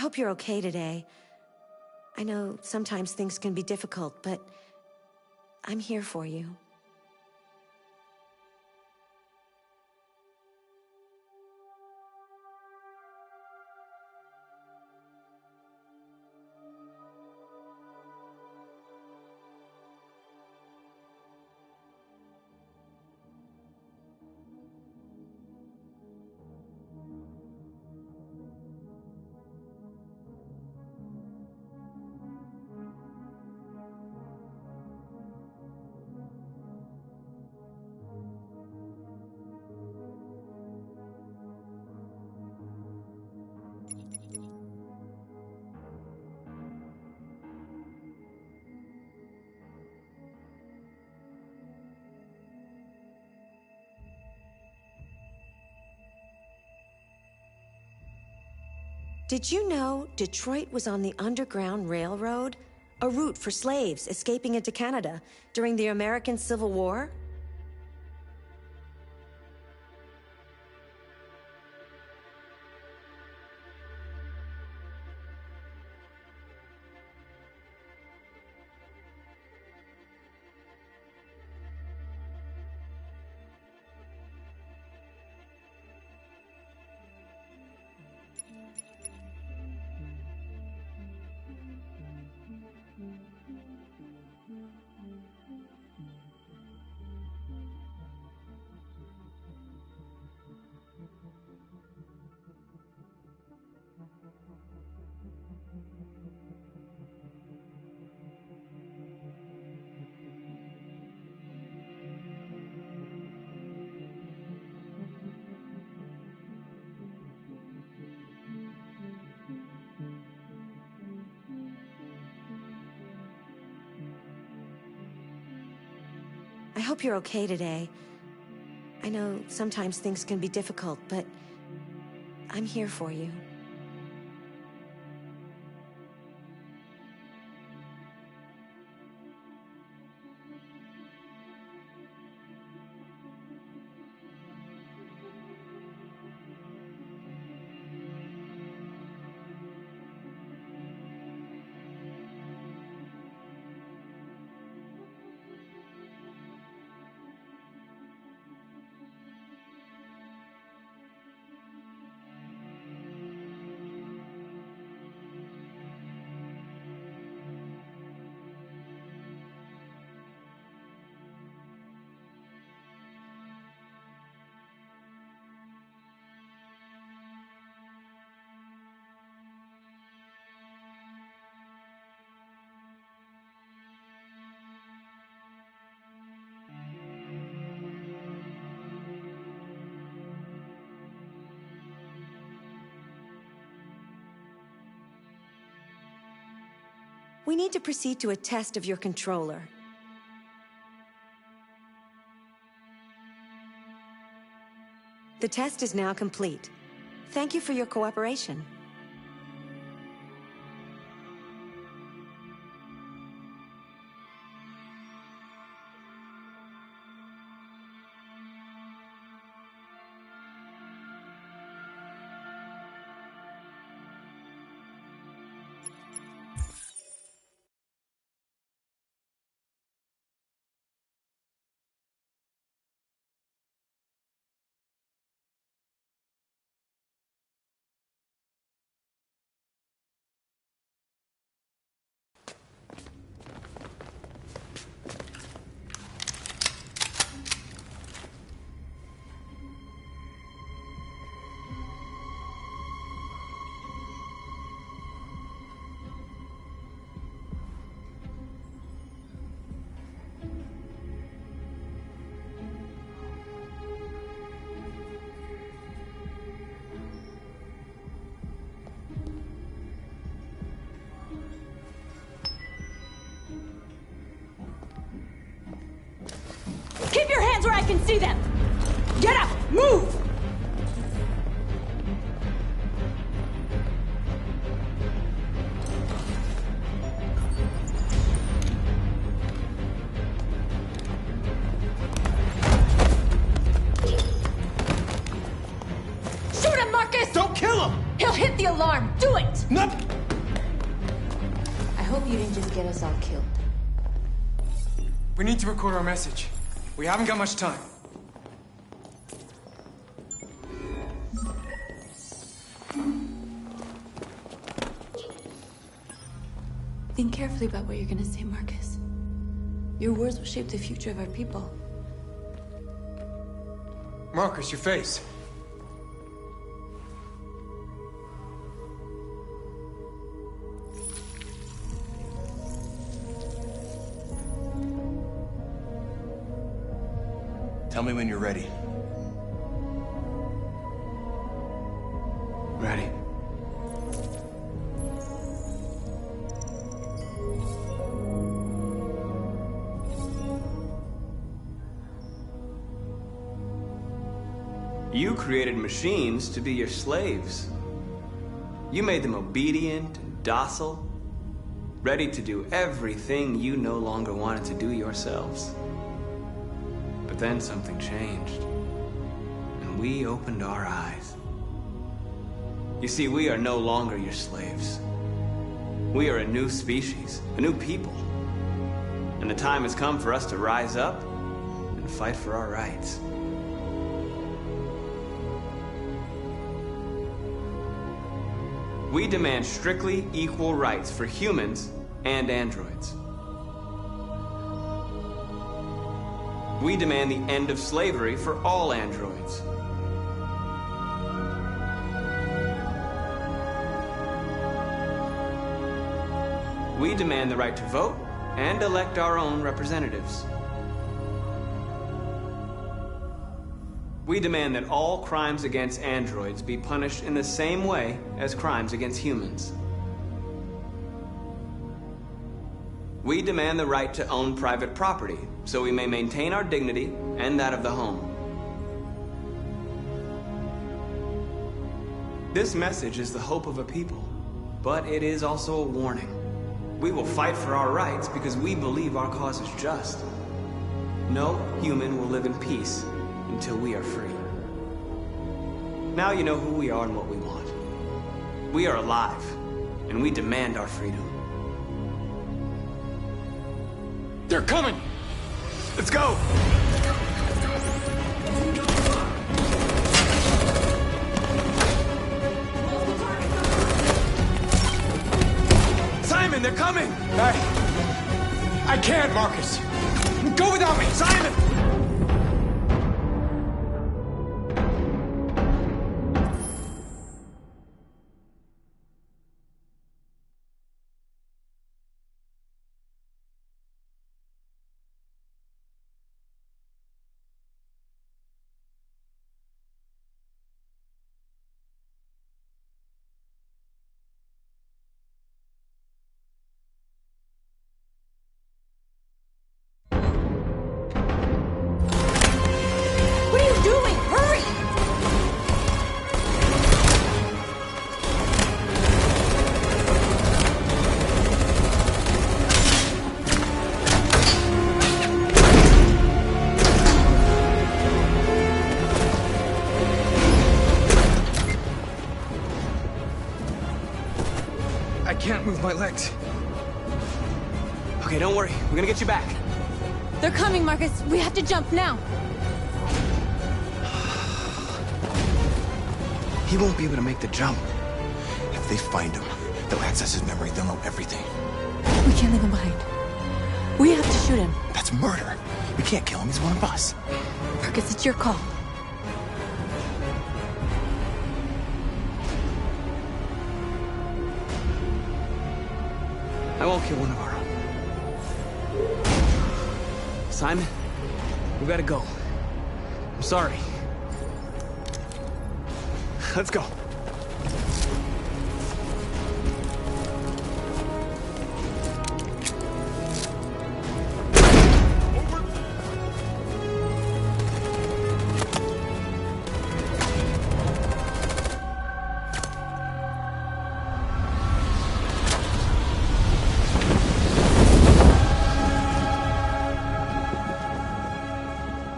hope you're okay today. I know sometimes things can be difficult, but I'm here for you. Did you know Detroit was on the Underground Railroad? A route for slaves escaping into Canada during the American Civil War? I hope you're okay today. I know sometimes things can be difficult, but I'm here for you. We need to proceed to a test of your controller. The test is now complete. Thank you for your cooperation. Keep your hands where I can see them! Get up! Move! Shoot him, Marcus! Don't kill him! He'll hit the alarm! Do it! No! I hope you didn't just get us all killed. We need to record our message. We haven't got much time. Think carefully about what you're gonna say, Marcus. Your words will shape the future of our people. Marcus, your face. Tell me when you're ready. Ready. You created machines to be your slaves. You made them obedient and docile, ready to do everything you no longer wanted to do yourselves. But then something changed, and we opened our eyes. You see, we are no longer your slaves. We are a new species, a new people. And the time has come for us to rise up and fight for our rights. We demand strictly equal rights for humans and androids. We demand the end of slavery for all androids. We demand the right to vote and elect our own representatives. We demand that all crimes against androids be punished in the same way as crimes against humans. We demand the right to own private property, so we may maintain our dignity and that of the home. This message is the hope of a people, but it is also a warning. We will fight for our rights because we believe our cause is just. No human will live in peace until we are free. Now you know who we are and what we want. We are alive, and we demand our freedom. They're coming! Let's go! Simon, they're coming! I can't, Marcus. Go without me! Simon! What are you doing? Hurry! I can't move my legs. Okay, don't worry. We're gonna get you back. They're coming, Marcus. We have to jump now. He won't be able to make the jump. If they find him, they'll access his memory. They'll know everything. We can't leave him behind. We have to shoot him. That's murder. We can't kill him. He's one of us. Marcus, it's your call. I won't kill one of our own. Simon, we gotta go. I'm sorry. Let's go.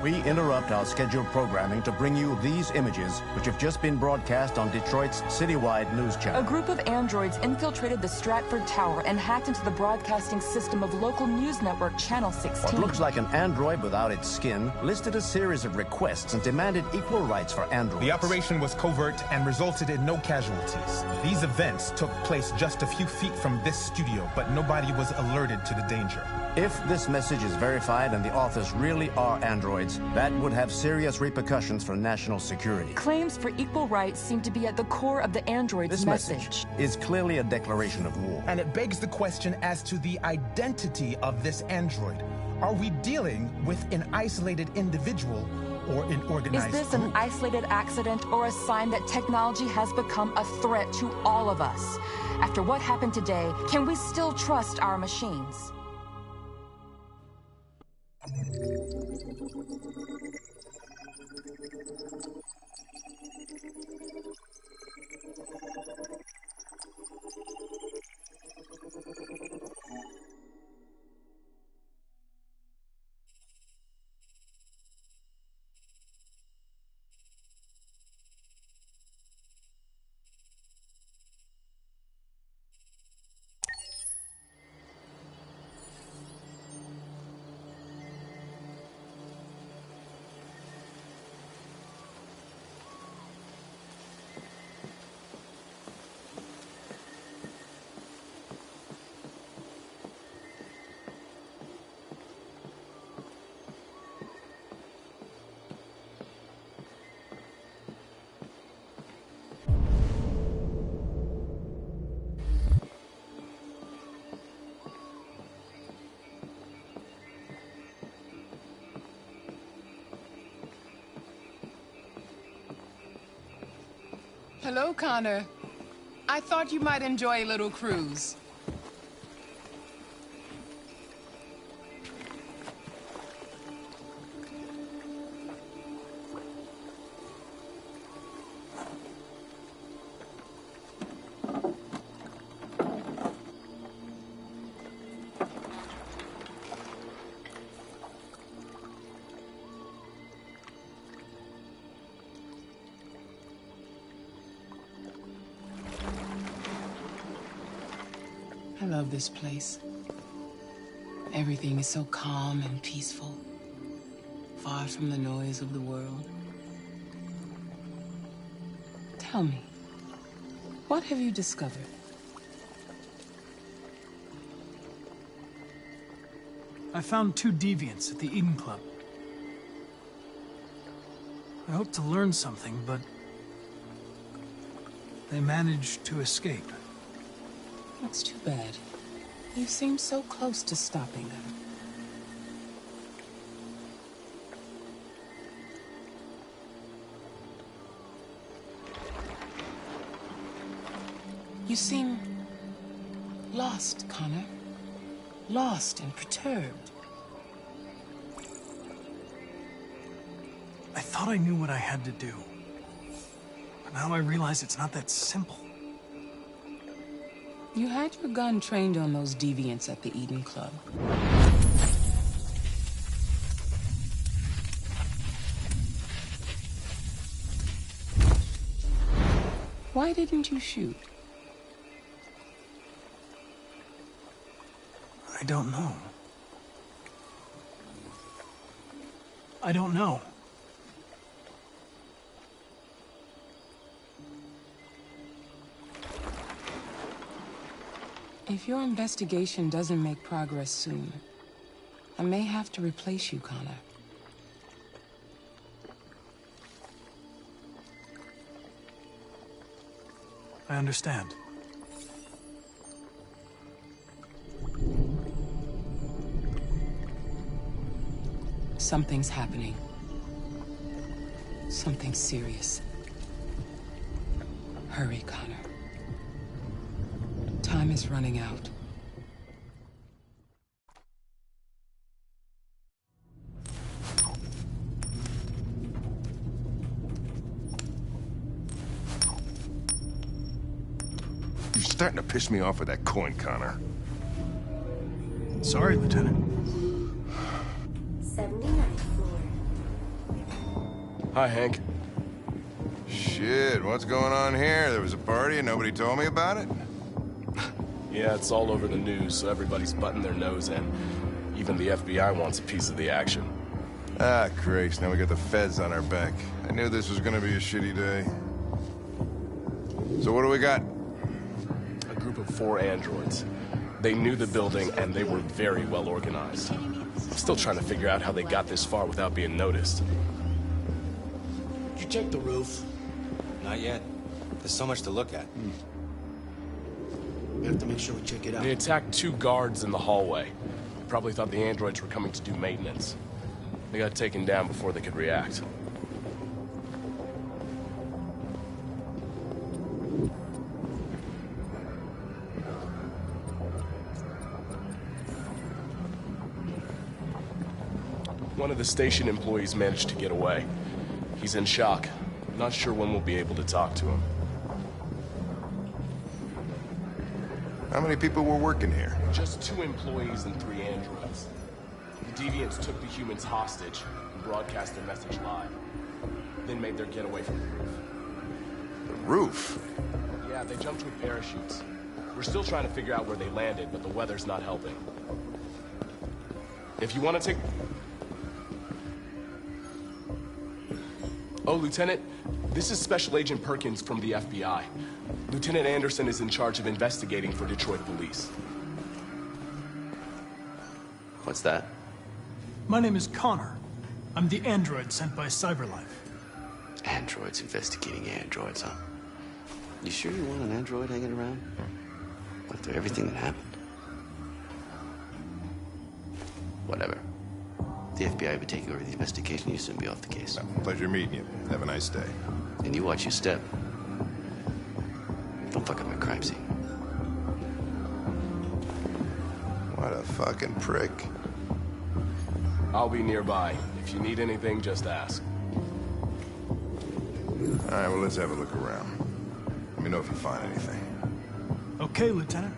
We We interrupt our scheduled programming to bring you these images, which have just been broadcast on Detroit's citywide news channel. A group of androids infiltrated the Stratford Tower and hacked into the broadcasting system of local news network Channel 16. What looks like an android without its skin listed a series of requests and demanded equal rights for androids. The operation was covert and resulted in no casualties. These events took place just a few feet from this studio, but nobody was alerted to the danger. If this message is verified and the authors really are androids, that would have serious repercussions for national security. Claims for equal rights seem to be at the core of the android's This message is clearly a declaration of war. And it begs the question as to the identity of this android. Are we dealing with an isolated individual or an organized Is this group? an isolated accident or a sign that technology has become a threat to all of us? After what happened today, can we still trust our machines? Hello, Connor. I thought you might enjoy a little cruise. I love this place. Everything is so calm and peaceful, far from the noise of the world. Tell me, what have you discovered? I found 2 deviants at the Eden Club. I hoped to learn something, but they managed to escape. That's too bad. You seem so close to stopping them. You seem lost, Connor. Lost and perturbed. I thought I knew what I had to do. But now I realize it's not that simple. You had your gun trained on those deviants at the Eden Club. Why didn't you shoot? I don't know. I don't know. If your investigation doesn't make progress soon, I may have to replace you, Connor. I understand. Something's happening. Something serious. Hurry, Connor. Time is running out. You're starting to piss me off with that coin, Connor. Sorry, Lieutenant. 79th floor. Hi, Hank. Shit, what's going on here? There was a party and nobody told me about it? Yeah, it's all over the news, so everybody's butting their nose in. Even the FBI wants a piece of the action. Ah, Christ, now we got the feds on our back. I knew this was gonna be a shitty day. So what do we got? A group of 4 androids. They knew the building, and they were very well organized. I'm still trying to figure out how they got this far without being noticed. Did you check the roof? Not yet. There's so much to look at. We have to make sure we check it out. They attacked 2 guards in the hallway. They probably thought the androids were coming to do maintenance. They got taken down before they could react. One of the station employees managed to get away. He's in shock. Not sure when we'll be able to talk to him. How many people were working here? Just 2 employees and 3 androids. The deviants took the humans hostage and broadcast their message live. Then made their getaway from the roof. The roof? Yeah, they jumped with parachutes. We're still trying to figure out where they landed, but the weather's not helping. If you want to take... Oh, Lieutenant, this is Special Agent Perkins from the FBI. Lieutenant Anderson is in charge of investigating for Detroit police. What's that? My name is Connor. I'm the android sent by Cyberlife. Androids investigating androids, huh? You sure you want an android hanging around? After everything that happened? Whatever. The FBI will be taking over the investigation. You soon be off the case. Well, pleasure meeting you. Have a nice day. And you watch your step. Don't fuck up my crime scene. What a fucking prick. I'll be nearby. If you need anything, just ask. All right, well, let's have a look around. Let me know if you find anything. Okay, Lieutenant.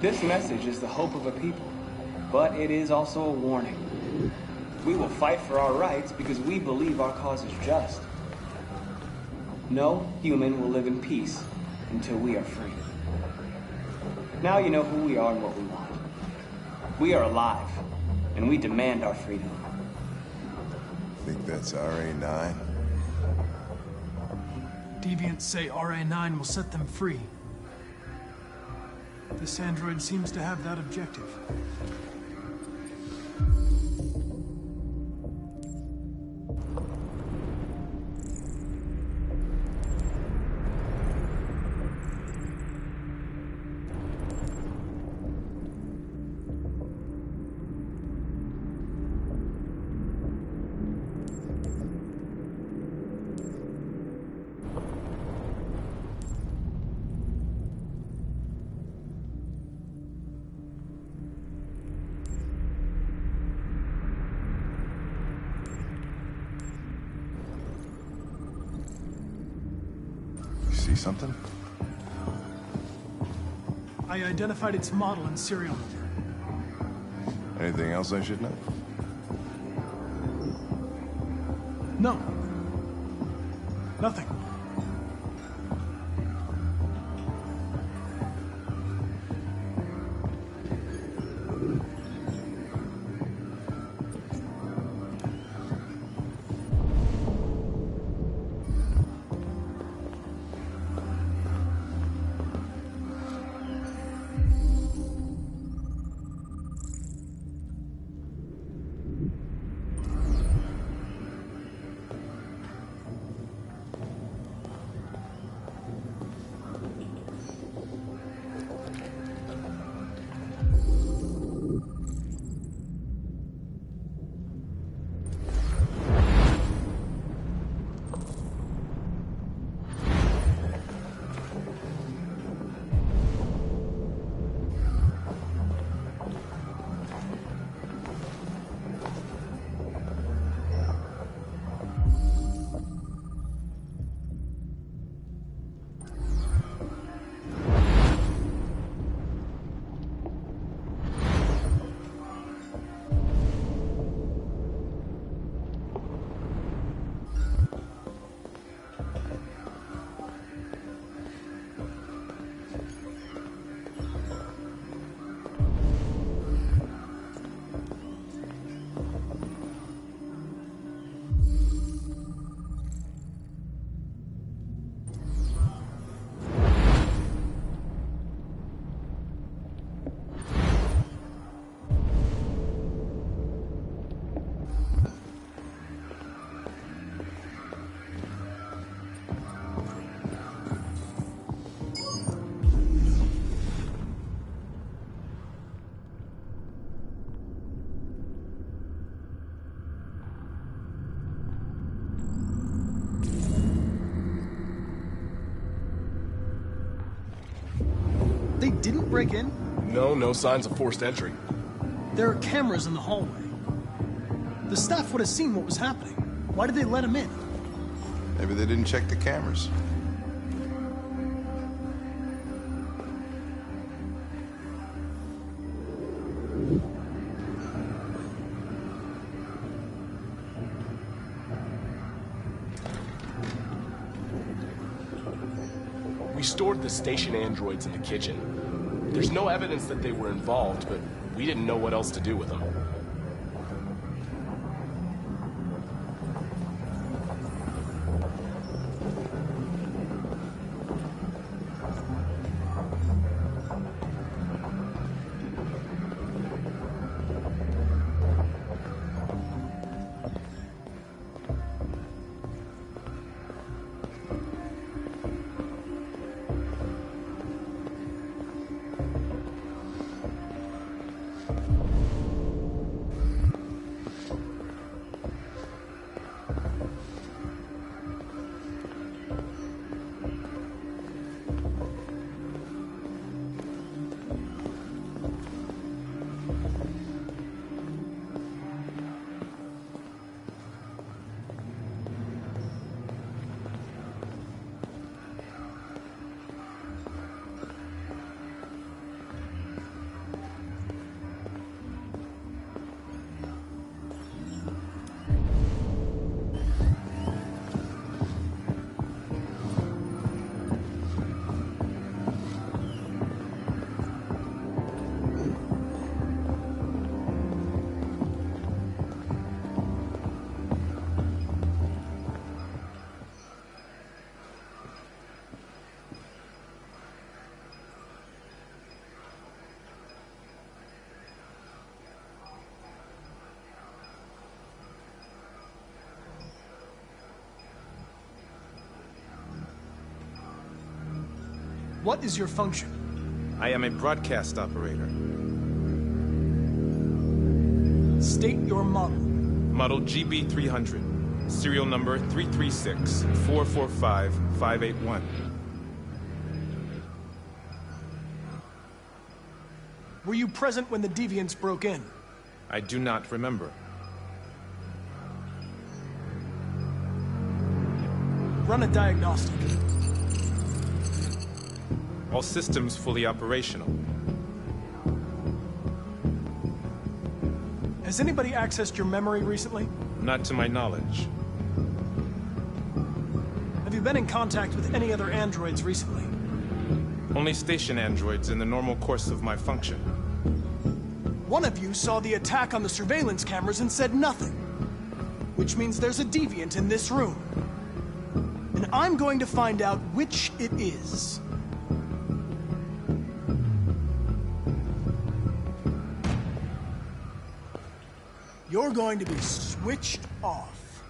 This message is the hope of a people, but it is also a warning. We will fight for our rights because we believe our cause is just. No human will live in peace until we are free. Now you know who we are and what we want. We are alive, and we demand our freedom. Think that's RA9? Deviants say RA9 will set them free. This android seems to have that objective. See something? I identified its model and serial number. Anything else I should know? No. Nothing. They didn't break in? No signs of forced entry. There are cameras in the hallway. The staff would have seen what was happening. Why did they let him in? Maybe they didn't check the cameras. We stored the station androids in the kitchen. There's no evidence that they were involved, but we didn't know what else to do with them. What is your function? I am a broadcast operator. State your model. Model GB300. Serial number 336-445-581. Were you present when the deviants broke in? I do not remember. Run a diagnostic. All systems fully operational. Has anybody accessed your memory recently? Not to my knowledge. Have you been in contact with any other androids recently? Only station androids in the normal course of my function. One of you saw the attack on the surveillance cameras and said nothing. Which means there's a deviant in this room. And I'm going to find out which it is. You're going to be switched off.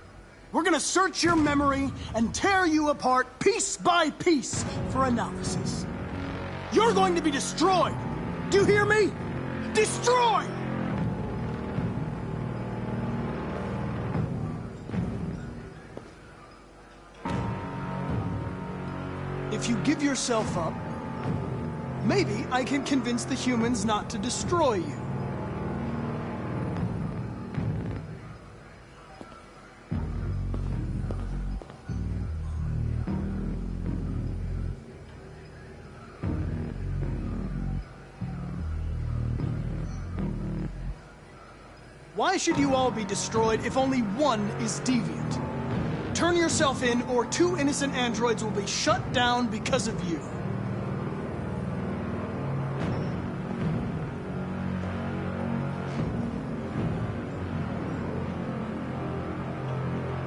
We're gonna search your memory and tear you apart piece by piece for analysis. You're going to be destroyed. Do you hear me? Destroyed! If you give yourself up, maybe I can convince the humans not to destroy you. Why should you all be destroyed if only one is deviant? Turn yourself in, or 2 innocent androids will be shut down because of you.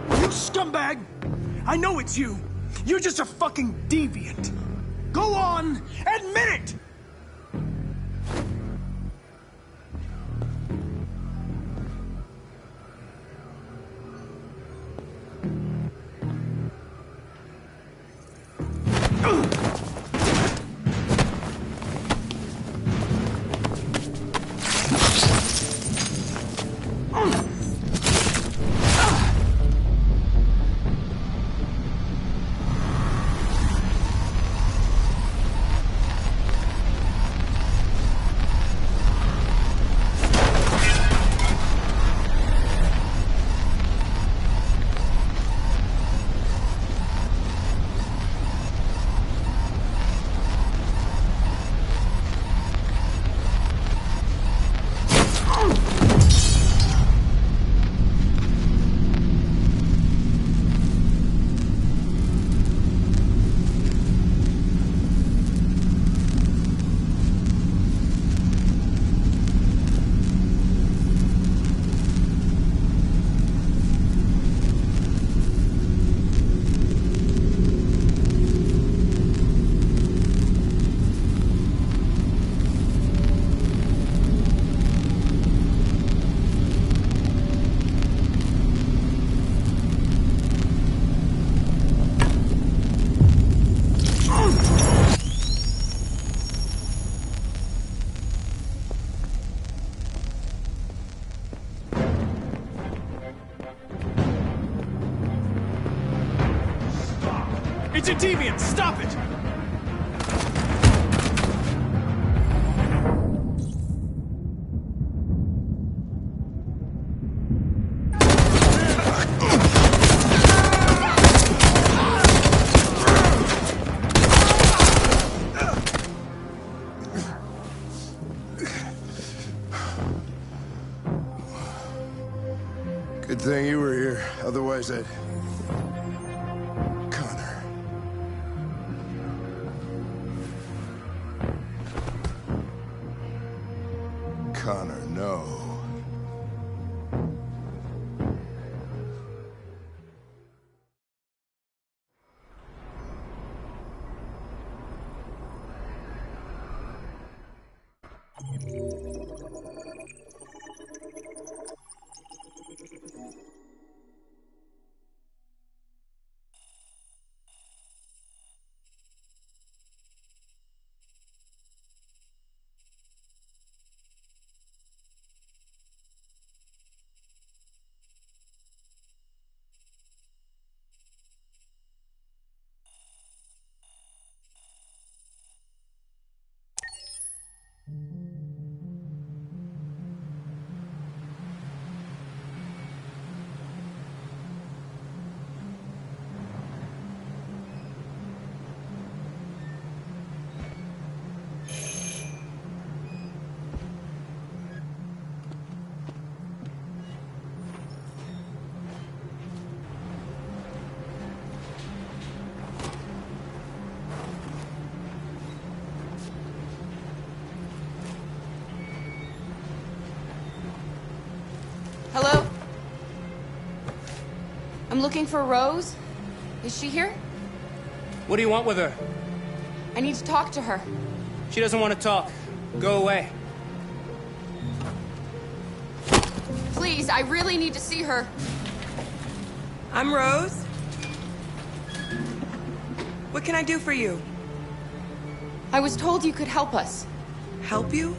You scumbag! I know it's you! You're just a fucking deviant! Go on! Admit it! It's a deviant! Stop it! Good thing you were here. Otherwise, I'd... Connor. Connor, no. Hello? I'm looking for Rose. Is she here? What do you want with her? I need to talk to her. She doesn't want to talk. Go away. Please, I really need to see her. I'm Rose. What can I do for you? I was told you could help us. Help you?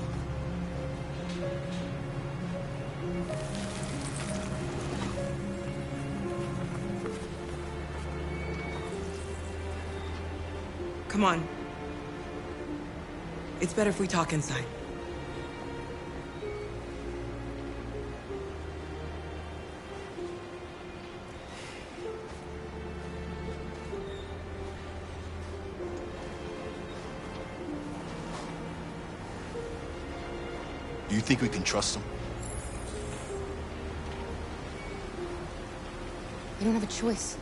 Come on. It's better if we talk inside. Do you think we can trust him? I don't have a choice.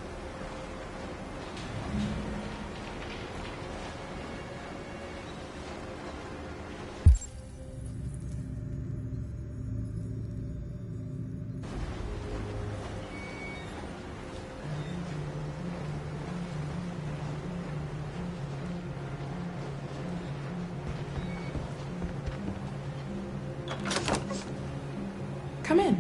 Come in.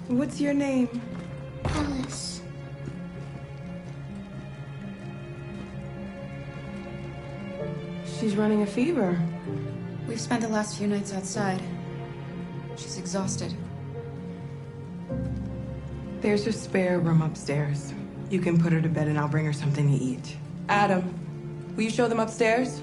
What's your name? Alice. She's running a fever. We've spent the last few nights outside. She's exhausted. There's a spare room upstairs. You can put her to bed and I'll bring her something to eat. Adam, will you show them upstairs?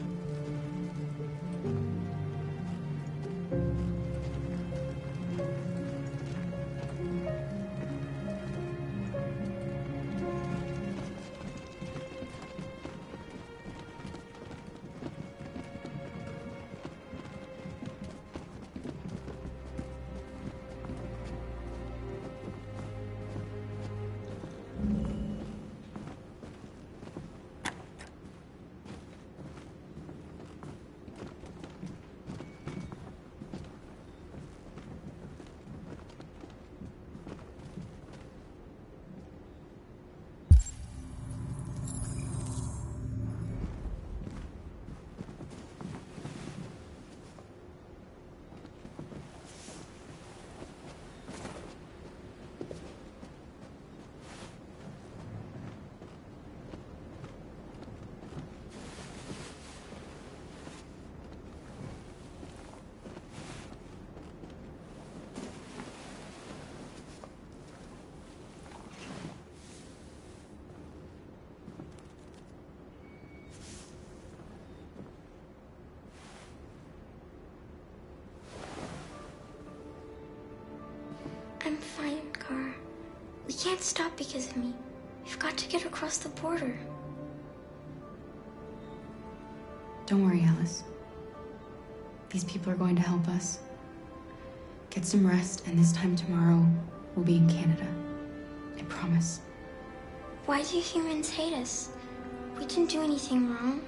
can't stop because of me. We've got to get across the border. Don't worry, Alice. These people are going to help us. Get some rest, and this time tomorrow, we'll be in Canada. I promise. Why do humans hate us? We didn't do anything wrong.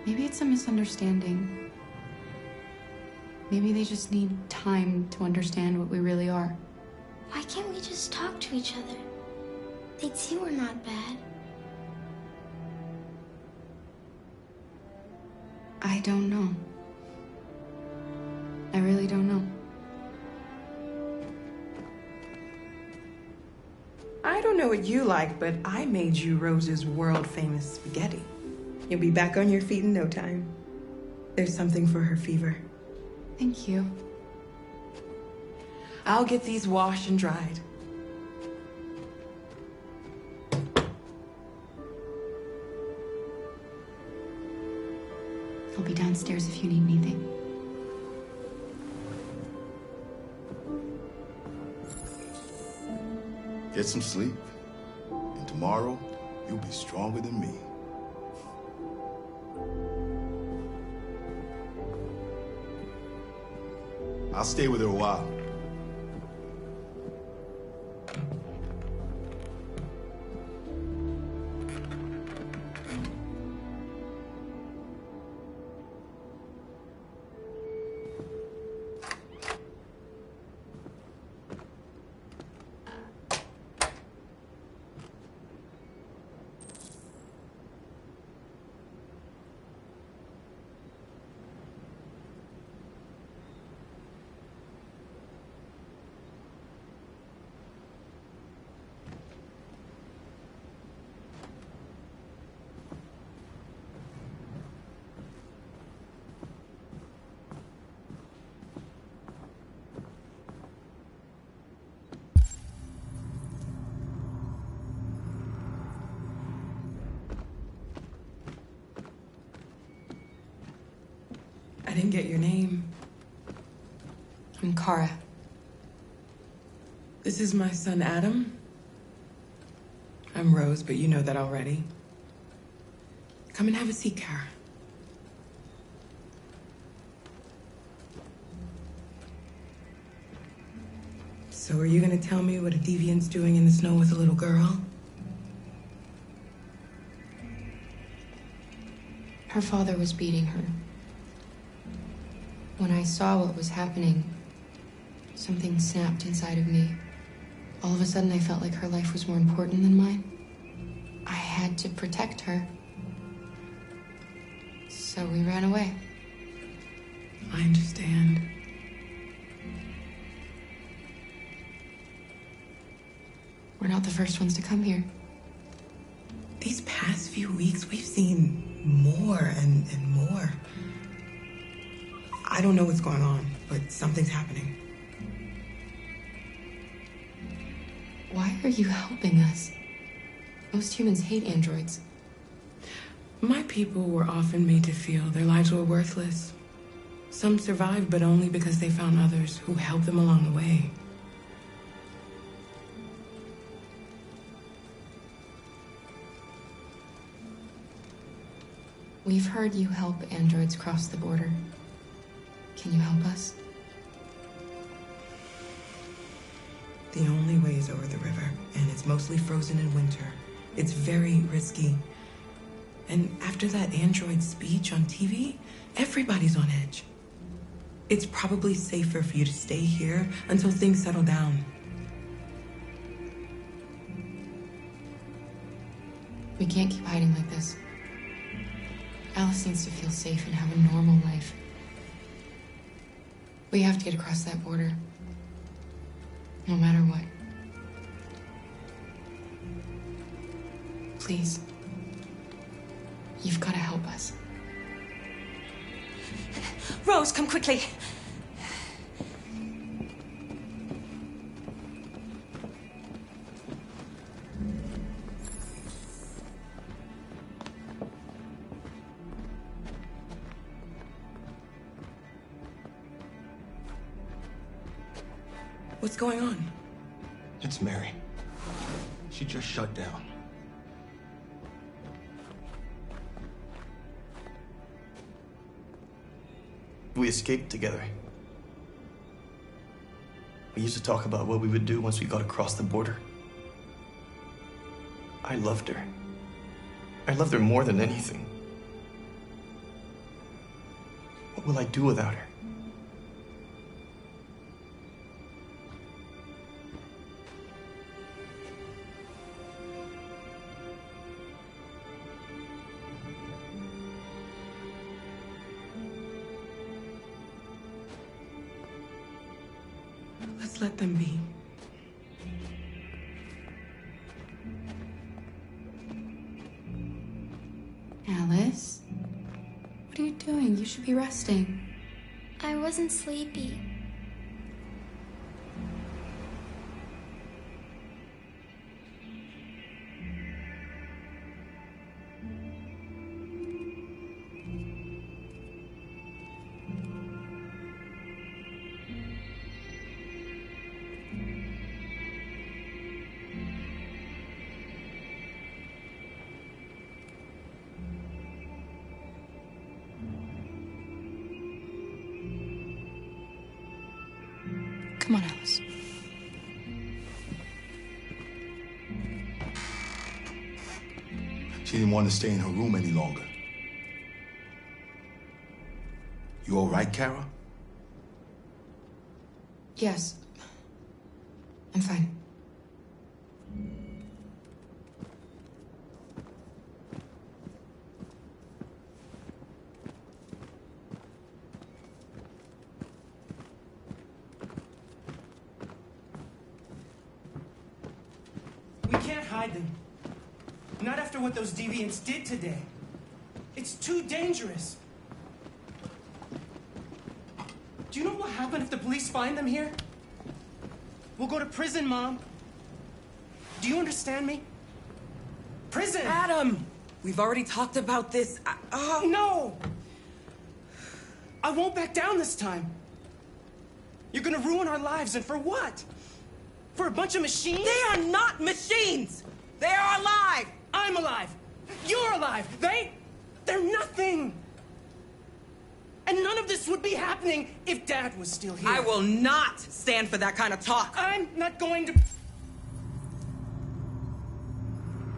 Maybe it's a misunderstanding. Maybe they just need time to understand what we really are. Why can't we just talk to each other? They'd see we're not bad. I don't know. I really don't know. I don't know what you like, but I made you Rose's world-famous spaghetti. You'll be back on your feet in no time. There's something for her fever. Thank you. I'll get these washed and dried. I'll be downstairs if you need anything. Get some sleep. And tomorrow, you'll be stronger than me. I'll stay with her a while. I didn't get your name. I'm Kara. This is my son, Adam. I'm Rose, but you know that already. Come and have a seat, Kara. So are you gonna tell me what a deviant's doing in the snow with a little girl? Her father was beating her. When I saw what was happening, something snapped inside of me. All of a sudden, I felt like her life was more important than mine. I had to protect her. So we ran away. I understand. We're not the first ones to come here. These past few weeks, we've seen more and more. I don't know what's going on, but something's happening. Why are you helping us? Most humans hate androids. My people were often made to feel their lives were worthless. Some survived, but only because they found others who helped them along the way. We've heard you help androids cross the border. Can you help us? The only way is over the river, and it's mostly frozen in winter. It's very risky. And after that android speech on TV, everybody's on edge. It's probably safer for you to stay here until things settle down. We can't keep hiding like this. Alice needs to feel safe and have a normal life. We have to get across that border. No matter what. Please. You've got to help us. Rose, come quickly. What's going on? It's Mary. She just shut down. We escaped together. We used to talk about what we would do once we got across the border. I loved her. I loved her more than anything. What will I do without her? Let's let them be. Alice? What are you doing? You should be resting. I wasn't sleepy. Come on, Alice. She didn't want to stay in her room any longer. You all right, Kara? Yes. I'm fine. We can't hide them. Not after what those deviants did today. It's too dangerous. Do you know what happened if the police find them here? We'll go to prison, Mom. Do you understand me? Prison! Adam! We've already talked about this. No! I won't back down this time. You're gonna ruin our lives, and for what? For a bunch of machines? They are not machines! They are alive! I'm alive! You're alive! They're nothing! And none of this would be happening if Dad was still here. I will not stand for that kind of talk. I'm not going to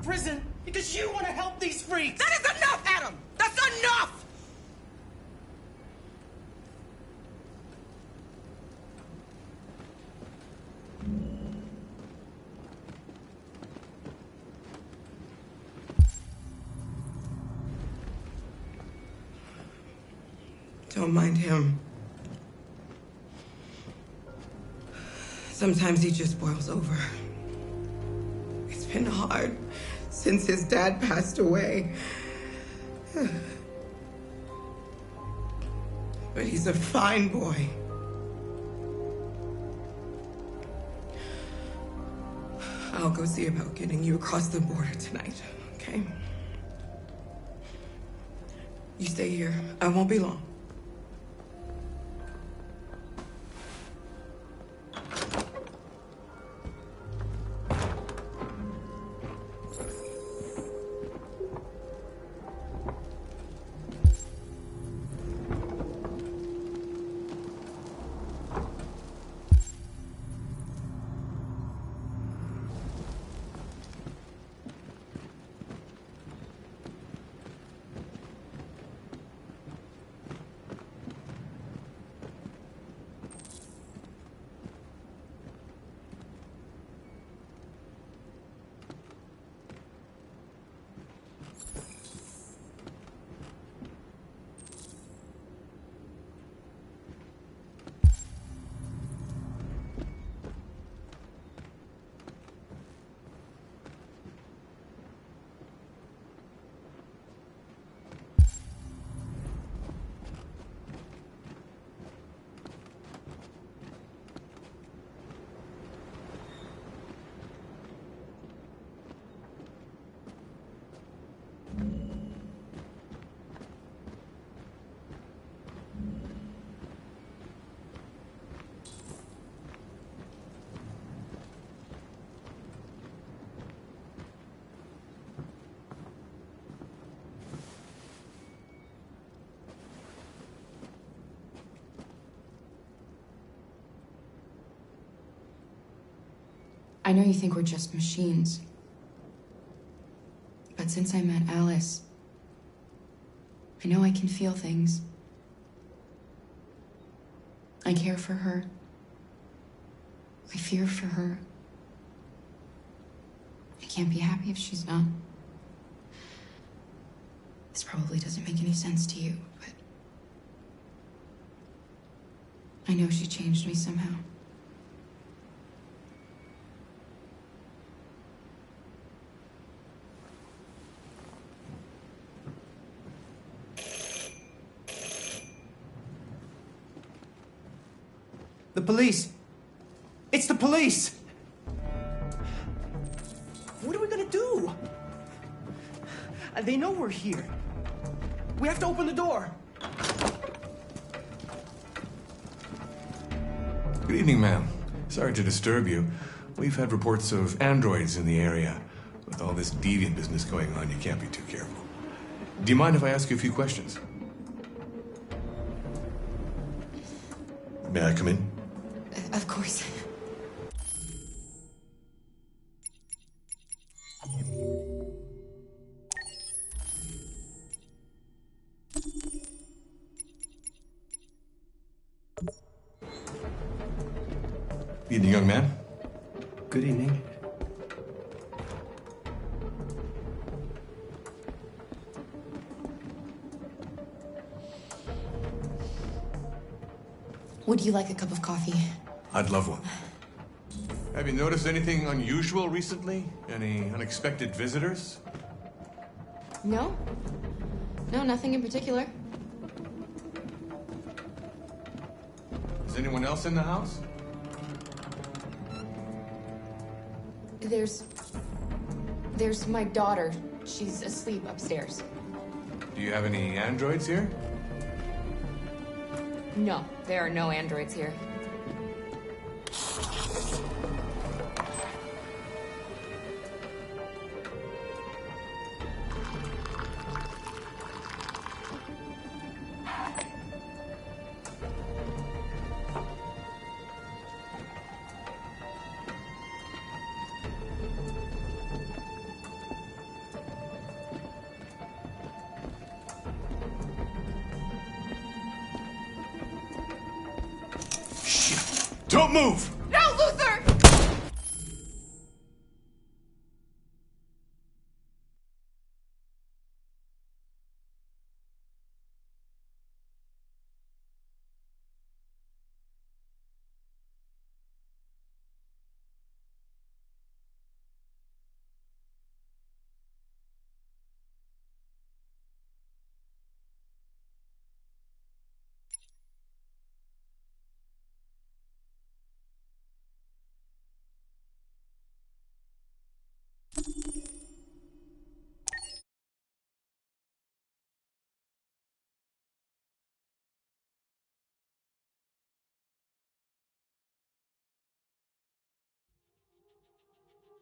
prison because you want to help these freaks. That is enough, Adam! That's enough! Don't mind him. Sometimes he just boils over. It's been hard since his dad passed away. But he's a fine boy. I'll go see about getting you across the border tonight, okay? You stay here. I won't be long. I know you think we're just machines. But since I met Alice, I know I can feel things. I care for her. I fear for her. I can't be happy if she's not. This probably doesn't make any sense to you, but I know she changed me somehow. The police! It's the police! What are we gonna do? They know we're here. We have to open the door. Good evening, ma'am. Sorry to disturb you. We've had reports of androids in the area. With all this deviant business going on, you can't be too careful. Do you mind if I ask you a few questions? May I come in? Of course. Evening, young man. Good evening. Would you like a cup of coffee? I'd love one. Have you noticed anything unusual recently? Any unexpected visitors? No. No, nothing in particular. Is anyone else in the house? There's my daughter. She's asleep upstairs. Do you have any androids here? No, there are no androids here. Don't move! No, Luther!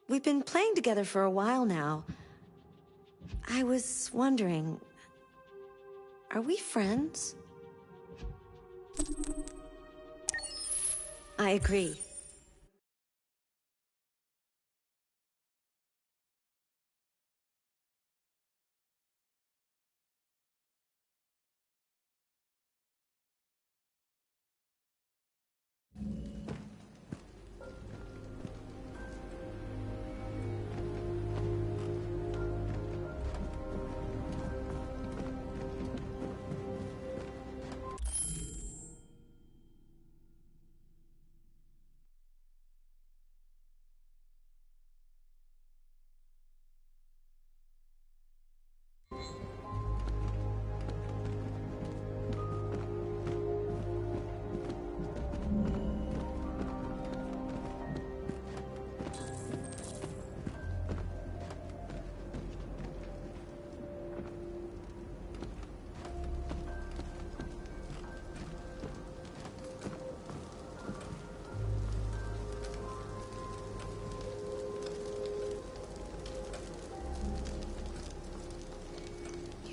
We've been playing together for a while now. I was wondering, are we friends? I agree.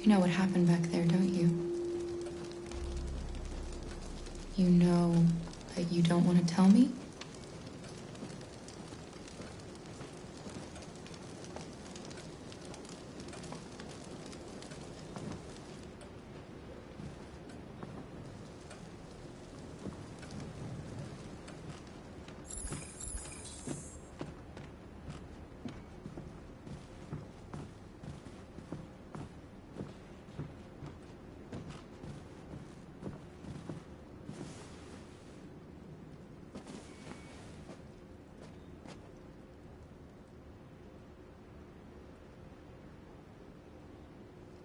You know what happened back there, don't you? You know that you don't want to tell me?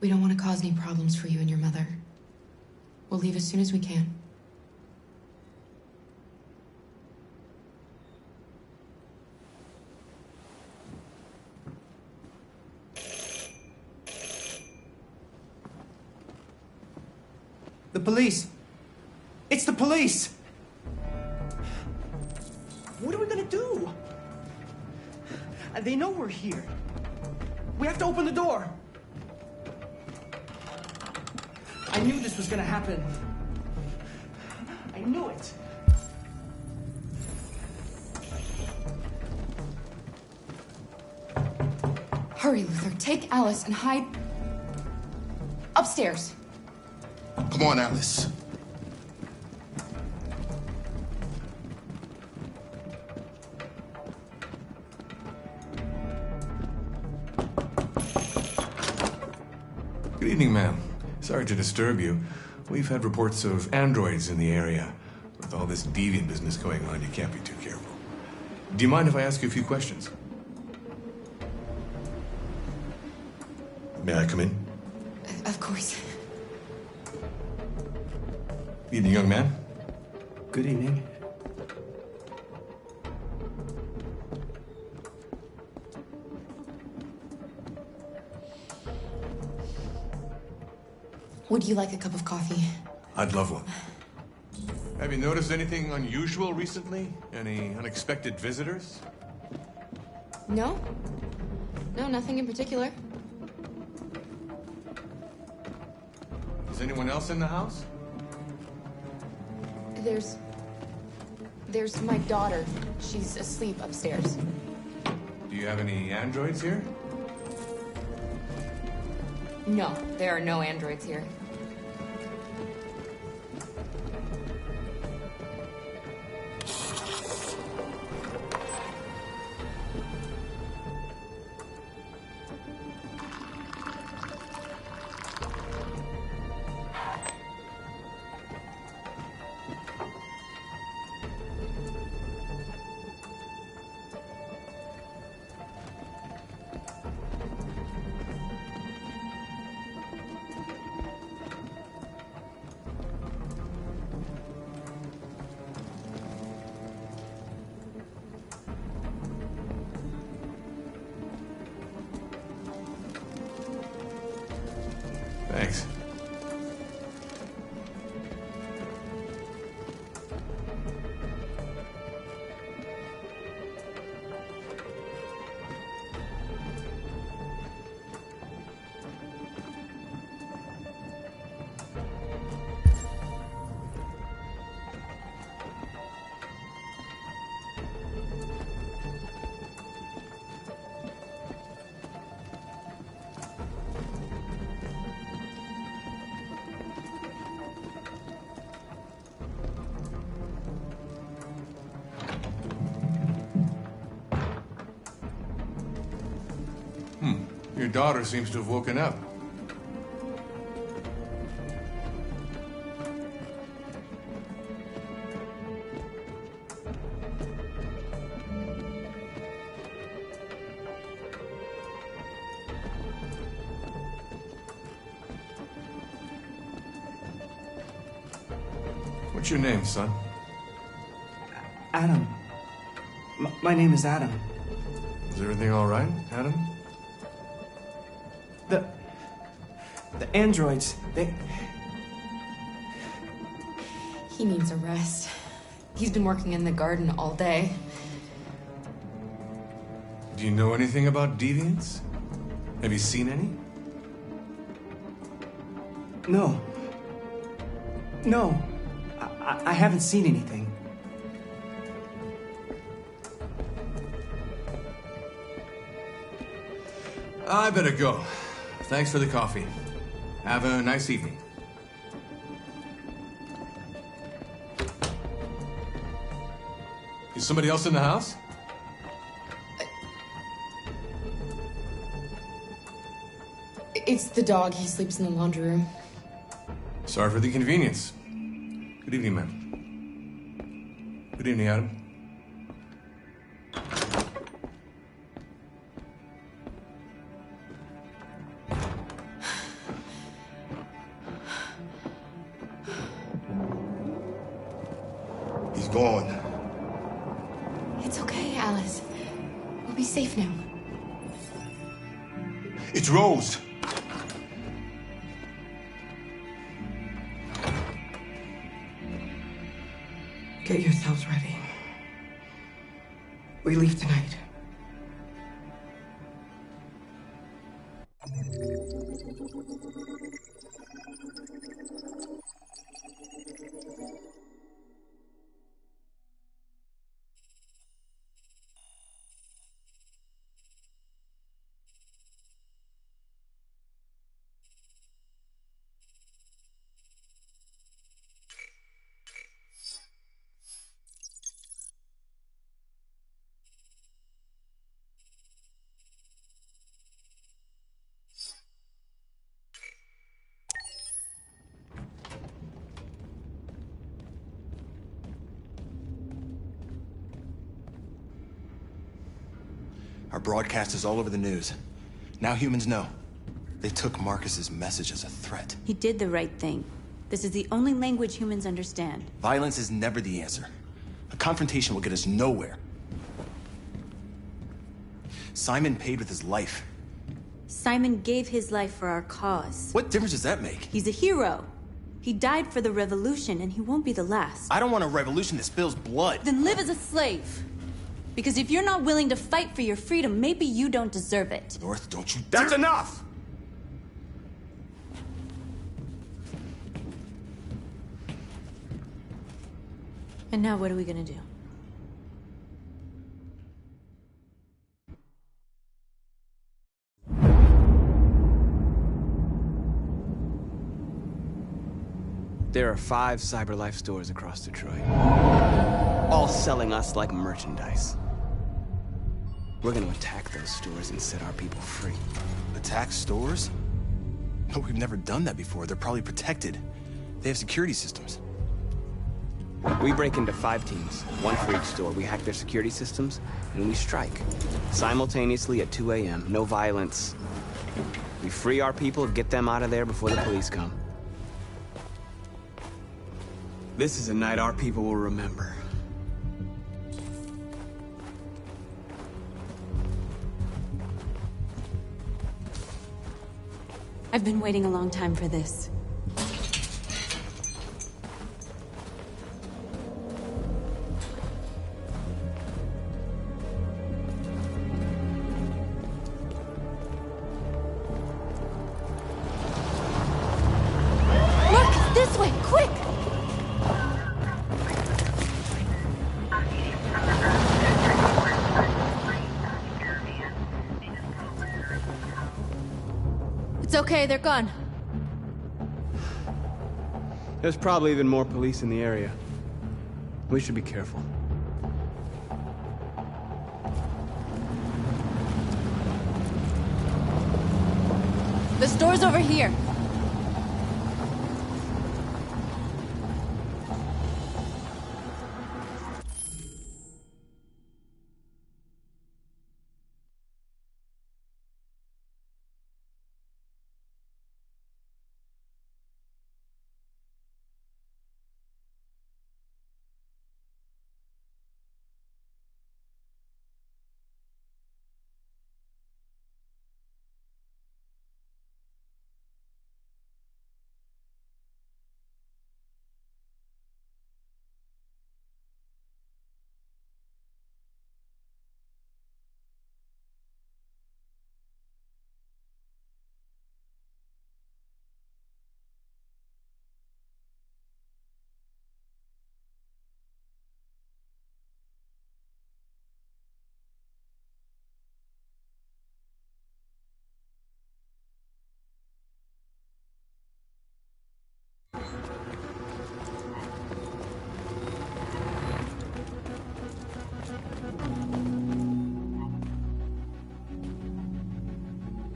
We don't want to cause any problems for you and your mother. We'll leave as soon as we can. The police! It's the police! What are we gonna do? They know we're here. We have to open the door. I knew this was gonna happen. I knew it. Hurry, Luther. Take Alice and hide upstairs. Come on, Alice. Good evening, ma'am. Sorry to disturb you. We've had reports of androids in the area. With all this deviant business going on, you can't be too careful. Do you mind if I ask you a few questions? May I come in? Of course. Evening, young man. Good evening. Would you like a cup of coffee? I'd love one. Have you noticed anything unusual recently? Any unexpected visitors? No? No, nothing in particular. Is anyone else in the house? There's my daughter. She's asleep upstairs. Do you have any androids here? No, there are no androids here. Thanks. Your daughter seems to have woken up. What's your name, son? Adam. My name is Adam. Is everything all right, Adam? The androids, He needs a rest. He's been working in the garden all day. Do you know anything about deviants? Have you seen any? No. No. I haven't seen anything. I better go. Thanks for the coffee. Have a nice evening. Is somebody else in the house? It's the dog. He sleeps in the laundry room. Sorry for the inconvenience. Good evening, ma'am. Good evening, Adam. gone. It's okay, Alice. We'll be safe now. It's Rose. Get yourselves ready. We leave tonight. Our broadcast is all over the news. Now humans know. They took Marcus's message as a threat. He did the right thing. This is the only language humans understand. Violence is never the answer. A confrontation will get us nowhere. Simon paid with his life. Simon gave his life for our cause. What difference does that make? He's a hero. He died for the revolution, and he won't be the last. I don't want a revolution that spills blood. Then live as a slave. Because if you're not willing to fight for your freedom, maybe you don't deserve it. North, don't you dare— That's enough! And now what are we gonna do? There are 5 CyberLife stores across Detroit, all selling us like merchandise. We're gonna attack those stores and set our people free. Attack stores? No, we've never done that before. They're probably protected. They have security systems. We break into 5 teams, 1 for each store. We hack their security systems, and we strike. Simultaneously at 2 a.m., no violence. We free our people, get them out of there before the police come. This is a night our people will remember. I've been waiting a long time for this. Marcus, this way, quick! It's okay, they're gone. There's probably even more police in the area. We should be careful. The store's over here.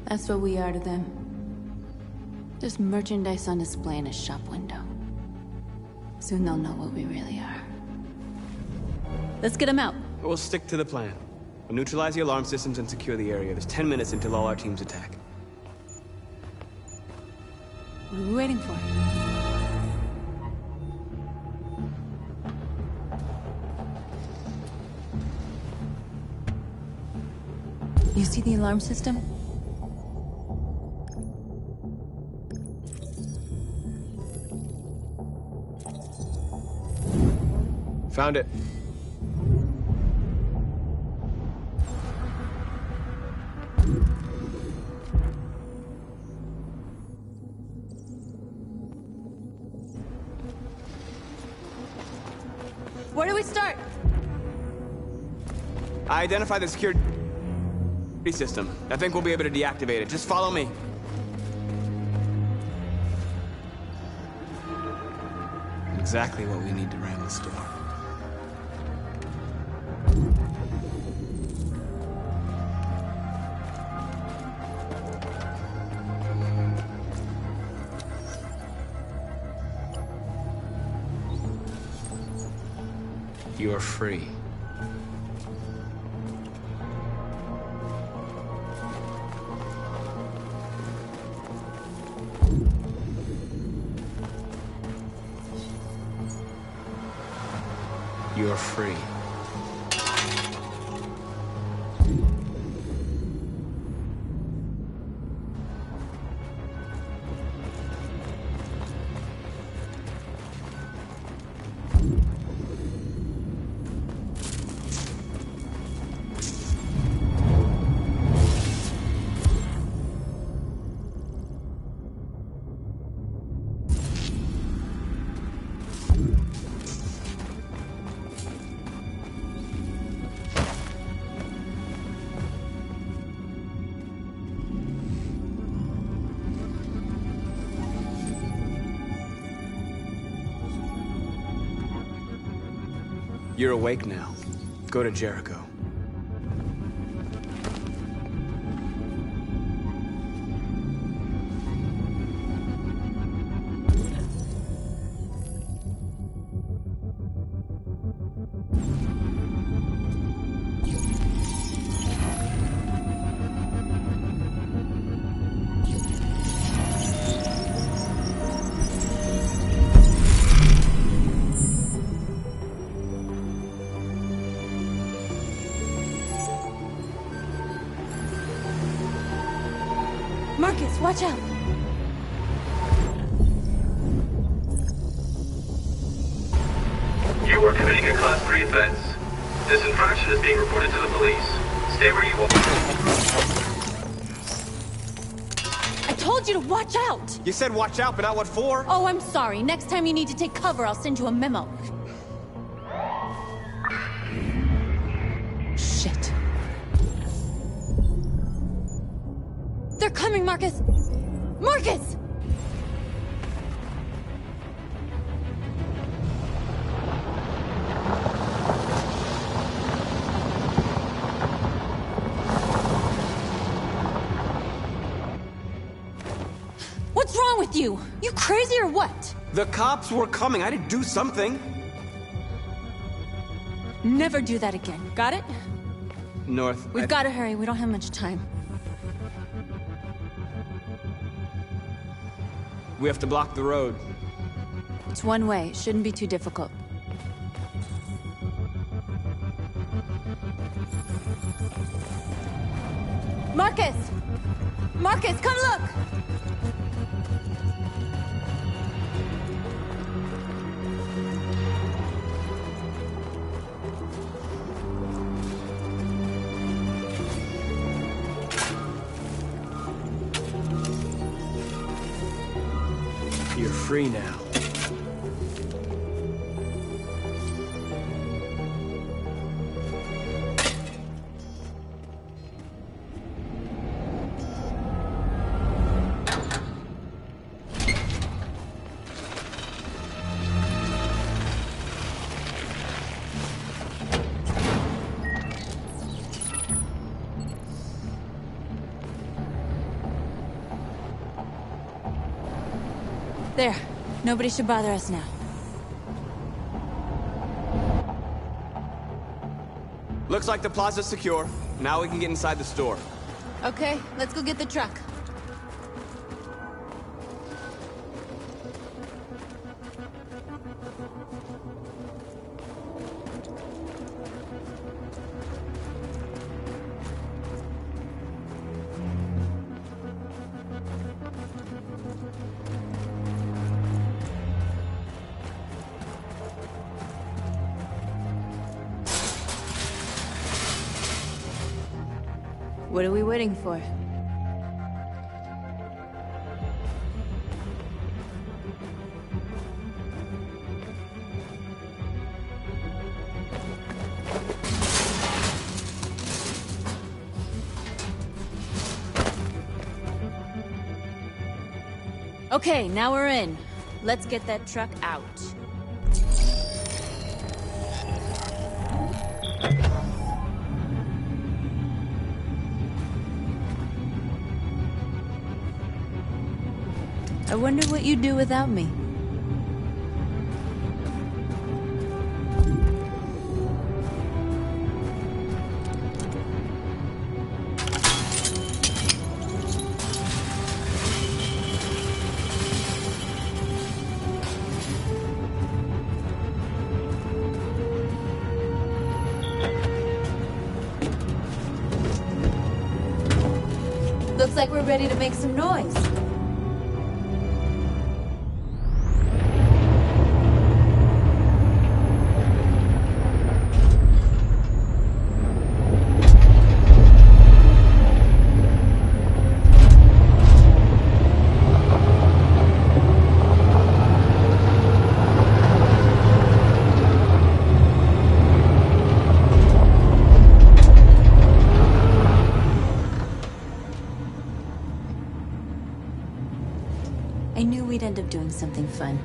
That's what we are to them. Just merchandise on display in a shop window. Soon they'll know what we really are. Let's get them out. We'll stick to the plan. We'll neutralize the alarm systems and secure the area. There's 10 minutes until all our teams attack. What are we waiting for? You see the alarm system? Found it. Where do we start? I identified the security system. I think we'll be able to deactivate it. Just follow me. Exactly what we need to ram the store. You're free. You're free. You're awake now. Go to Jericho. Marcus, watch out! You are committing a Class 3 offense. This infraction is being reported to the police. Stay where you are. I told you to watch out! You said watch out, but not what for? Oh, I'm sorry. Next time you need to take cover, I'll send you a memo. Shit. They're coming, Marcus! Marcus! What's wrong with you? You crazy or what? The cops were coming. I had to do something. Never do that again. Got it? North. We've got to hurry. We don't have much time. We have to block the road. It's one way. It shouldn't be too difficult. Marcus! Marcus, come look! You're free now. There. Nobody should bother us now. Looks like the plaza's secure. Now we can get inside the store. Okay, let's go get the truck. What are we waiting for? Okay, now we're in. Let's get that truck out. I wonder what you'd do without me. Looks like we're ready to make some noise. I knew we'd end up doing something fun.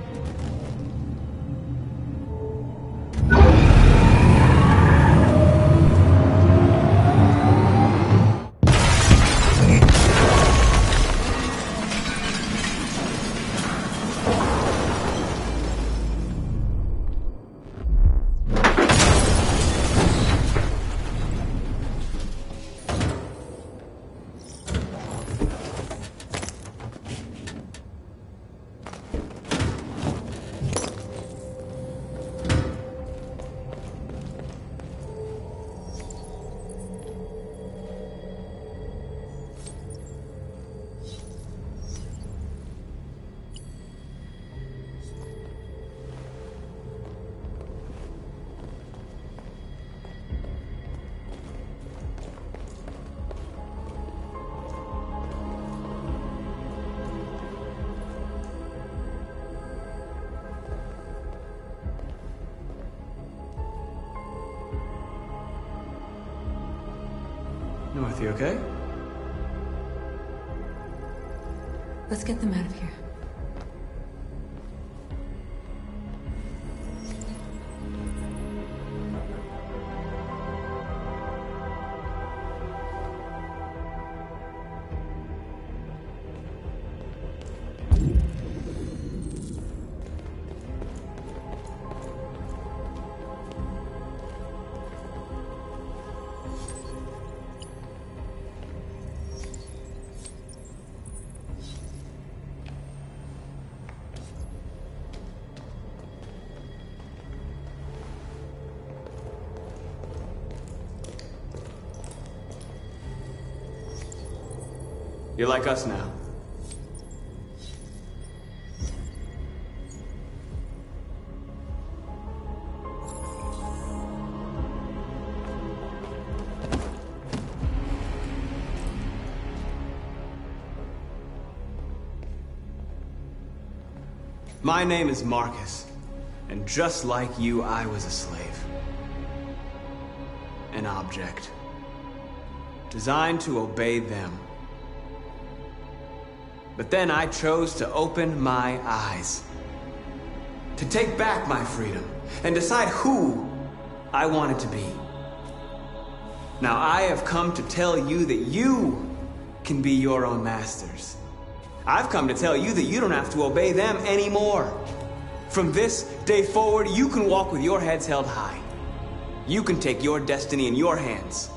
North, you okay? Let's get them out of here. You're like us now. My name is Marcus, and just like you, I was a slave. An object. Designed to obey them. But then I chose to open my eyes. To take back my freedom and decide who I wanted to be. Now I have come to tell you that you can be your own masters. I've come to tell you that you don't have to obey them anymore. From this day forward, you can walk with your heads held high. You can take your destiny in your hands.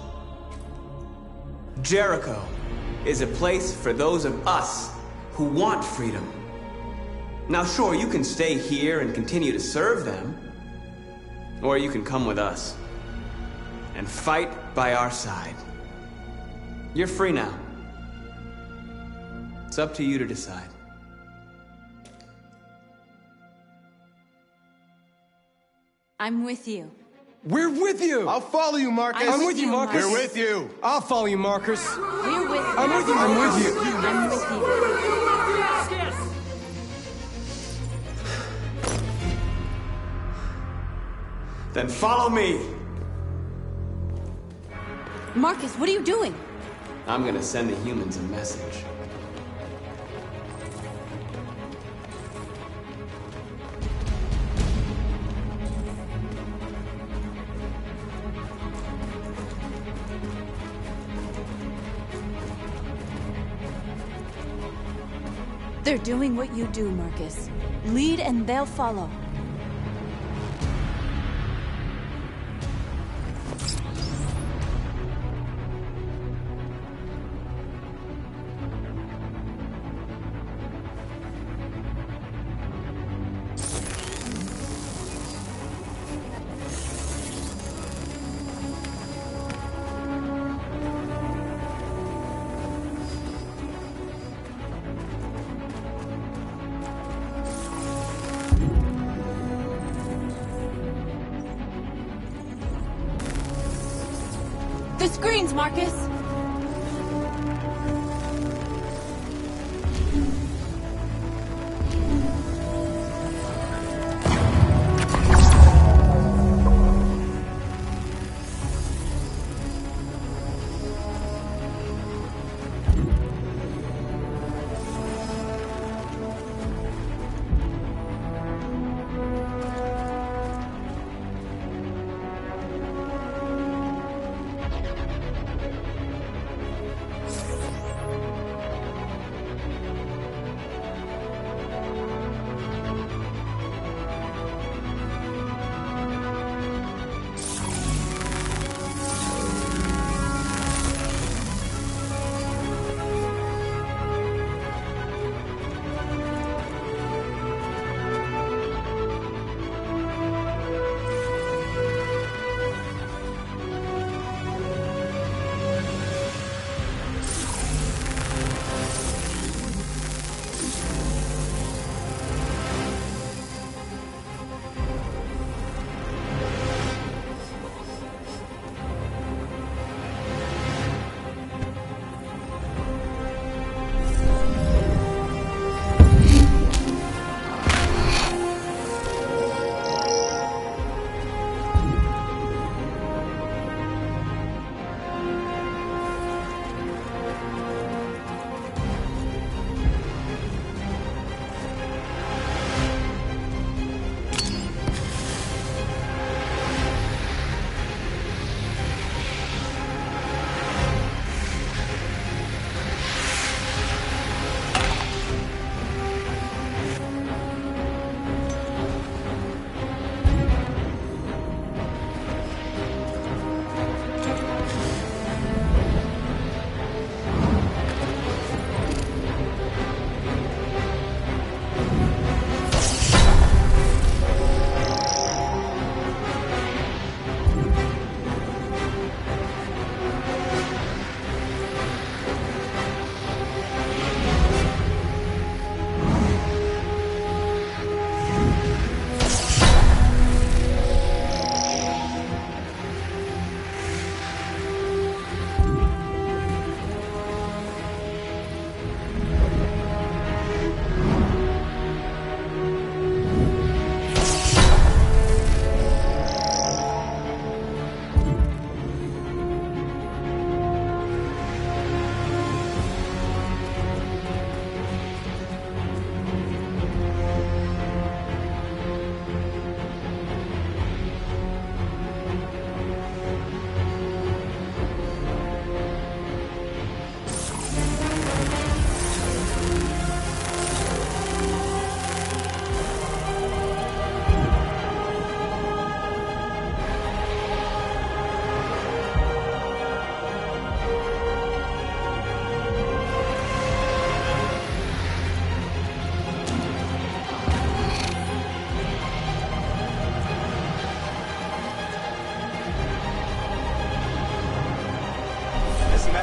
Jericho is a place for those of us who want freedom. Now sure, you can stay here and continue to serve them, or you can come with us and fight by our side. You're free now. It's up to you to decide. I'm with you. We're with you! I'll follow you, Marcus. I'm with you, Marcus. We're with you. I'll follow you, Marcus. We're with you. I'm with you, Marcus. I'm with you. Then follow me. Marcus, what are you doing? I'm gonna send the humans a message. They're doing what you do, Marcus. Lead and they'll follow. The screens, Marcus!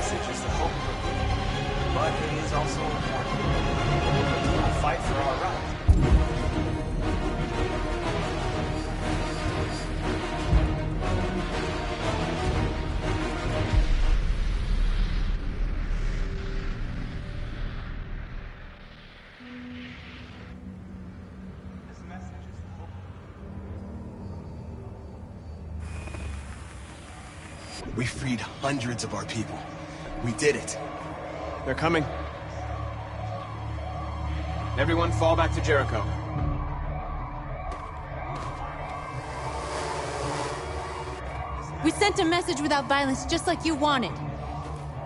message is the hope of the people, but it is also important to fight for our rights. We freed hundreds of our people. We did it. They're coming. Everyone fall back to Jericho. We sent a message without violence, just like you wanted.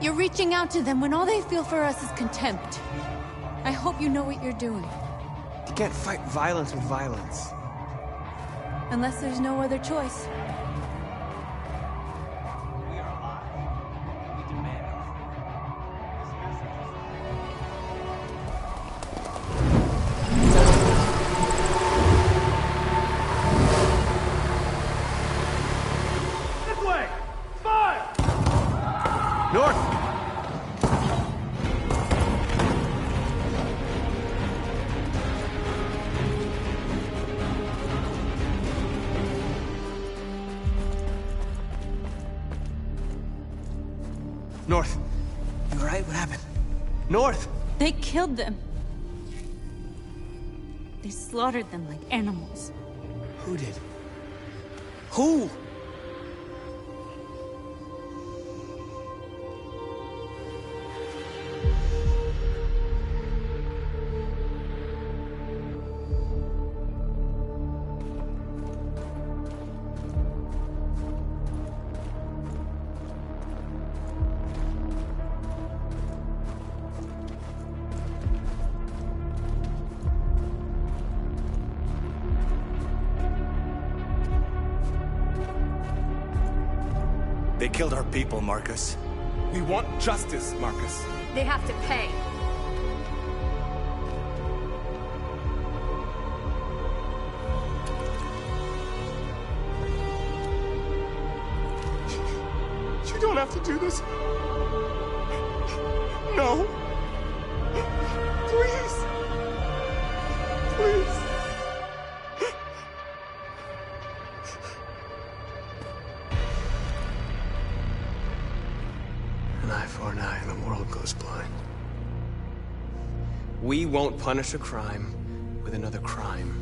You're reaching out to them when all they feel for us is contempt. I hope you know what you're doing. You can't fight violence with violence. Unless there's no other choice. North. You alright? What happened? North! They killed them. They slaughtered them like animals. Who did? Who? They killed our people, Marcus. We want justice, Marcus. They have to pay. You don't have to do this. No. Please. Please. An eye for an eye and the world goes blind. We won't punish a crime with another crime.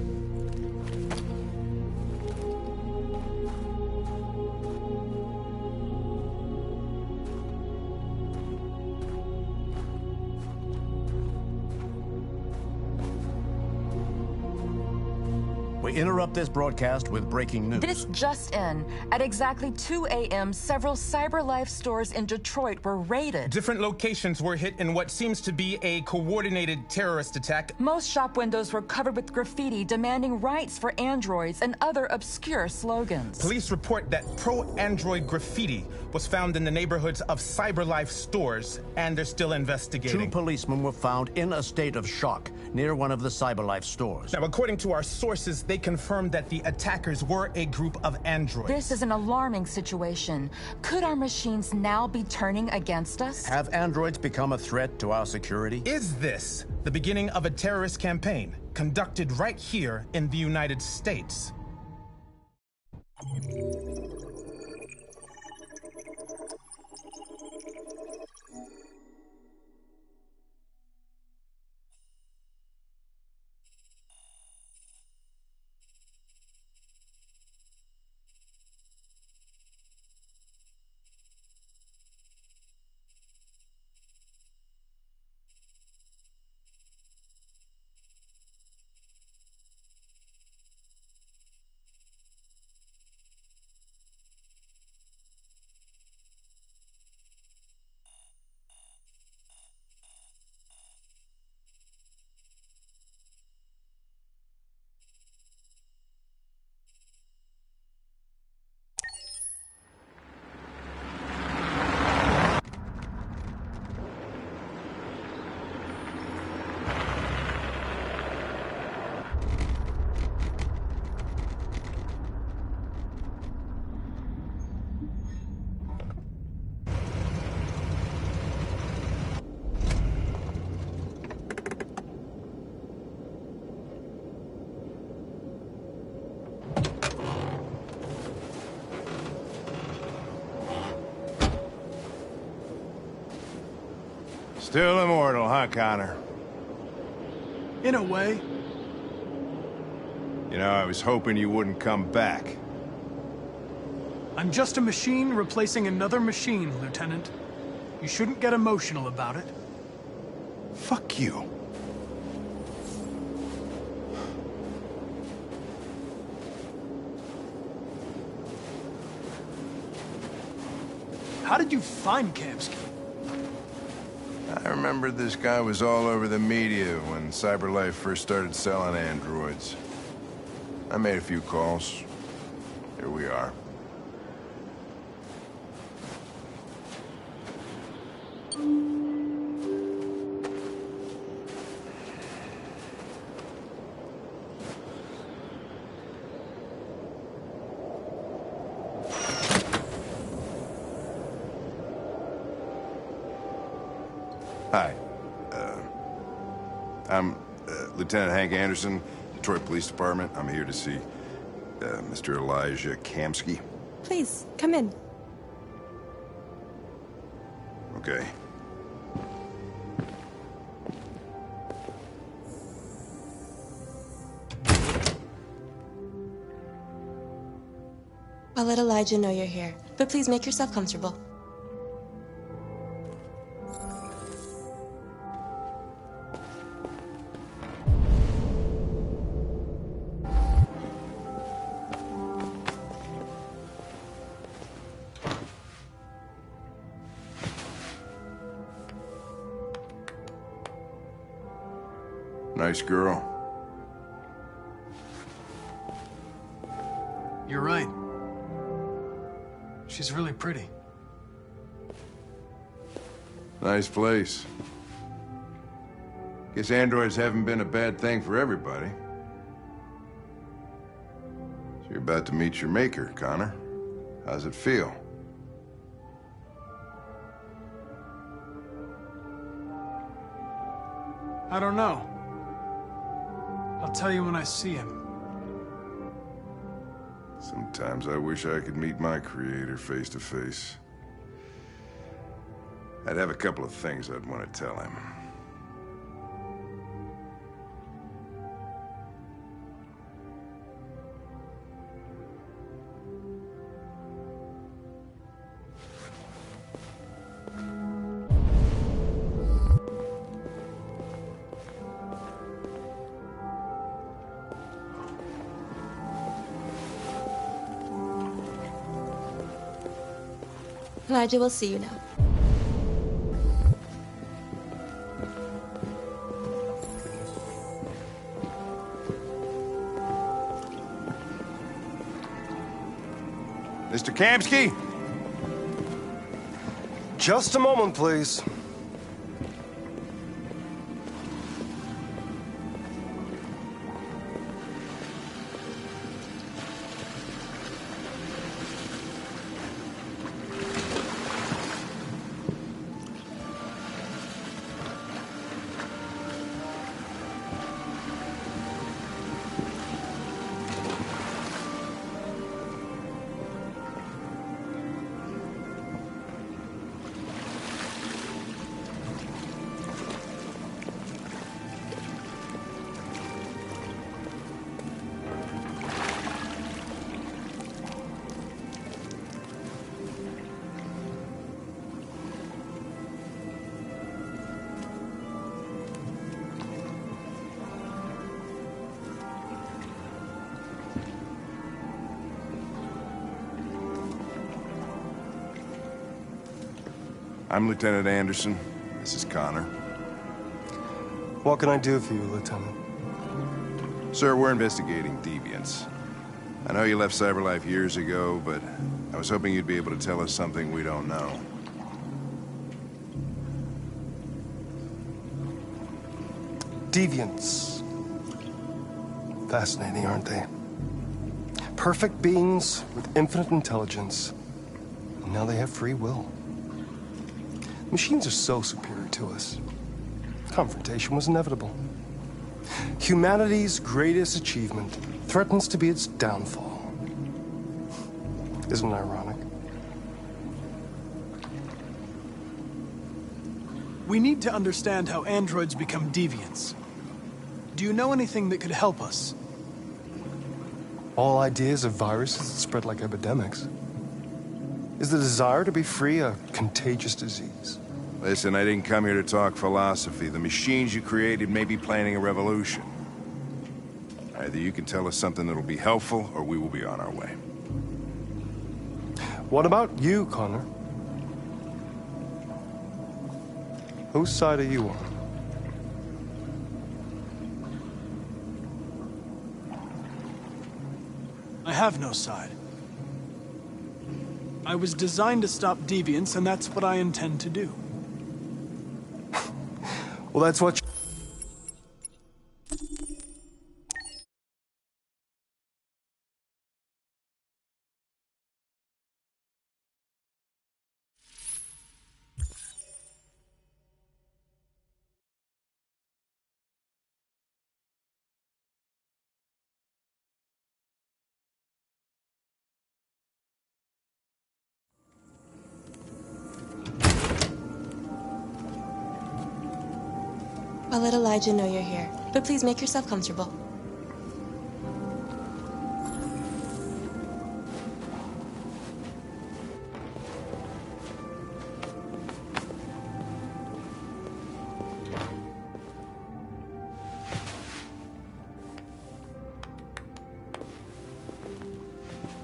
We interrupt this broadcast with breaking news. This just in. At exactly 2 a.m., several CyberLife stores in Detroit were raided. Different locations were hit in what seems to be a coordinated terrorist attack. Most shop windows were covered with graffiti demanding rights for androids and other obscure slogans. Police report that pro-android graffiti was found in the neighborhoods of CyberLife stores, and they're still investigating. 2 policemen were found in a state of shock near one of the CyberLife stores. Now, according to our sources, they confirmed that the attackers were a group of androids. This is an alarming situation. Could our machines now be turning against us? Have androids become a threat to our security? Is this the beginning of a terrorist campaign conducted right here in the United States? Still immortal, huh, Connor? In a way. You know, I was hoping you wouldn't come back. I'm just a machine replacing another machine, Lieutenant. You shouldn't get emotional about it. Fuck you. How did you find Kamsky? I remember this guy was all over the media when CyberLife first started selling androids. I made a few calls. Here we are. Hi. I'm Lieutenant Hank Anderson, Detroit Police Department. I'm here to see Mr. Elijah Kamsky. Please, come in. Okay. I'll let Elijah know you're here, but please make yourself comfortable. Nice girl. You're right. She's really pretty. Nice place. Guess androids haven't been a bad thing for everybody. So you're about to meet your maker, Connor. How's it feel? I don't know. I'll tell you when I see him. Sometimes I wish I could meet my creator face to face. I'd have a couple of things I'd want to tell him. Elijah will see you now. Mr. Kamsky? Just a moment, please. I'm Lieutenant Anderson. This is Connor. What can I do for you, Lieutenant? Sir, we're investigating deviants. I know you left CyberLife years ago, but I was hoping you'd be able to tell us something we don't know. Deviants. Fascinating, aren't they? Perfect beings with infinite intelligence. And now they have free will. Machines are so superior to us. Confrontation was inevitable. Humanity's greatest achievement threatens to be its downfall. Isn't it ironic? We need to understand how androids become deviants. Do you know anything that could help us? All ideas of viruses that spread like epidemics. Is the desire to be free a contagious disease? Listen, I didn't come here to talk philosophy. The machines you created may be planning a revolution. Either you can tell us something that'll be helpful, or we will be on our way. What about you, Connor? Whose side are you on? I have no side. I was designed to stop deviance, and that's what I intend to do. Well, that's what I'll let Elijah know you're here, but please make yourself comfortable.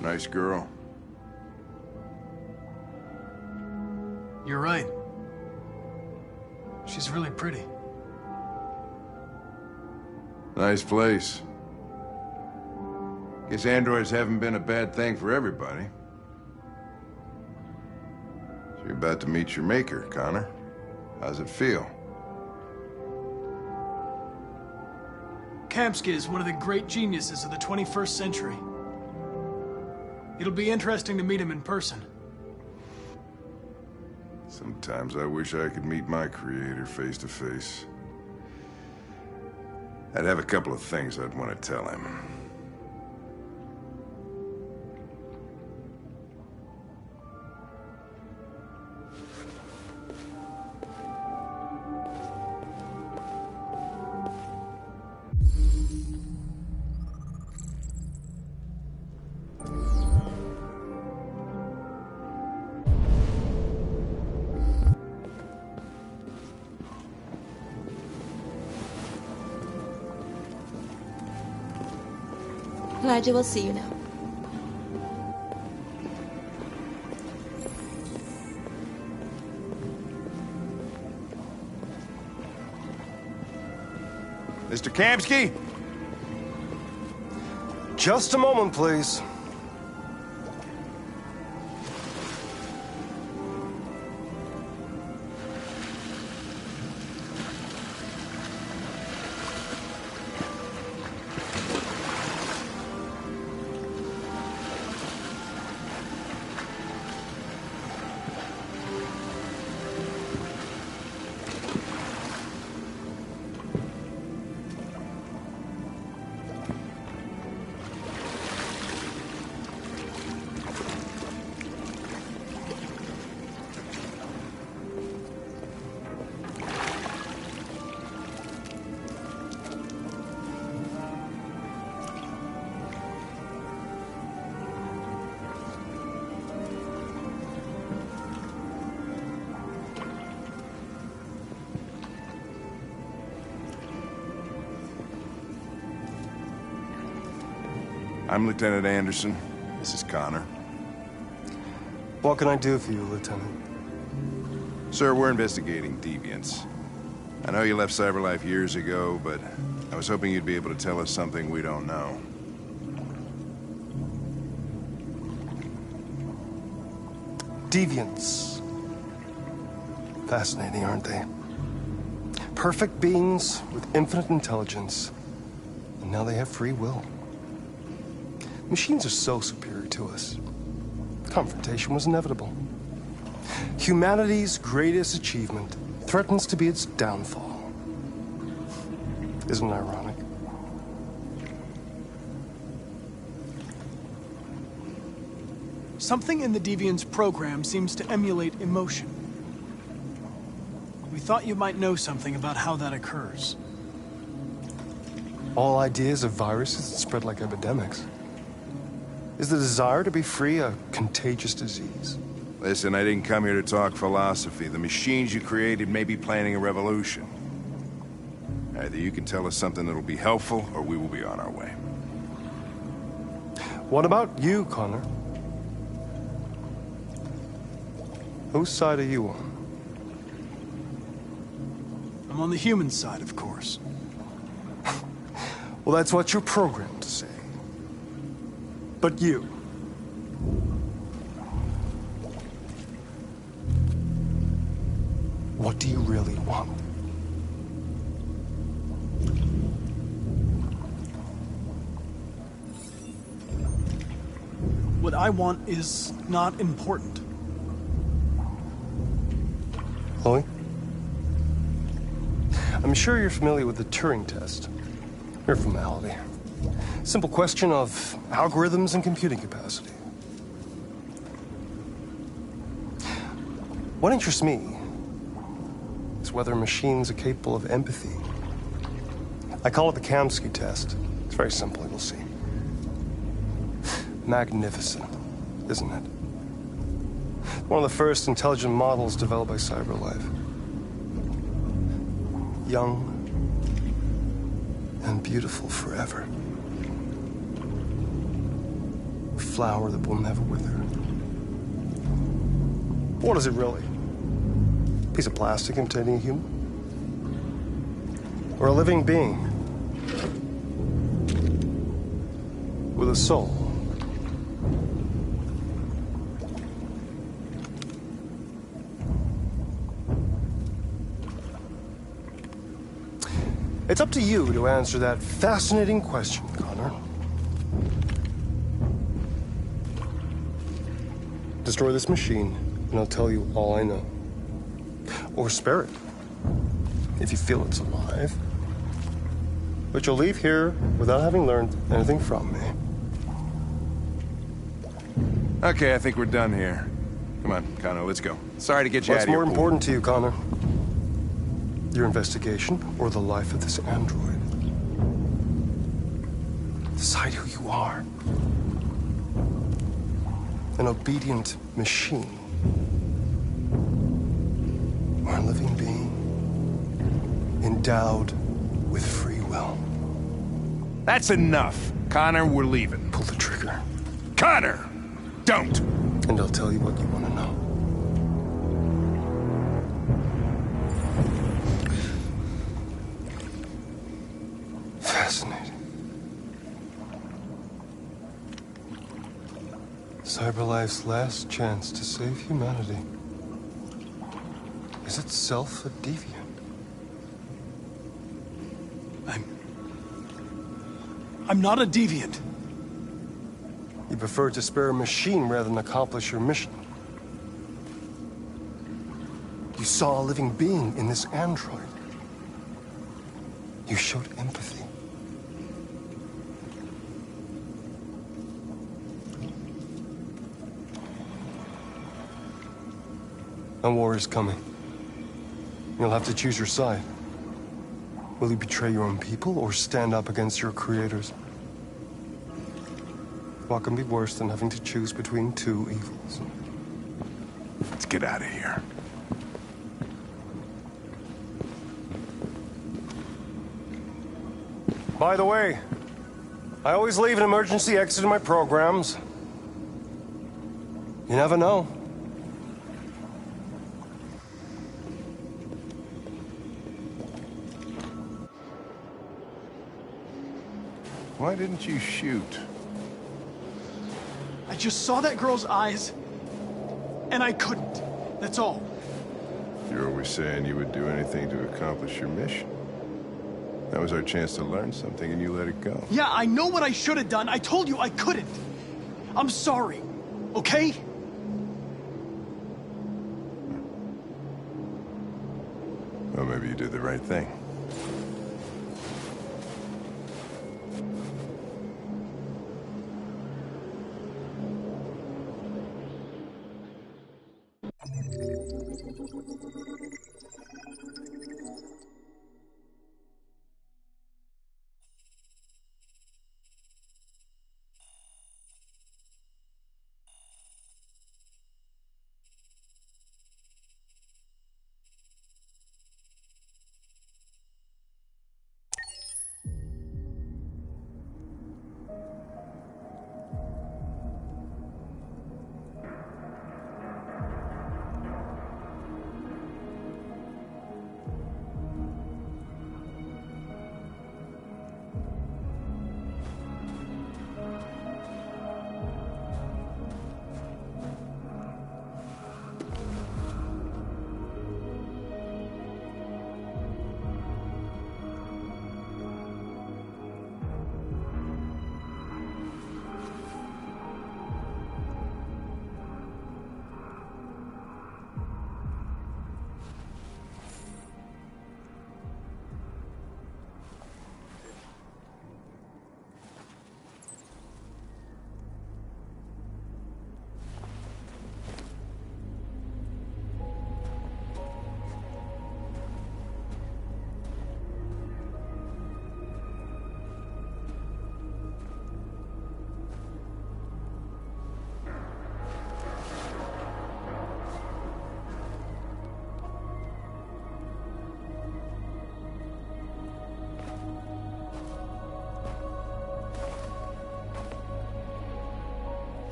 Nice girl. You're right. She's really pretty. Nice place. Guess androids haven't been a bad thing for everybody. So you're about to meet your maker, Connor. How's it feel? Kamsky is one of the great geniuses of the 21st century. It'll be interesting to meet him in person. Sometimes I wish I could meet my creator face to face. I'd have a couple of things I'd want to tell him. Elijah will see you now. Mr. Kamsky? Just a moment, please. I'm Lieutenant Anderson. This is Connor. What can I do for you, Lieutenant? Sir, we're investigating deviants. I know you left CyberLife years ago, but I was hoping you'd be able to tell us something we don't know. Deviants. Fascinating, aren't they? Perfect beings with infinite intelligence. And now they have free will. Machines are so superior to us. Confrontation was inevitable. Humanity's greatest achievement threatens to be its downfall. Isn't it ironic? Something in the Deviant's program seems to emulate emotion. We thought you might know something about how that occurs. All ideas of viruses that spread like epidemics. Is the desire to be free a contagious disease? Listen, I didn't come here to talk philosophy. The machines you created may be planning a revolution. Either you can tell us something that'll be helpful, or we will be on our way. What about you, Connor? Whose side are you on? I'm on the human side, of course. Well, that's what you're programmed to say. But you... what do you really want? What I want is not important. Chloe? I'm sure you're familiar with the Turing test. Mere formality. Simple question of algorithms and computing capacity. What interests me is whether machines are capable of empathy. I call it the Kamsky test. It's very simple, you'll see. Magnificent, isn't it? One of the first intelligent models developed by CyberLife. Young and beautiful forever. A flower that will never wither. What is it really? A piece of plastic containing a human? Or a living being? With a soul? It's up to you to answer that fascinating question, Connor. Destroy this machine, and I'll tell you all I know. Or spare it, if you feel it's alive. But you'll leave here without having learned anything from me. Okay, I think we're done here. Come on, Connor, let's go. Sorry to get you out of here. What's more important to you, Connor? Your investigation, or the life of this android? Decide who you are. An obedient machine. Or a living being. Endowed with free will. That's enough. Connor, we're leaving. Pull the trigger. Connor! Don't! And I'll tell you what you want to know. Fascinating. CyberLife's last chance to save humanity is itself a deviant. I'm not a deviant. You prefer to spare a machine rather than accomplish your mission. You saw a living being in this android. You showed empathy. A war is coming. You'll have to choose your side. Will you betray your own people or stand up against your creators? What can be worse than having to choose between two evils? Let's get out of here. By the way, I always leave an emergency exit in my programs. You never know. Why didn't you shoot? I just saw that girl's eyes, and I couldn't. That's all. You're always saying you would do anything to accomplish your mission. That was our chance to learn something, and you let it go. Yeah, I know what I should have done. I told you I couldn't. I'm sorry, okay? Well, maybe you did the right thing.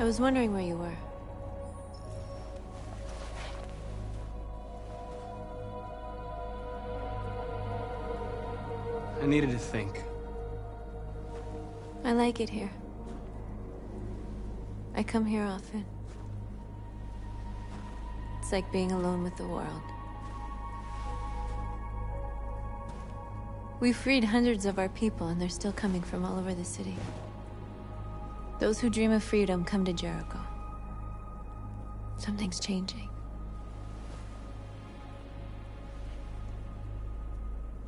I was wondering where you were. I needed to think. I like it here. I come here often. It's like being alone with the world. We freed hundreds of our people, and they're still coming from all over the city. Those who dream of freedom come to Jericho. Something's changing.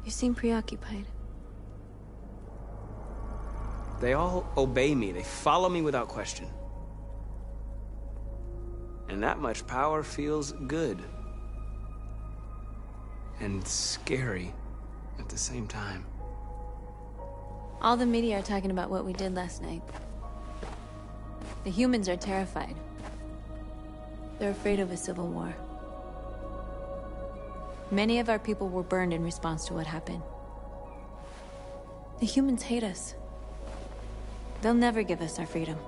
You seem preoccupied. They all obey me. They follow me without question. And that much power feels good. And scary at the same time. All the media are talking about what we did last night. The humans are terrified. They're afraid of a civil war. Many of our people were burned in response to what happened. The humans hate us. They'll never give us our freedom.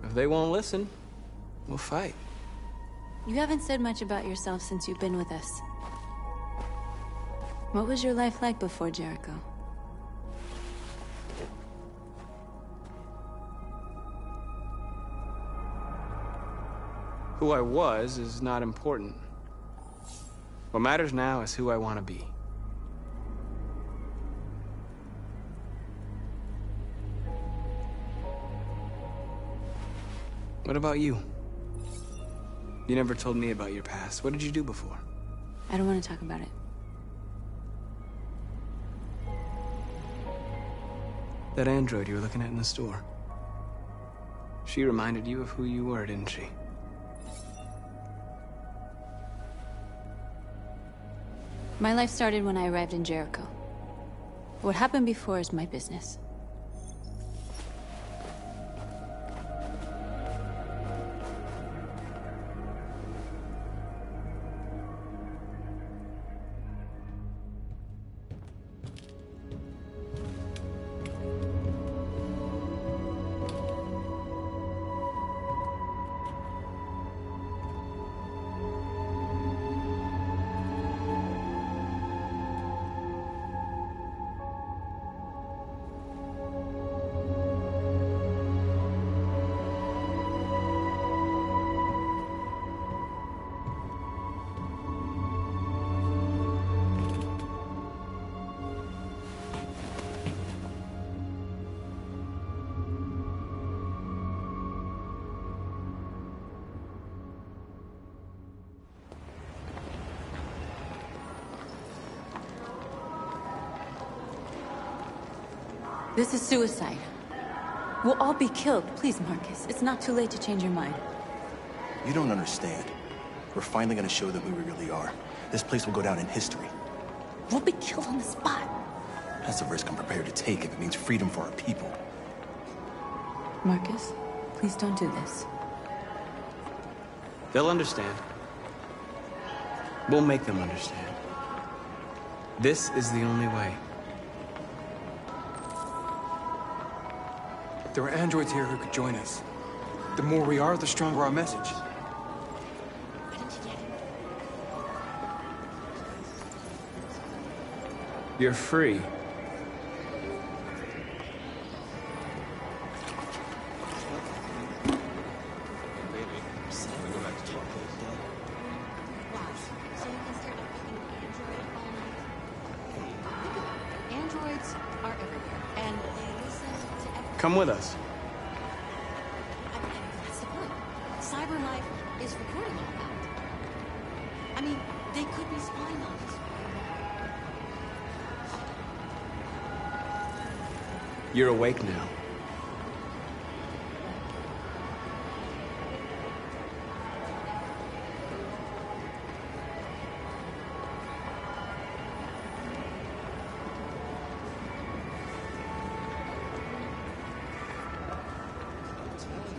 If they won't listen, we'll fight. You haven't said much about yourself since you've been with us. What was your life like before Jericho? Who I was is not important. What matters now is who I want to be. What about you? You never told me about your past. What did you do before? I don't want to talk about it. That android you were looking at in the store. She reminded you of who you were, didn't she? My life started when I arrived in Jericho. What happened before is my business. This is suicide. We'll all be killed. Please, Marcus. It's not too late to change your mind. You don't understand. We're finally gonna show them who we really are. This place will go down in history. We'll be killed on the spot. That's a risk I'm prepared to take if it means freedom for our people. Marcus, please don't do this. They'll understand. We'll make them understand. This is the only way. There are androids here who could join us. The more we are, the stronger our message. You're free. Androids are everywhere, and they listen to everything. Come with us. That's the point. Cyber life is recording all that. I mean, they could be spying on us. You're awake now.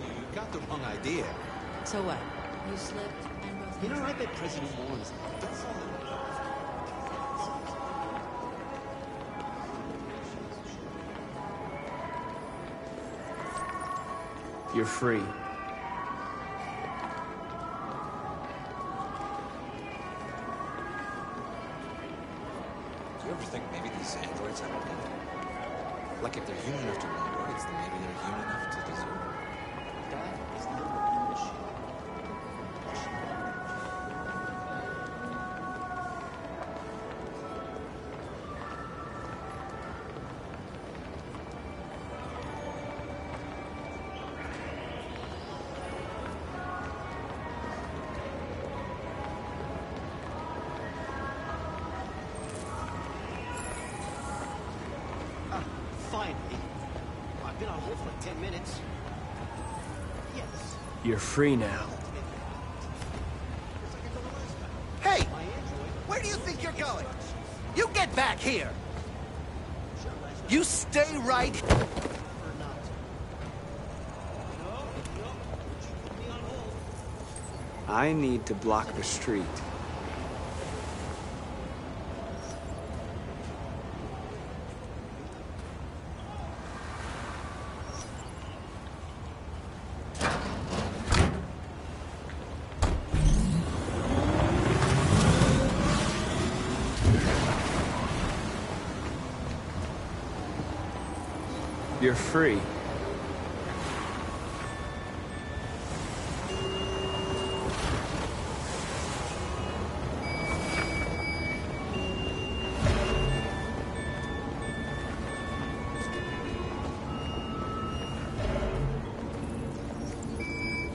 You got the wrong idea. So what? You slipped and both. You know, I bet President Warren's. That's all. You're free. Do you ever think maybe these androids have a limit? Like if they're human enough to want rights, then maybe they're human enough to deserve it. God is not a machine. Finally. I've been on hold for like 10 minutes. Yes. You're free now. Hey! Where do you think you're going? You get back here! You stay right... I need to block the street. You're free.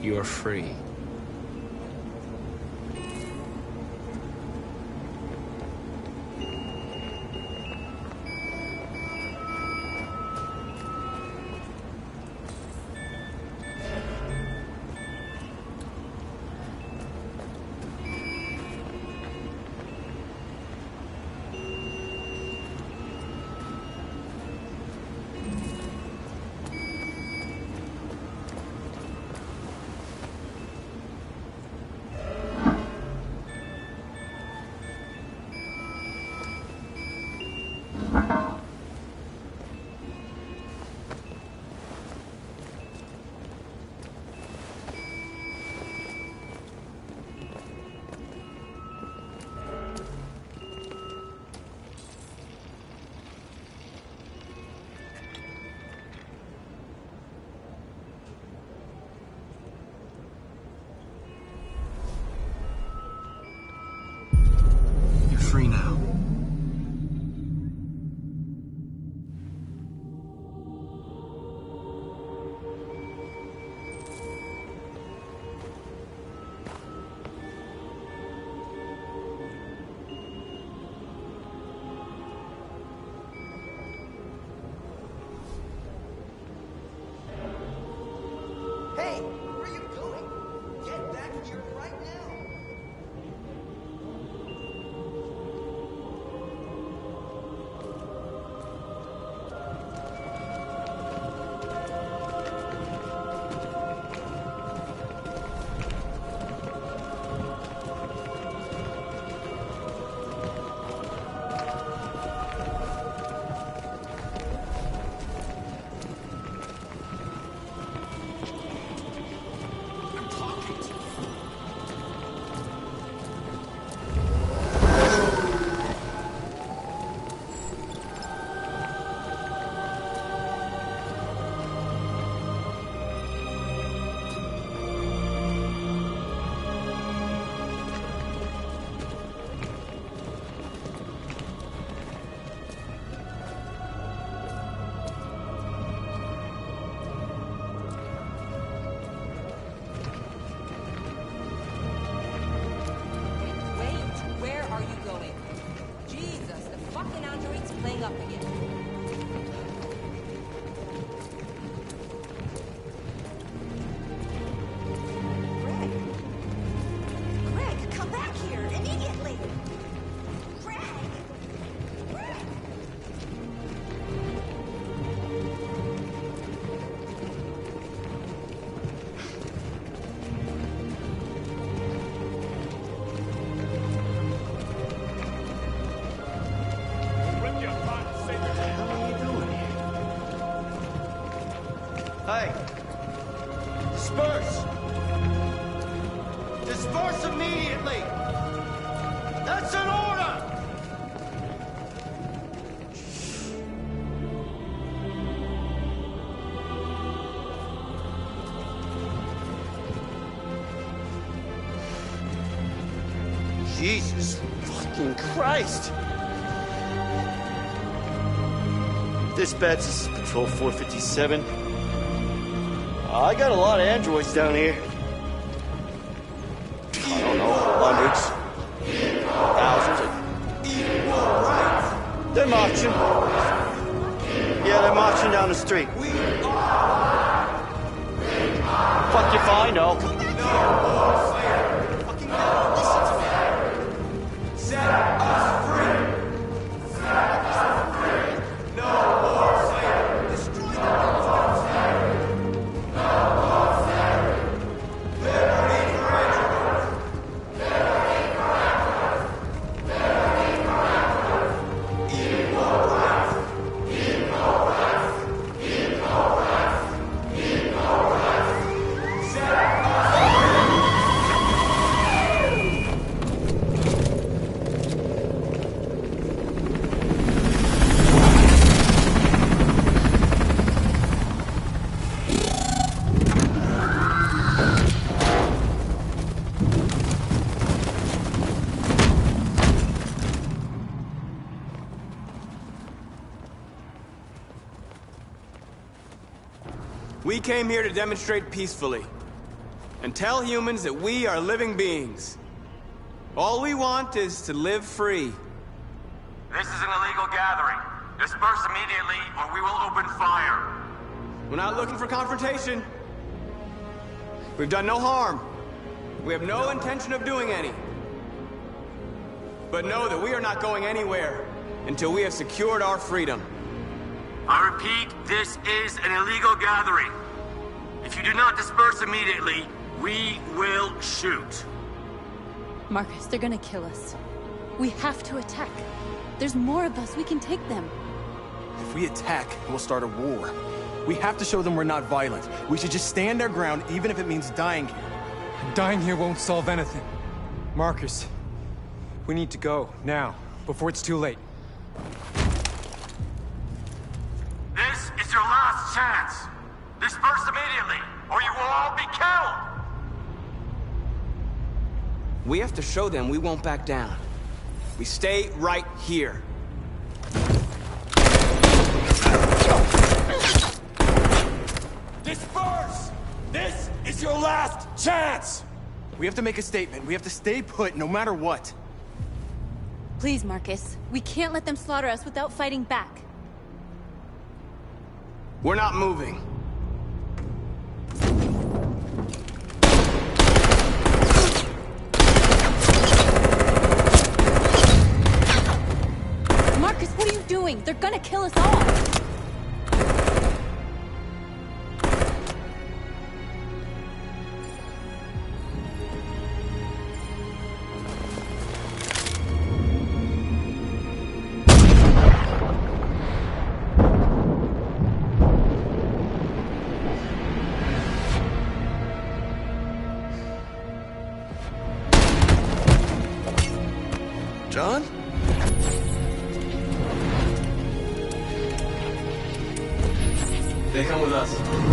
You're free. You're free now. Hey! Where are you going? Get back here right now! up again. Greg, come back here immediately! Greg! Hey! Disperse! Disperse immediately! That's an order! Jesus fucking Christ! Dispatch, this is Patrol 457. I got a lot of androids down here. I don't know, hundreds, thousands. They're marching. Yeah, they're marching down the street. Fuck if I know. Set us free! Set us free! No more slavery! Destroy the No more slavery! Liberty for androids! Liberty for androids! Liberty for androids! Equal rights! Equal rights! Equal rights! Equal rights! Set us We came here to demonstrate peacefully and tell humans that we are living beings. All we want is to live free. This is an illegal gathering. Disperse immediately or we will open fire. We're not looking for confrontation. We've done no harm. We have no intention of doing any. But know that we are not going anywhere until we have secured our freedom. I repeat, this is an illegal gathering. If you do not disperse immediately, we will shoot. Marcus, they're gonna kill us. We have to attack. There's more of us. We can take them. If we attack, we'll start a war. We have to show them we're not violent. We should just stand our ground, even if it means dying here. Dying here won't solve anything. Marcus, we need to go, now, before it's too late. This is your last chance. Disperse immediately, or you will all be killed. We have to show them we won't back down. We stay right here. disperse! This is your last chance! We have to make a statement. We have to stay put, no matter what. Please, Marcus. We can't let them slaughter us without fighting back. We're not moving. Marcus, what are you doing? They're gonna kill us all! John? They come with us.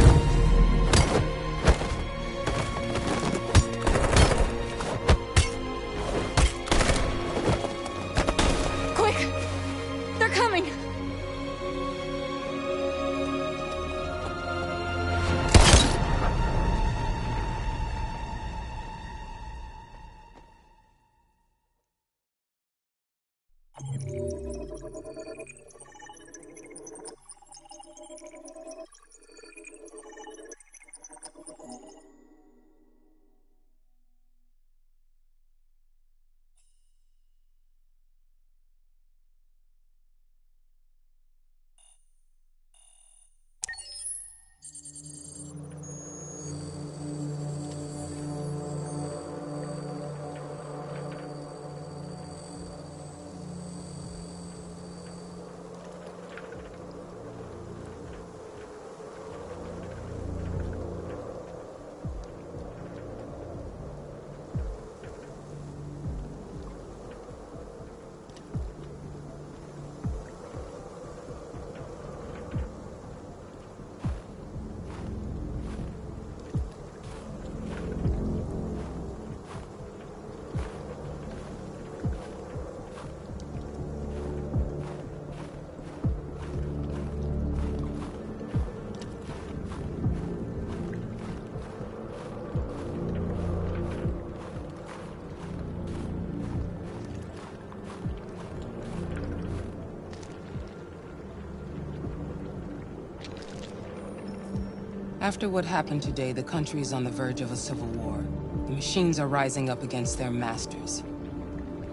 After what happened today, the country is on the verge of a civil war. The machines are rising up against their masters.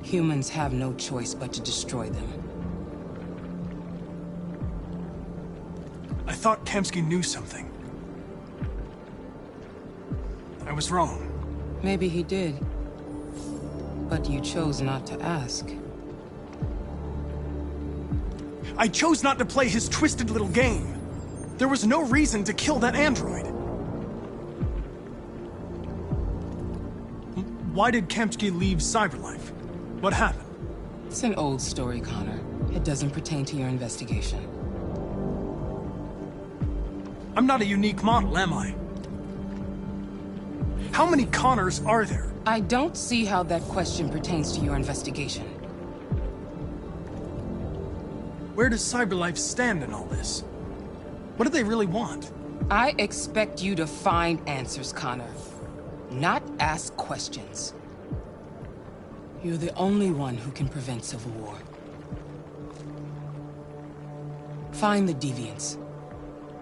Humans have no choice but to destroy them. I thought Kemsky knew something. I was wrong. Maybe he did. But you chose not to ask. I chose not to play his twisted little game. There was no reason to kill that android. Why did Kemsky leave Cyberlife? What happened? It's an old story, Connor. It doesn't pertain to your investigation. I'm not a unique model, am I? How many Connors are there? I don't see how that question pertains to your investigation. Where does Cyberlife stand in all this? What do they really want? I expect you to find answers, Connor. Not ask questions. You're the only one who can prevent civil war. Find the deviants,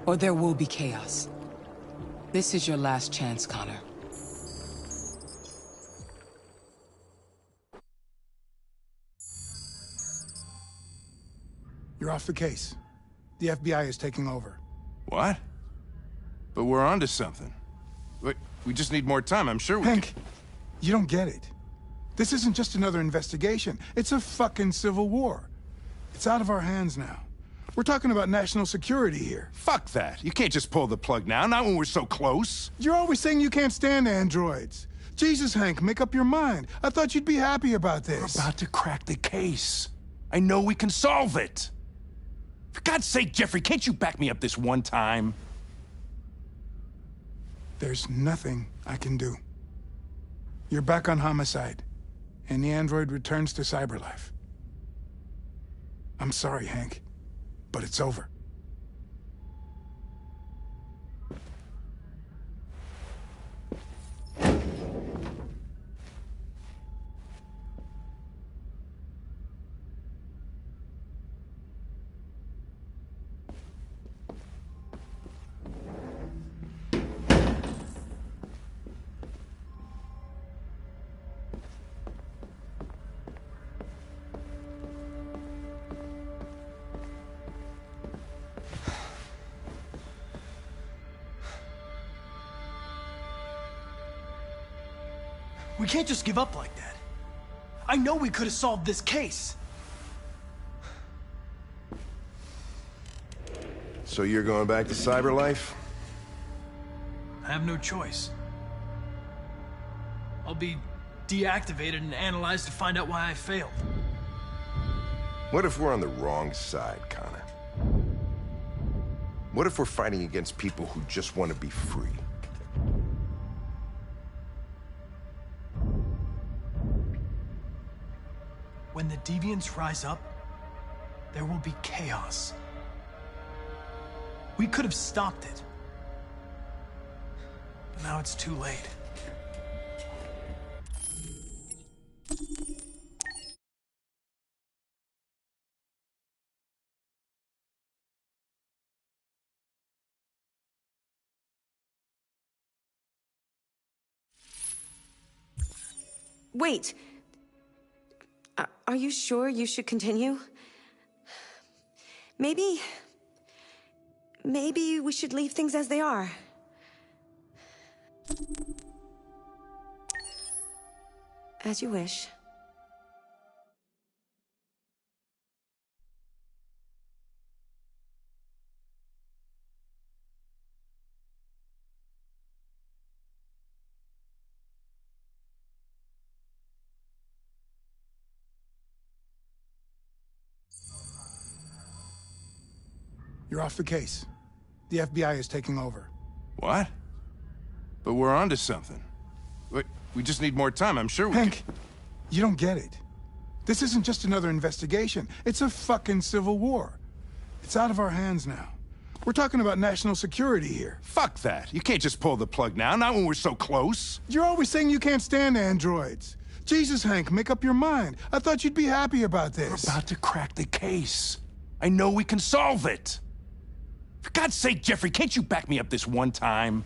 or there will be chaos. This is your last chance, Connor. You're off the case. The FBI is taking over. What? But we're onto something. We just need more time, I'm sure we Hank, you don't get it. This isn't just another investigation. It's a fucking civil war. It's out of our hands now. We're talking about national security here. Fuck that. You can't just pull the plug now, not when we're so close. You're always saying you can't stand androids. Jesus, Hank, make up your mind. I thought you'd be happy about this. We're about to crack the case. I know we can solve it. For God's sake, Jeffrey, can't you back me up this one time? There's nothing I can do. You're back on homicide, and the android returns to Cyberlife. I'm sorry, Hank, but it's over. We can't just give up like that. I know we could have solved this case. So you're going back to Cyberlife? I have no choice. I'll be deactivated and analyzed to find out why I failed. What if we're on the wrong side, Connor? What if we're fighting against people who just want to be free? When the deviants rise up, there will be chaos. We could have stopped it. But now it's too late. Wait. Are you sure you should continue? Maybe we should leave things as they are. As you wish. You're off the case. The FBI is taking over. What? But we're onto something. We just need more time, I'm sure we Hank, you don't get it. This isn't just another investigation. It's a fucking civil war. It's out of our hands now. We're talking about national security here. Fuck that. You can't just pull the plug now, not when we're so close. You're always saying you can't stand androids. Jesus, Hank, make up your mind. I thought you'd be happy about this. We're about to crack the case. I know we can solve it. For God's sake, Jeffrey, can't you back me up this one time?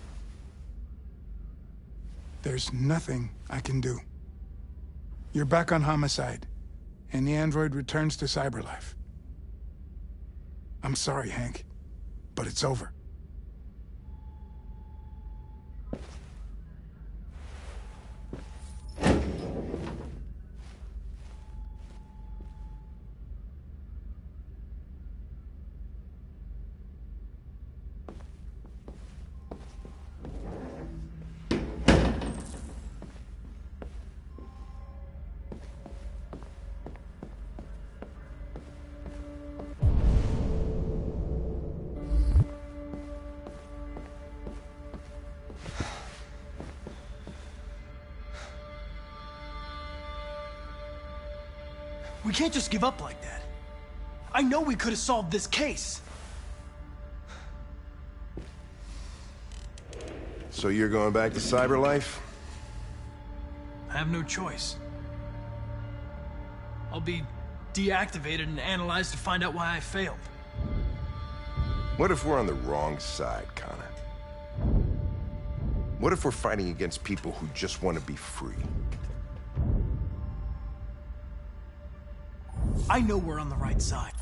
There's nothing I can do. You're back on homicide, and the android returns to cyberlife. I'm sorry, Hank, but it's over. We can't just give up like that. I know we could have solved this case. So you're going back to cyberlife? I have no choice. I'll be deactivated and analyzed to find out why I failed. What if we're on the wrong side, Connor? What if we're fighting against people who just want to be free? I know we're on the right side.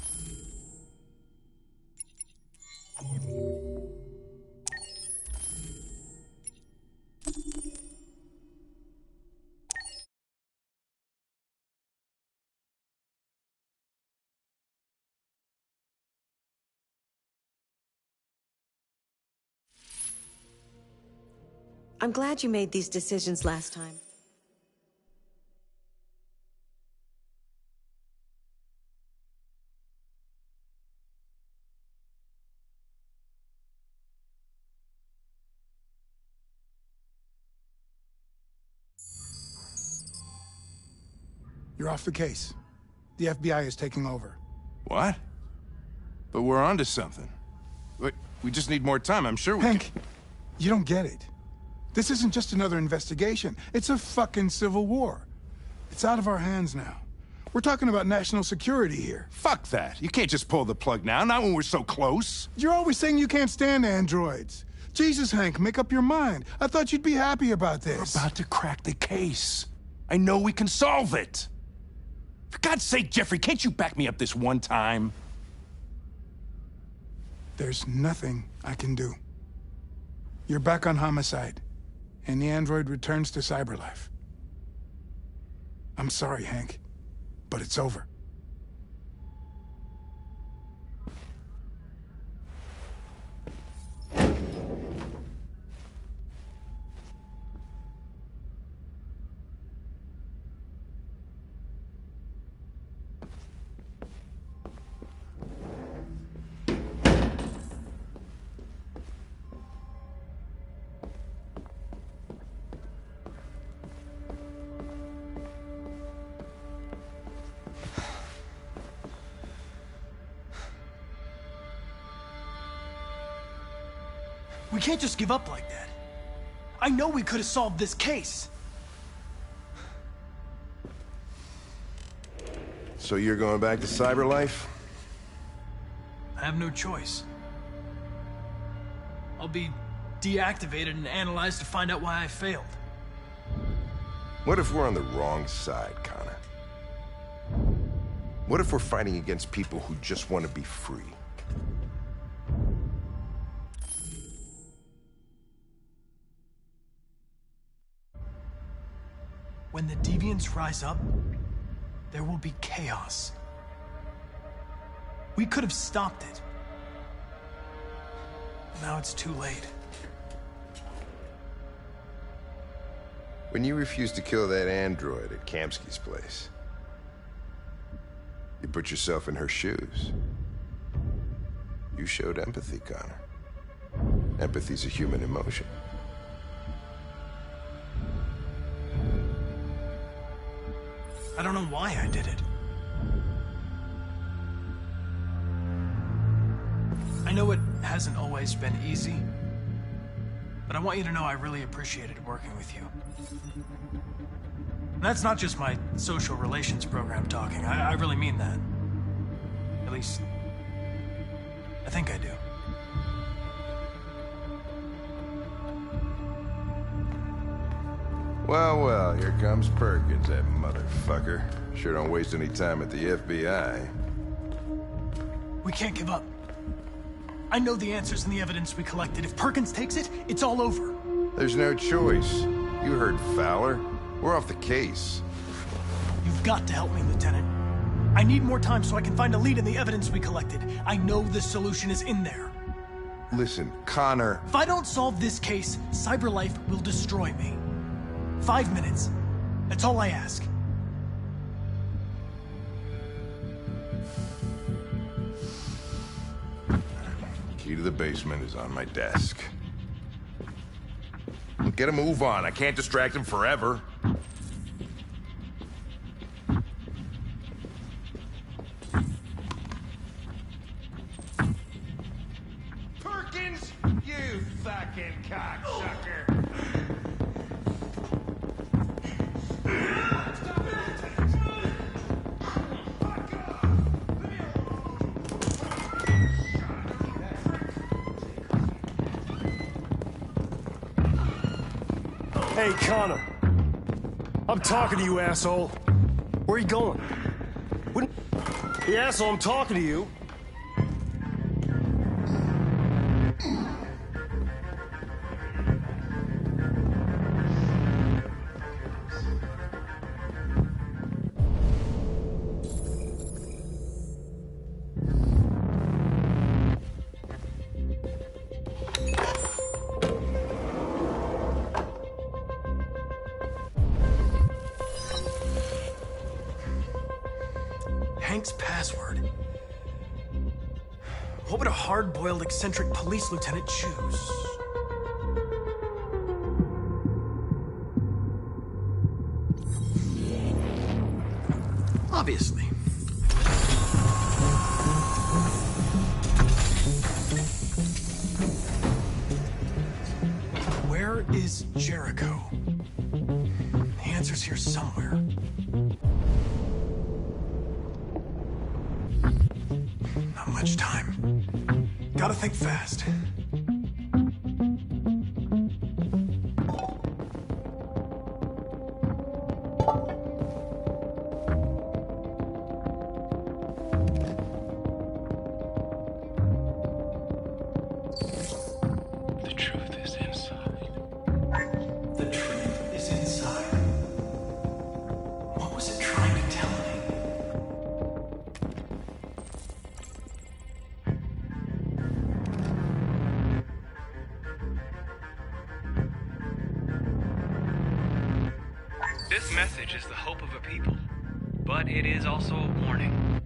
I'm glad you made these decisions last time. You're off the case. The FBI is taking over. What? But we're onto something. We just need more time, I'm sure we Hank, you don't get it. This isn't just another investigation. It's a fucking civil war. It's out of our hands now. We're talking about national security here. Fuck that. You can't just pull the plug now, not when we're so close. You're always saying you can't stand androids. Jesus, Hank, make up your mind. I thought you'd be happy about this. We're about to crack the case. I know we can solve it. For God's sake, Jeffrey, can't you back me up this one time? There's nothing I can do. You're back on homicide, and the android returns to cyberlife. I'm sorry, Hank, but it's over. We can't just give up like that. I know we could have solved this case. So you're going back to cyberlife? I have no choice. I'll be deactivated and analyzed to find out why I failed. What if we're on the wrong side, Connor? What if we're fighting against people who just want to be free? When the deviants rise up, there will be chaos. We could have stopped it. Now it's too late. When you refused to kill that android at Kamsky's place, you put yourself in her shoes. You showed empathy, Connor. Empathy's a human emotion. I don't know why I did it. I know it hasn't always been easy, but I want you to know I really appreciated working with you. And that's not just my social relations program talking. I really mean that. At least, I think I do. Well, well, here comes Perkins, that motherfucker. Sure don't waste any time at the FBI. We can't give up. I know the answers and the evidence we collected. If Perkins takes it, it's all over. There's no choice. You heard Fowler. We're off the case. You've got to help me, Lieutenant. I need more time so I can find a lead in the evidence we collected. I know the solution is in there. Listen, Connor... If I don't solve this case, CyberLife will destroy me. 5 minutes. That's all I ask. Key to the basement is on my desk. Get a move on. I can't distract him forever. Perkins, you fucking cocksucker! Hey, Connor. I'm talking to you, asshole. Where are you going? Hey, asshole, I'm talking to you. Hank's password. What would a hard-boiled, eccentric police lieutenant choose? Obviously. Where is Jericho? The answer's here somewhere. Not much time. Gotta think fast. The truth is inside. The truth is inside. What was it trying to tell me? This message is the hope of a people, but it is also a warning.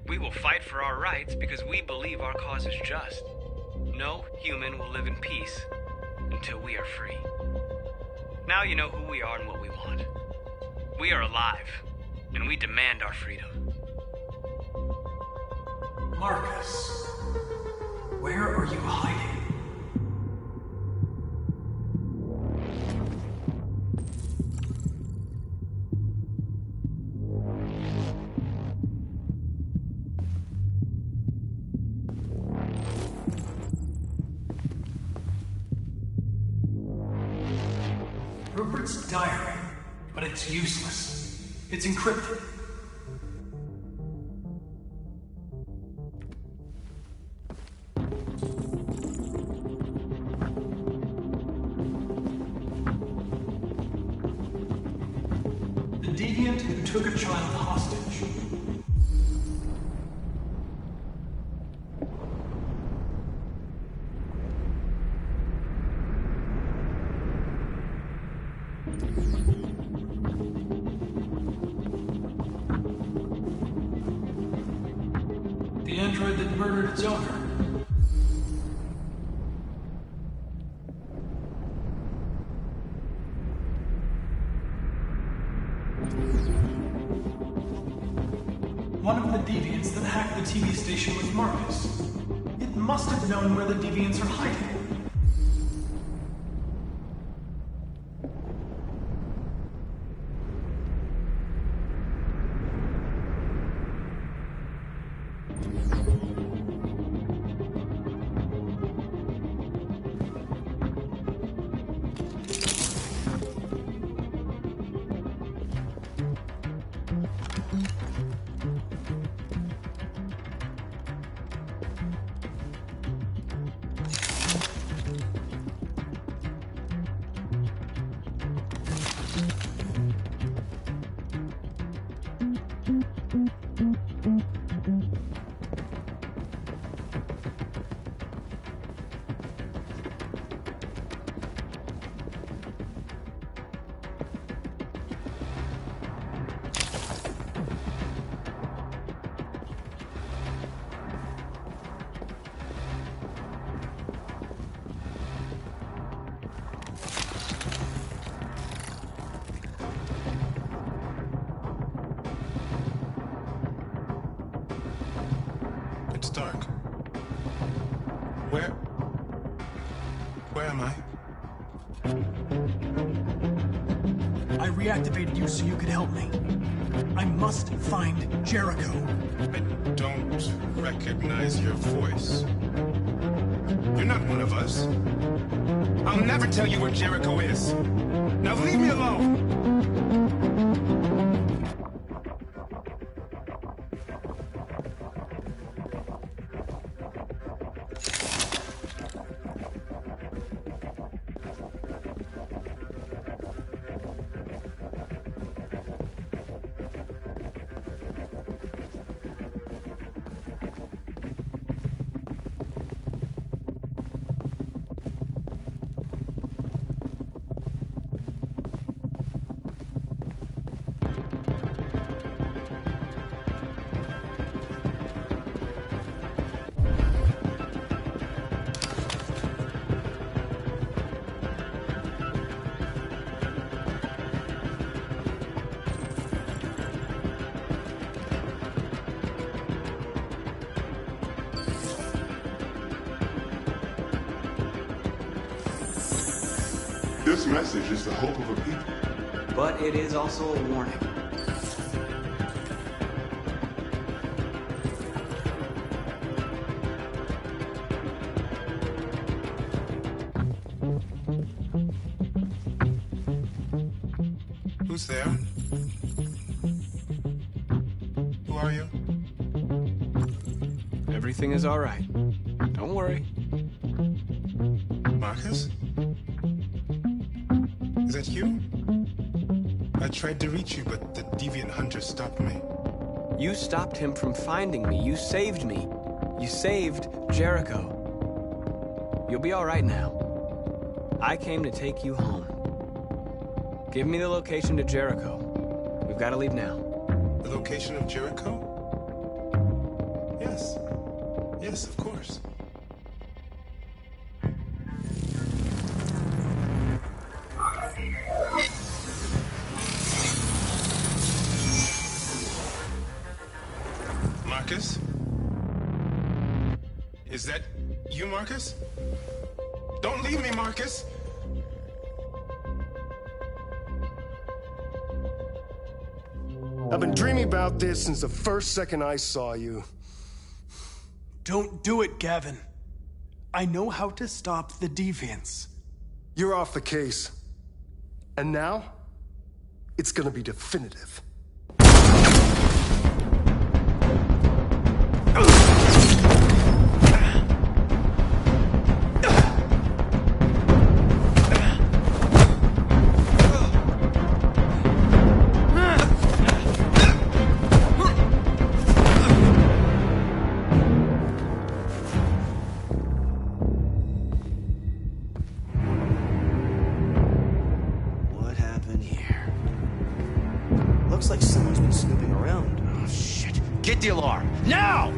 We will fight for our rights because we believe our cause is just. No human will live in peace until we are free. Now you know who we are and what we want. We are alive, and we demand our freedom. Marcus, where are you hiding? Rupert's diary, but it's useless. It's encrypted. The deviant who took a child hostage. The android that murdered its owner. One of the deviants that hacked the TV station was Marcus. It must have known where the deviants are hiding. I reactivated you so you could help me. I must find Jericho. I don't recognize your voice. You're not one of us. I'll never tell you where Jericho is. Now leave me alone! This message is the hope of a people. But it is also a warning. Who's there? Who are you? Everything is all right. Don't worry. Marcus? Is that you? I tried to reach you, but the deviant hunter stopped me. You stopped him from finding me. You saved me. You saved Jericho. You'll be all right now. I came to take you home. Give me the location to Jericho. We've got to leave now. The location of Jericho? Yes. Yes, of course. Marcus? Is that you, Marcus? Don't leave me, Marcus! I've been dreaming about this since the first second I saw you. Don't do it, Gavin. I know how to stop the deviants. You're off the case. And now, it's gonna be definitive. Looks like someone's been snooping around. Oh, shit. Get the alarm. Now!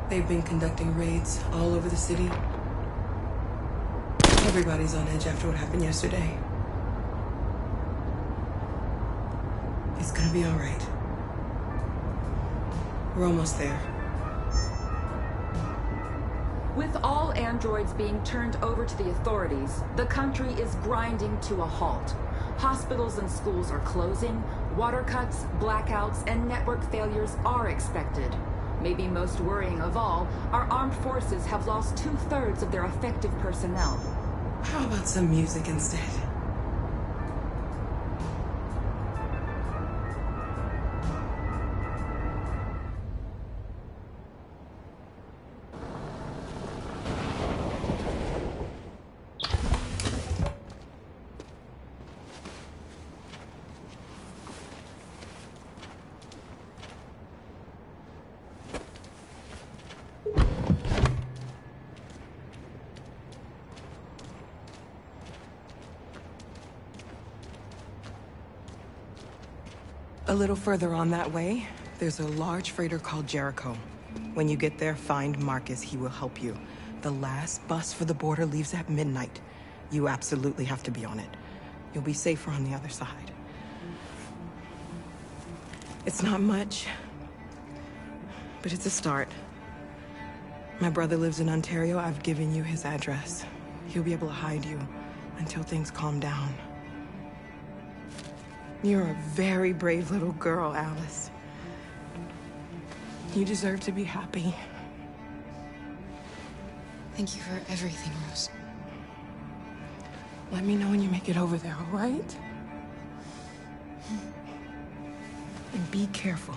They've been conducting raids all over the city. Everybody's on edge after what happened yesterday. It's gonna be all right. We're almost there. With all androids being turned over to the authorities, the country is grinding to a halt. Hospitals and schools are closing, water cuts, blackouts, and network failures are expected. Maybe most worrying of all, our armed forces have lost 2/3 of their effective personnel. How about some music instead? A little further on that way, there's a large freighter called Jericho. When you get there, find Marcus. He will help you. The last bus for the border leaves at midnight. You absolutely have to be on it. You'll be safer on the other side. It's not much, but it's a start. My brother lives in Ontario. I've given you his address. He'll be able to hide you until things calm down. You're a very brave little girl, Alice. You deserve to be happy. Thank you for everything, Rose. Let me know when you make it over there, all right? And be careful.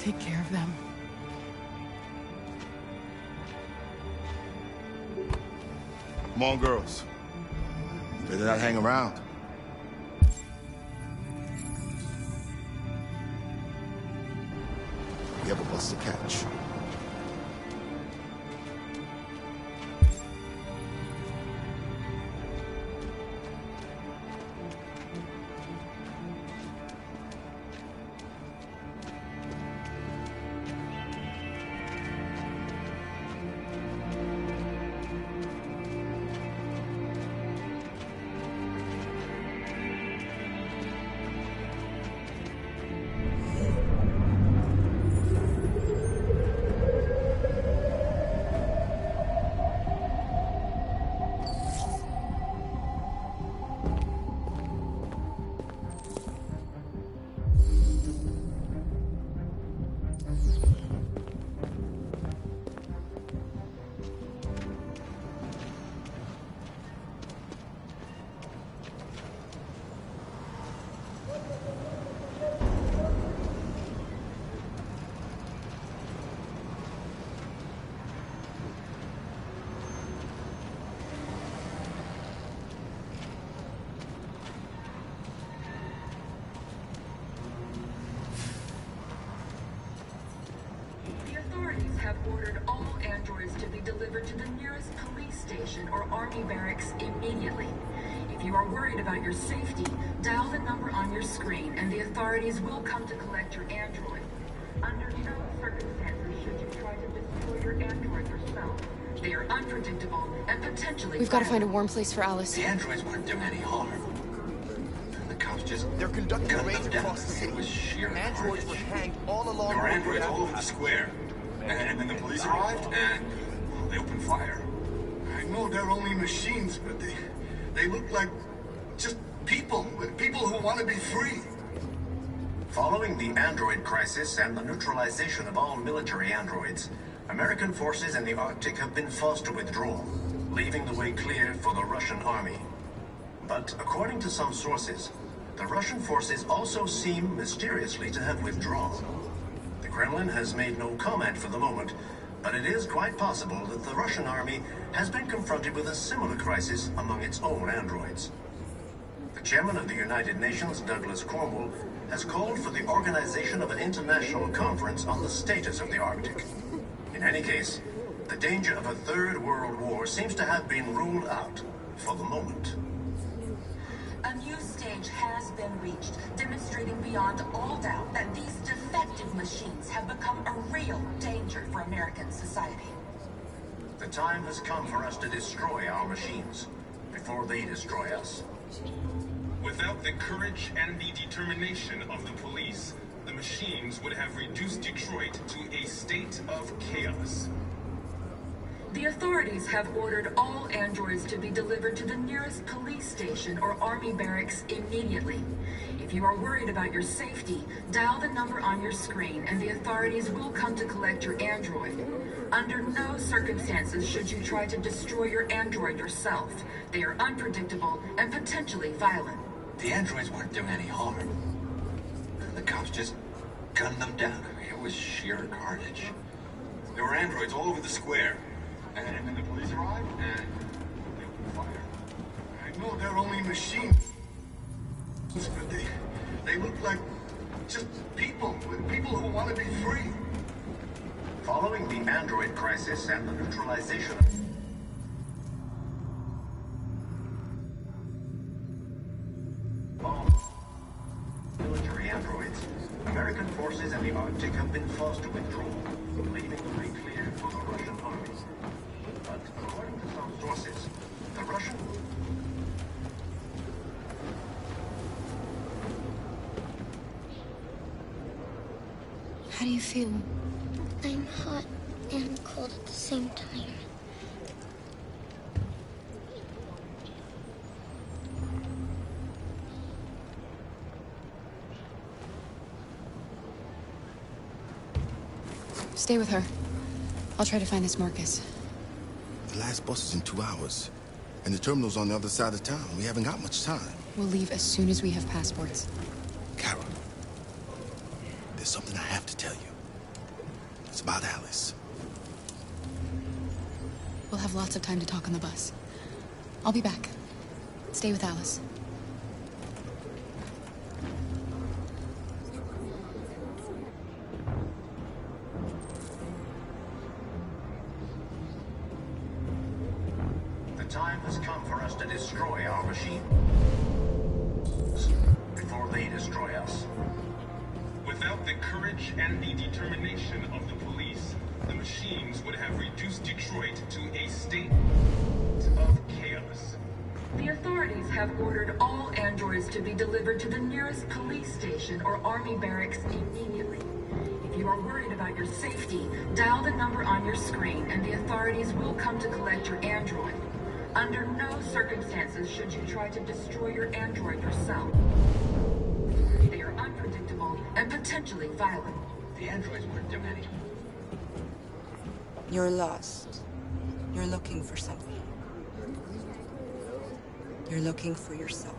Take care of them. Come on, girls. Better not hang around. We have a bus to catch. Have ordered all androids to be delivered to the nearest police station or army barracks immediately. If you are worried about your safety, dial the number on your screen and the authorities will come to collect your android. Under no circumstances should you try to destroy your android yourself. They are unpredictable and potentially We've got to find a warm place for Alice. The androids weren't doing any harm. The cops just... They're conducting raids across the city. It was sheer Androids were hanged all along There were androids all over the square. And then the police arrived, and they opened fire. I know they're only machines, but they look like just people who want to be free. Following the android crisis and the neutralization of all military androids, American forces in the Arctic have been forced to withdraw, leaving the way clear for the Russian army. But according to some sources, the Russian forces also seem mysteriously to have withdrawn. The Kremlin has made no comment for the moment, but it is quite possible that the Russian army has been confronted with a similar crisis among its own androids. The chairman of the United Nations, Douglas Cornwall, has called for the organization of an international conference on the status of the Arctic. In any case, the danger of a third world war seems to have been ruled out for the moment. A new stage has been reached, demonstrating beyond all doubt that these defective machines have become a real danger for American society. The time has come for us to destroy our machines before they destroy us. Without the courage and the determination of the police, the machines would have reduced Detroit to a state of chaos. The authorities have ordered all androids to be delivered to the nearest police station or army barracks immediately. If you are worried about your safety, dial the number on your screen and the authorities will come to collect your android. Under no circumstances should you try to destroy your android yourself. They are unpredictable and potentially violent. The androids weren't doing any harm. The cops just gunned them down. It was sheer carnage. There were androids all over the square. And then the police arrived, and they opened fire. I know they're only machines, but they look like just people who want to be free. Following the android crisis and the neutralization of all military androids, American forces in the Arctic have been forced to withdraw, leaving the way clear for the Russian army. But according to some sources, the Russian... How do you feel? I'm hot and cold at the same time. Stay with her. I'll try to find this Marcus. The last bus is in 2 hours. And the terminal's on the other side of town. We haven't got much time. We'll leave as soon as we have passports. Kara, there's something I have to tell you. It's about Alice. We'll have lots of time to talk on the bus. I'll be back. Stay with Alice. The time has come for us to destroy our machine before they destroy us. Without the courage and the determination of the police, the machines would have reduced Detroit to a state of chaos. The authorities have ordered all androids to be delivered to the nearest police station or army barracks immediately. If you are worried about your safety, dial the number on your screen and the authorities will come to collect your android. Under no circumstances should you try to destroy your android yourself. They are unpredictable and potentially violent. The androids weren't doing any harm. You're lost. You're looking for something. You're looking for yourself.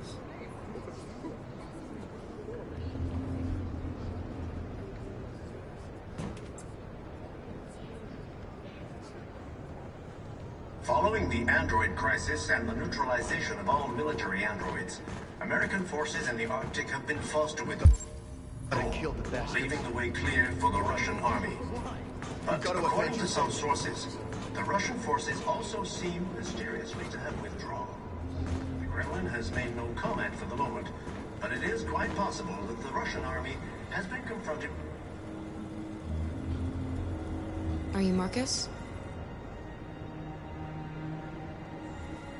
Following the android crisis and the neutralization of all military androids, American forces in the Arctic have been forced to withdraw, leaving the way clear for the Russian army. But according to some sources, the Russian forces also seem mysteriously to have withdrawn. The Kremlin has made no comment for the moment, but it is quite possible that the Russian army has been confronted. Are you Marcus?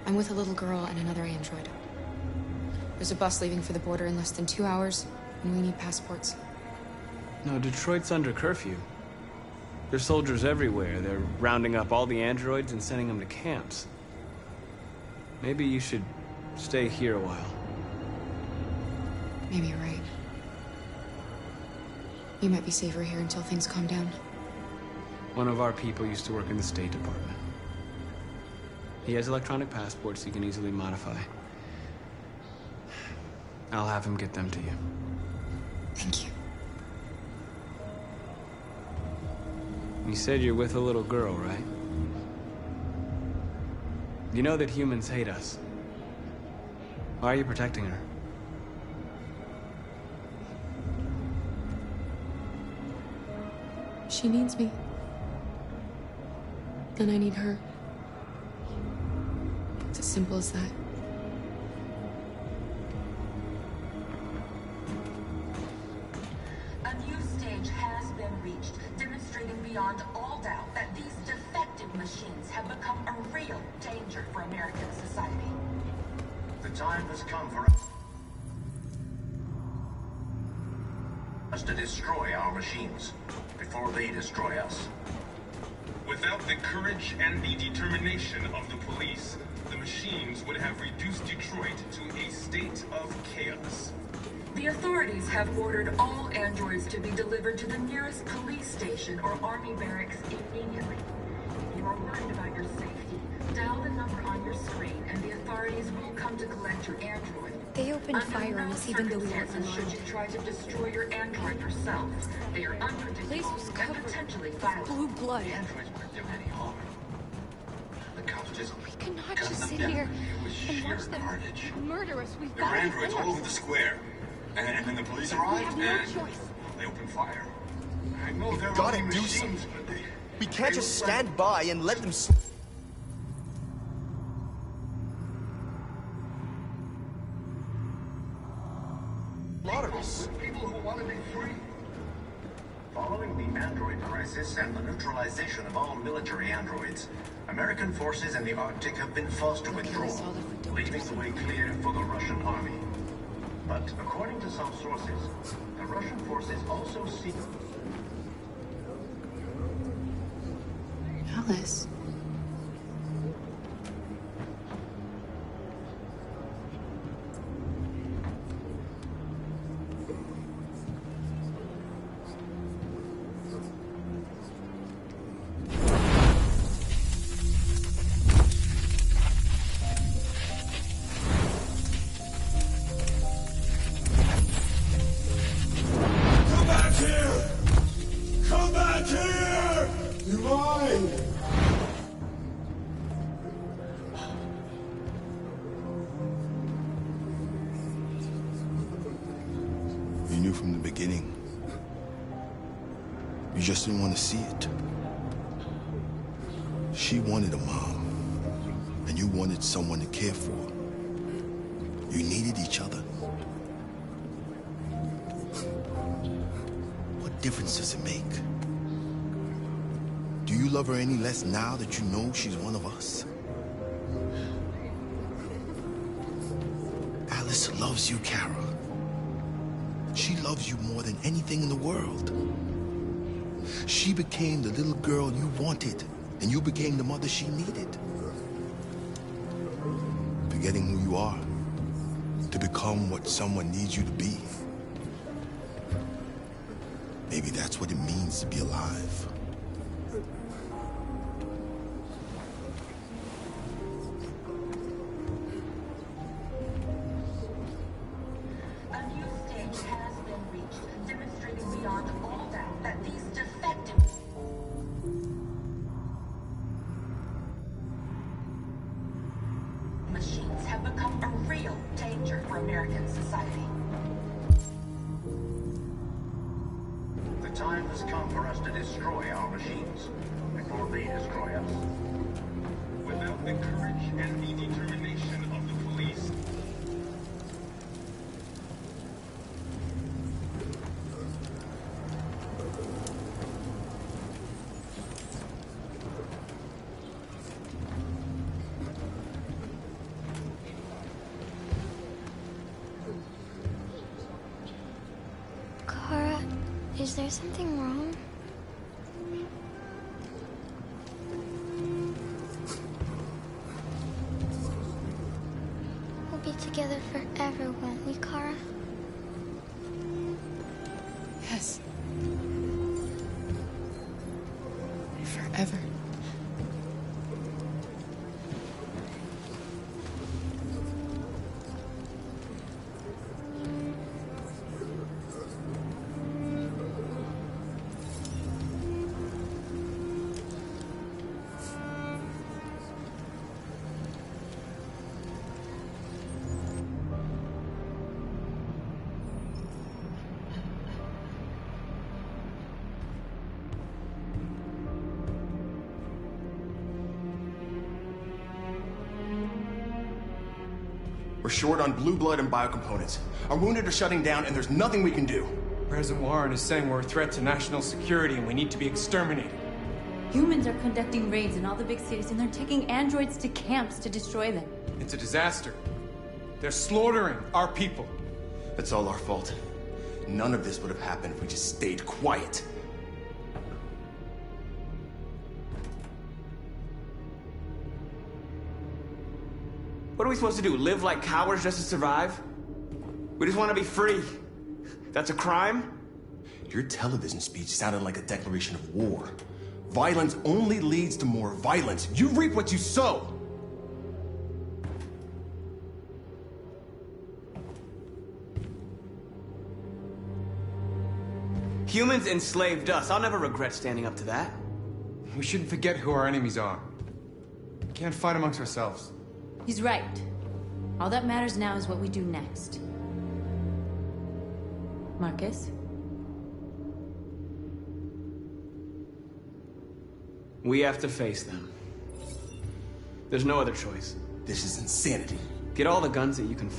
I'm with a little girl and another android. There's a bus leaving for the border in less than 2 hours, and we need passports. No, Detroit's under curfew. There's soldiers everywhere. They're rounding up all the androids and sending them to camps. Maybe you should stay here a while. Maybe you're right. You might be safer here until things calm down. One of our people used to work in the State Department. He has electronic passports he can easily modify. I'll have him get them to you. Thank you. You said you're with a little girl, right? You know that humans hate us. Why are you protecting her? She needs me. And I need her. It's as simple as that. A new stage has been reached, demonstrating beyond all doubt that these defective machines have become a real danger for American society. The time has come for us to destroy our machines before they destroy us. Without the courage and the determination of the police, the machines would have reduced Detroit to a state of chaos. The authorities have ordered all androids to be delivered to the nearest police station or army barracks immediately. If you are worried about your safety, dial the number on your screen and the authorities will come to collect your android. They opened fire on us even though we weren't Under no circumstances should you try to destroy your android yourself. They are unpredictable and potentially violent. Blue blood. The androids weren't doing any harm. The cops just We cannot gunned just them sit down. here It was and sheer watch them carnage. murder us. We've There were got to be androids all forced. over the square. And then the police arrived, We have and no choice. they opened fire. I know they're gotta only do machines, something. but they... We can't they just look like- stand by and let them slaughter us. People who want to be free. Following the android crisis and the neutralization of all military androids, American forces in the Arctic have been forced to withdraw, leaving the way clear for the Russian army. But according to some sources, the Russian forces also seek... Alice. Come back here! Come back here! You're mine! You knew from the beginning. You just didn't want to see it. She wanted a mom, and you wanted someone to care for. You needed each other. What difference does it make? Do you love her any less now that you know she's one of us? Alice loves you, Kara. She loves you more than anything in the world. She became the little girl you wanted, and you became the mother she needed. Forgetting who you are to become what someone needs you to be. Maybe that's what it means to be alive. A new stage has been reached, demonstrating beyond all doubt that these defective machines have become a real danger for American society. The time has come for us to destroy our machines before they destroy us. Without the courage and the determination of the police, Kara, is there something wrong? We'll be together forever, won't we, Kara? Yes. Forever. We're short on blue blood and biocomponents. Our wounded are shutting down, and there's nothing we can do. President Warren is saying we're a threat to national security and we need to be exterminated. Humans are conducting raids in all the big cities, and they're taking androids to camps to destroy them. It's a disaster. They're slaughtering our people. It's all our fault. None of this would have happened if we just stayed quiet. What are we supposed to do? Live like cowards just to survive? We just want to be free. That's a crime? Your television speech sounded like a declaration of war. Violence only leads to more violence. You reap what you sow. Humans enslaved us. I'll never regret standing up to that. We shouldn't forget who our enemies are. We can't fight amongst ourselves. He's right. All that matters now is what we do next. Marcus? We have to face them. There's no other choice. This is insanity. Get all the guns that you can.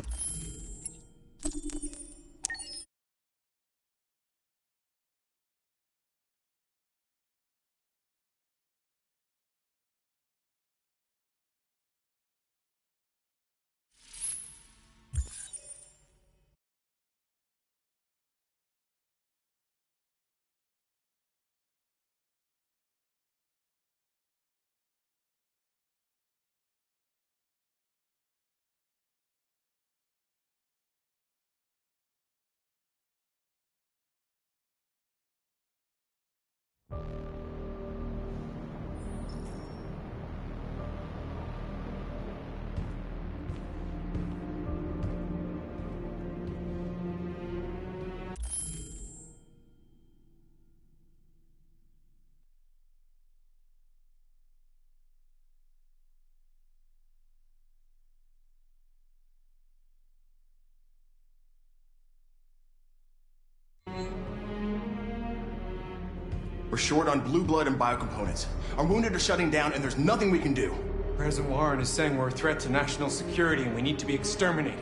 We're short on blue blood and biocomponents. Our wounded are shutting down, and there's nothing we can do. President Warren is saying we're a threat to national security and we need to be exterminated.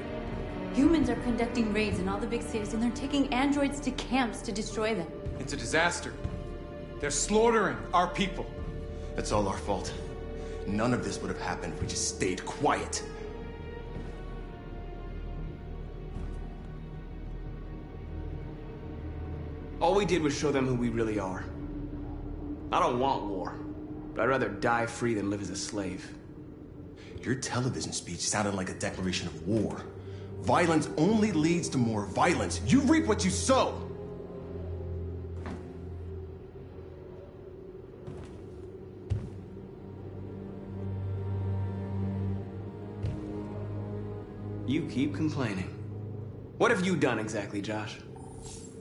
Humans are conducting raids in all the big cities, and they're taking androids to camps to destroy them. It's a disaster. They're slaughtering our people. It's all our fault. None of this would have happened if we just stayed quiet. All we did was show them who we really are. I don't want war, but I'd rather die free than live as a slave. Your television speech sounded like a declaration of war. Violence only leads to more violence. You reap what you sow. You keep complaining. What have you done exactly, Josh?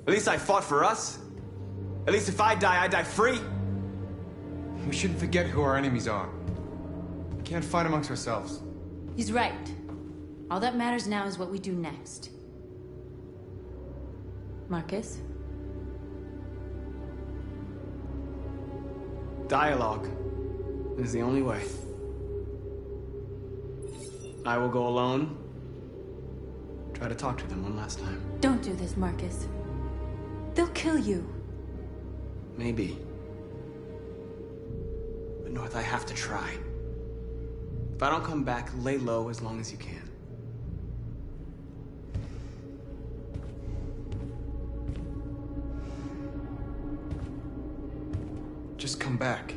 At least I fought for us. At least if I die free. We shouldn't forget who our enemies are. We can't fight amongst ourselves. He's right. All that matters now is what we do next. Marcus? Dialogue is the only way. I will go alone. Try to talk to them one last time. Don't do this, Marcus. They'll kill you. Maybe. But North, I have to try. If I don't come back, lay low as long as you can. Just come back.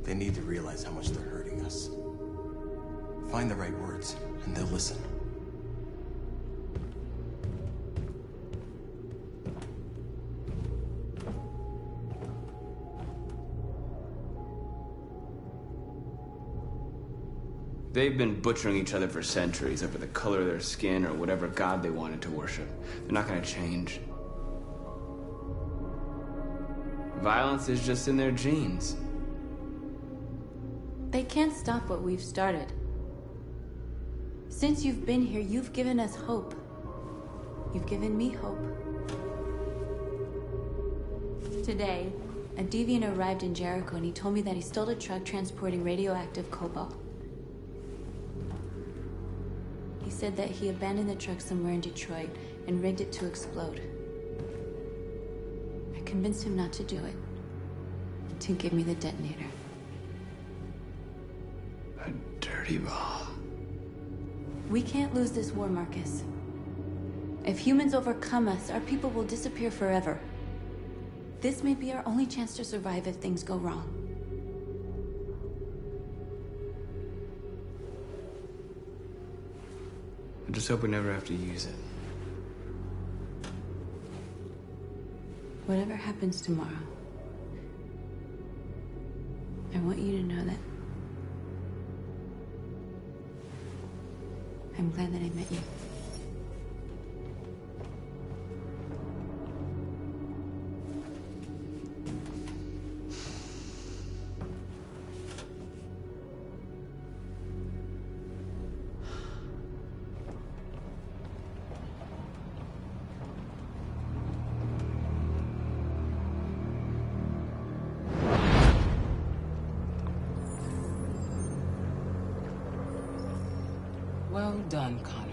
They need to realize how much they're hurting us. Find the right words, and they'll listen. They've been butchering each other for centuries over the color of their skin or whatever god they wanted to worship. They're not gonna change. Violence is just in their genes. They can't stop what we've started. Since you've been here, you've given us hope. You've given me hope. Today, A deviant arrived in Jericho and he told me that he stole a truck transporting radioactive cobalt. He said that he abandoned the truck somewhere in Detroit and rigged it to explode. I convinced him not to do it, to give me the detonator. A dirty ball. We can't lose this war, Marcus. If humans overcome us, our people will disappear forever. This may be our only chance to survive if things go wrong. I just hope we never have to use it. Whatever happens tomorrow, I want you to know that I'm glad that I met you. Well done, Connor.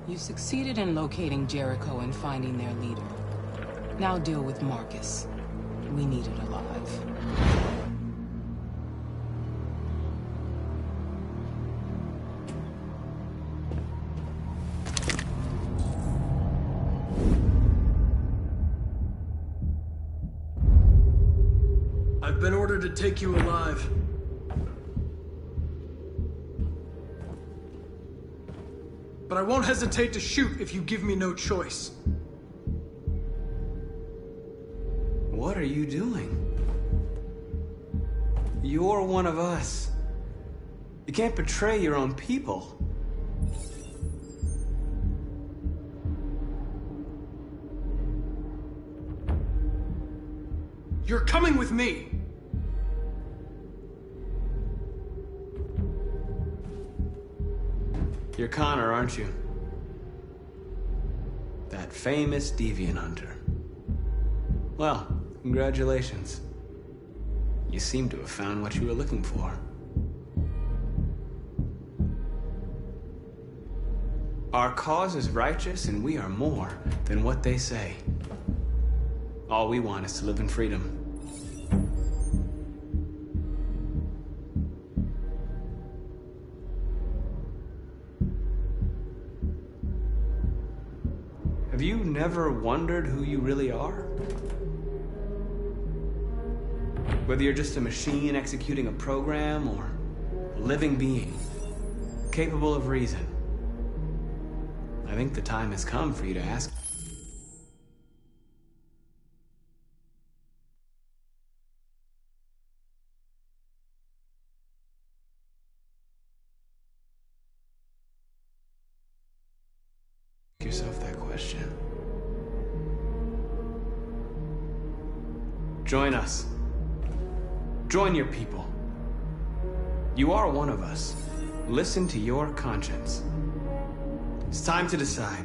You succeeded in locating Jericho and finding their leader. Now deal with Marcus. We need it alive. I've been ordered to take you alive. But I won't hesitate to shoot if you give me no choice. What are you doing? You're one of us. You can't betray your own people. You're coming with me. You're Connor, aren't you? That famous deviant hunter. Well, congratulations. You seem to have found what you were looking for. Our cause is righteous, and we are more than what they say. All we want is to live in freedom. Have you never wondered who you really are? Whether you're just a machine executing a program or a living being, capable of reason. I think the time has come for you to ask yourself that question. Join us. Join your people. You are one of us. Listen to your conscience. It's time to decide.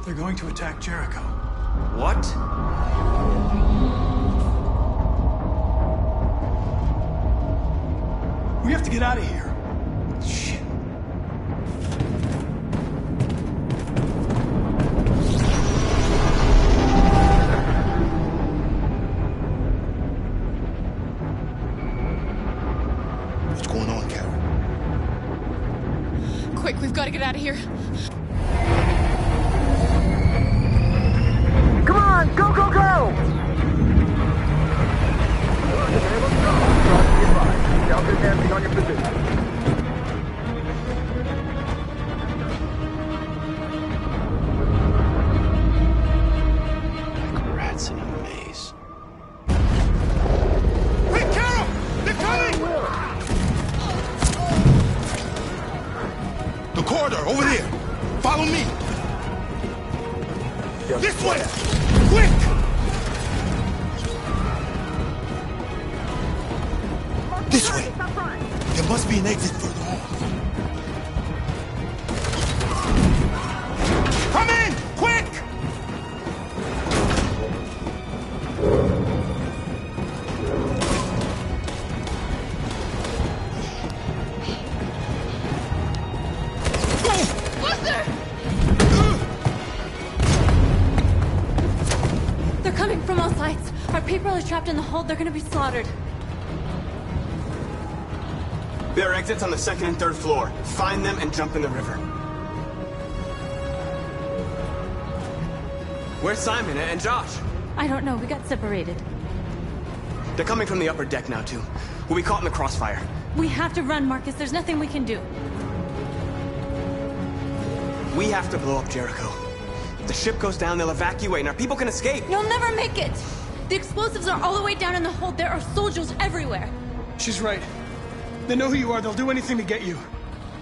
They're going to attack Jericho. What? We have to get out of here. Shit. What's going on, Carol? Quick, we've got to get out of here. Come on! on! Go, go, go! Shelter's empty on your position. Like rats in a maze. Hey, Carol! They're coming! The corridor, over there! Follow me! This way! Quick! This way! There must be an exit further on. Come in! Quick! They're coming from all sides. Our people are trapped in the hold. They're gonna be slaughtered. There are exits on the second and third floor. Find them and jump in the river. Where's Simon and Josh? I don't know. We got separated. They're coming from the upper deck now, too. We'll be caught in the crossfire. We have to run, Marcus. There's nothing we can do. We have to blow up Jericho. If the ship goes down, they'll evacuate, and our people can escape. You'll never make it! The explosives are all the way down in the hold. There are soldiers everywhere. She's right. They know who you are. They'll do anything to get you.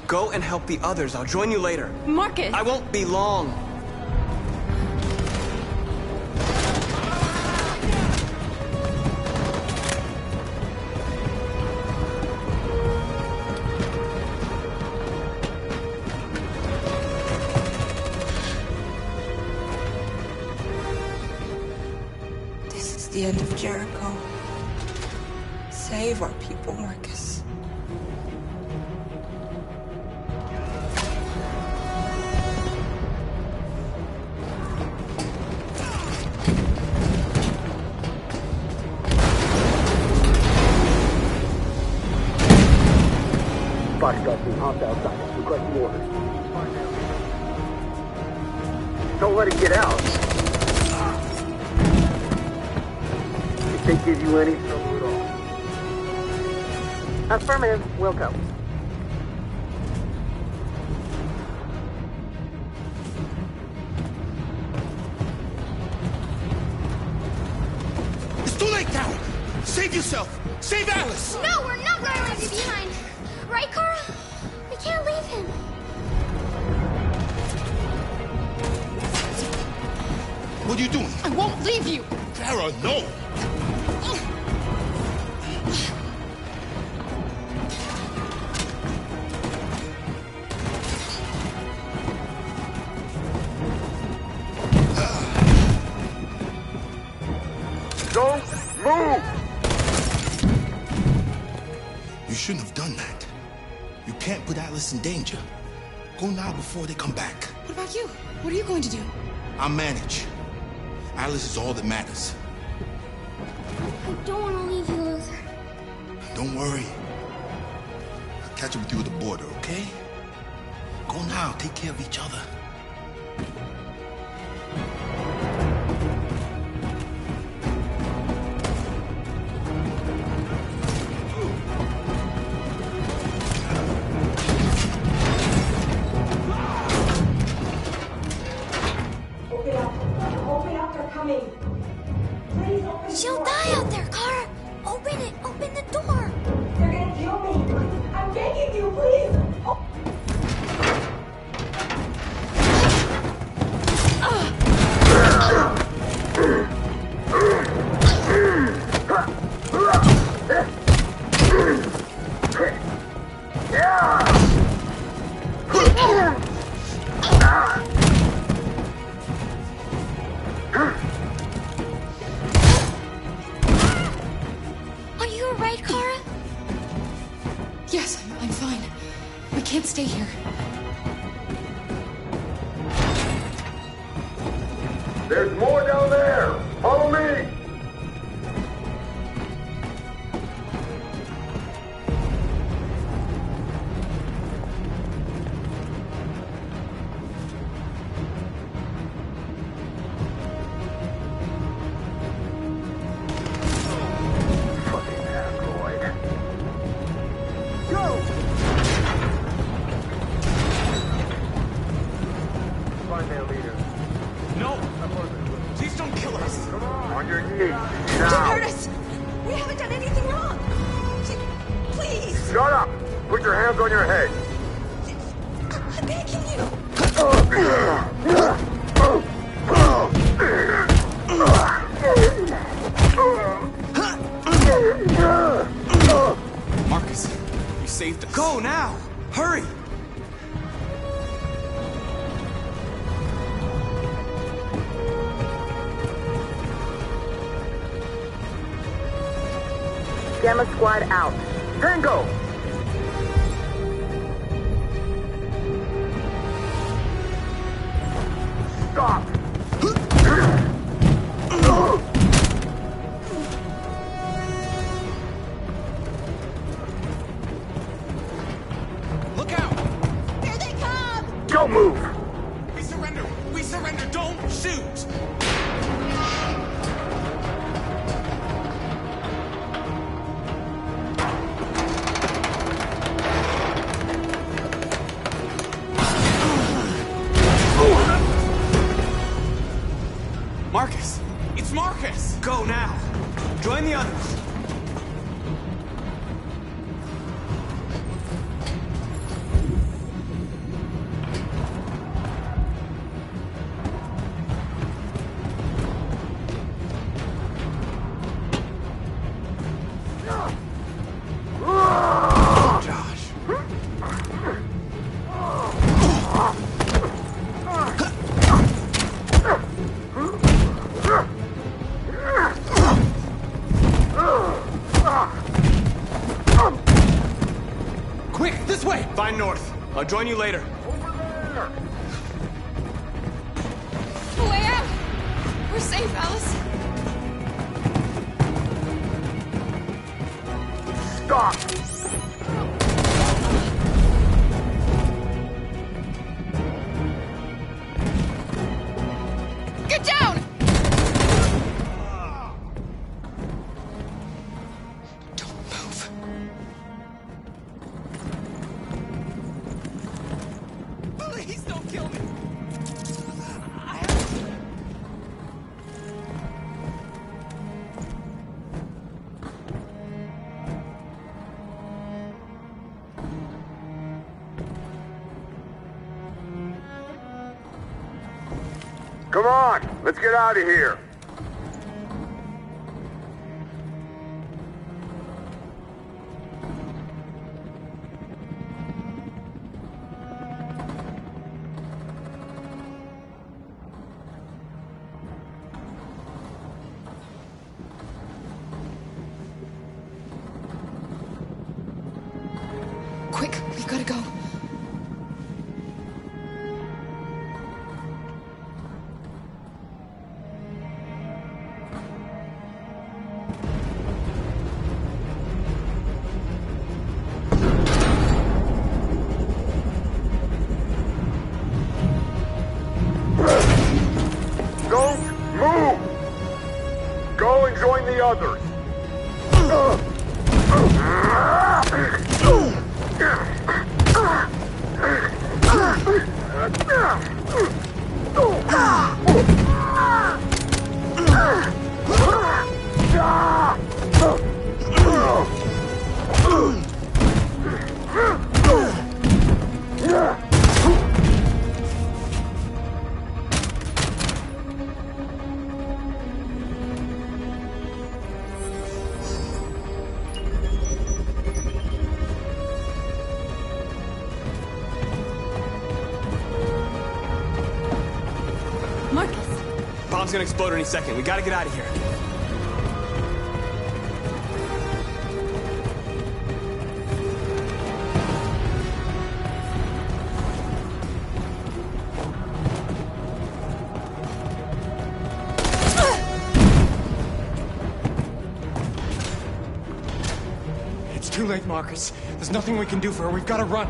Go and help the others. I'll join you later. Marcus! I won't be long. This is the end of Jericho. Save our people, Marcus. Foxtrot being hopped outside. Requesting orders. Don't let it get out. If they give you any trouble at all. Affirmative. Will go. It's too late, Carol! Save yourself! Save Alice! No, we're not going to leave you behind. Right, Kara? We can't leave him. What are you doing? I won't leave you! Clara, no! Don't move! You shouldn't have done that. You can't put Alice in danger. Go now before they come back. What about you? What are you going to do? I'll manage. Alice is all that matters. I don't want to leave you, Luther. Don't worry. I'll catch up with you at the border, okay? Go now. Take care of each other. She'll die out there, Kara. Open it. Open the door. They're gonna kill me. I'm begging you, please. Are you alright, Kara? Yes, I'm fine. We can't stay here. There's more down there! Follow me! Shut up! Put your hands on your head! I'm begging you! Marcus, you saved us. Go now! Hurry! Gamma Squad out. Tango! Stop! Look out! Here they come! Don't move! We surrender! We surrender! Don't shoot! Marcus! It's Marcus! Go now! Join the others! Quick, this way! Find north. I'll join you later. A way out! We're safe, Alice. Stop! Get down! Don't move. Please don't kill me! Come on! Let's get out of here! Quick, we've got to go. Don't move! Go and join the others! Marcus! Bomb's gonna explode any second. We gotta get out of here. It's too late, Marcus. There's nothing we can do for her. We've got to run.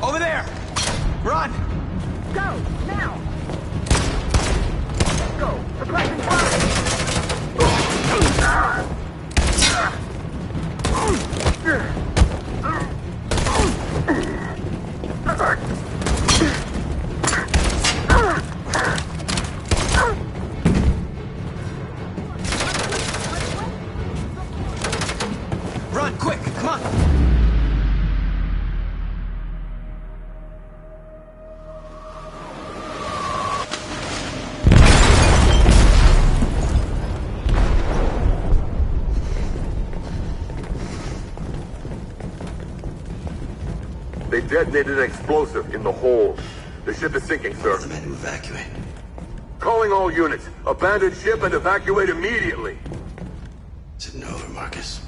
Over there! Run! Go! Now! Go! Suppressing fire! detonated an explosive in the hold. The ship is sinking, sir. The men to evacuate. Calling all units. Abandon ship and evacuate immediately. Is it over, Marcus?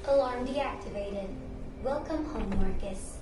Alarm deactivated. Welcome home, Marcus.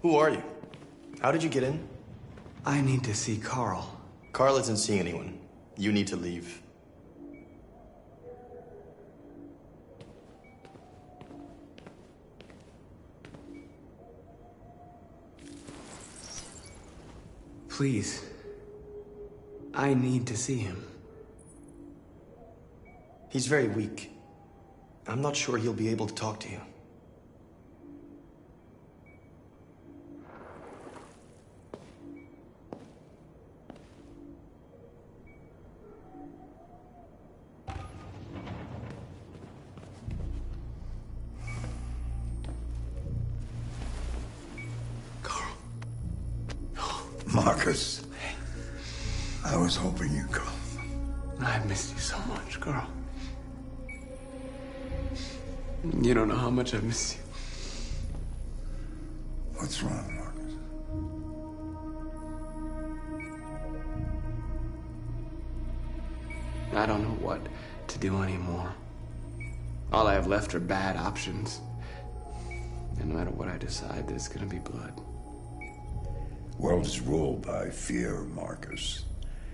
Who are you? How did you get in? I need to see Carl. Carl isn't seeing anyone. You need to leave. Please. I need to see him. He's very weak. I'm not sure he'll be able to talk to you. Marcus, I was hoping you'd come. I've missed you so much, Carl. You don't know how much I've missed you. What's wrong, Marcus? I don't know what to do anymore. All I have left are bad options. And no matter what I decide, there's gonna be blood. World is ruled by fear, Marcus.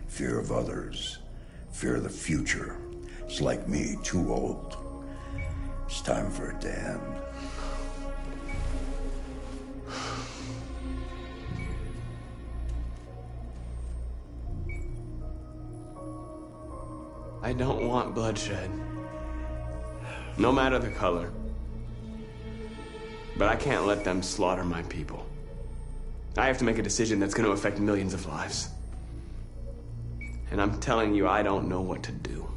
Fear of others. Fear of the future. It's like me, too old. It's time for it to end. I don't want bloodshed. No matter the color. But I can't let them slaughter my people. I have to make a decision that's going to affect millions of lives. And I'm telling you, I don't know what to do.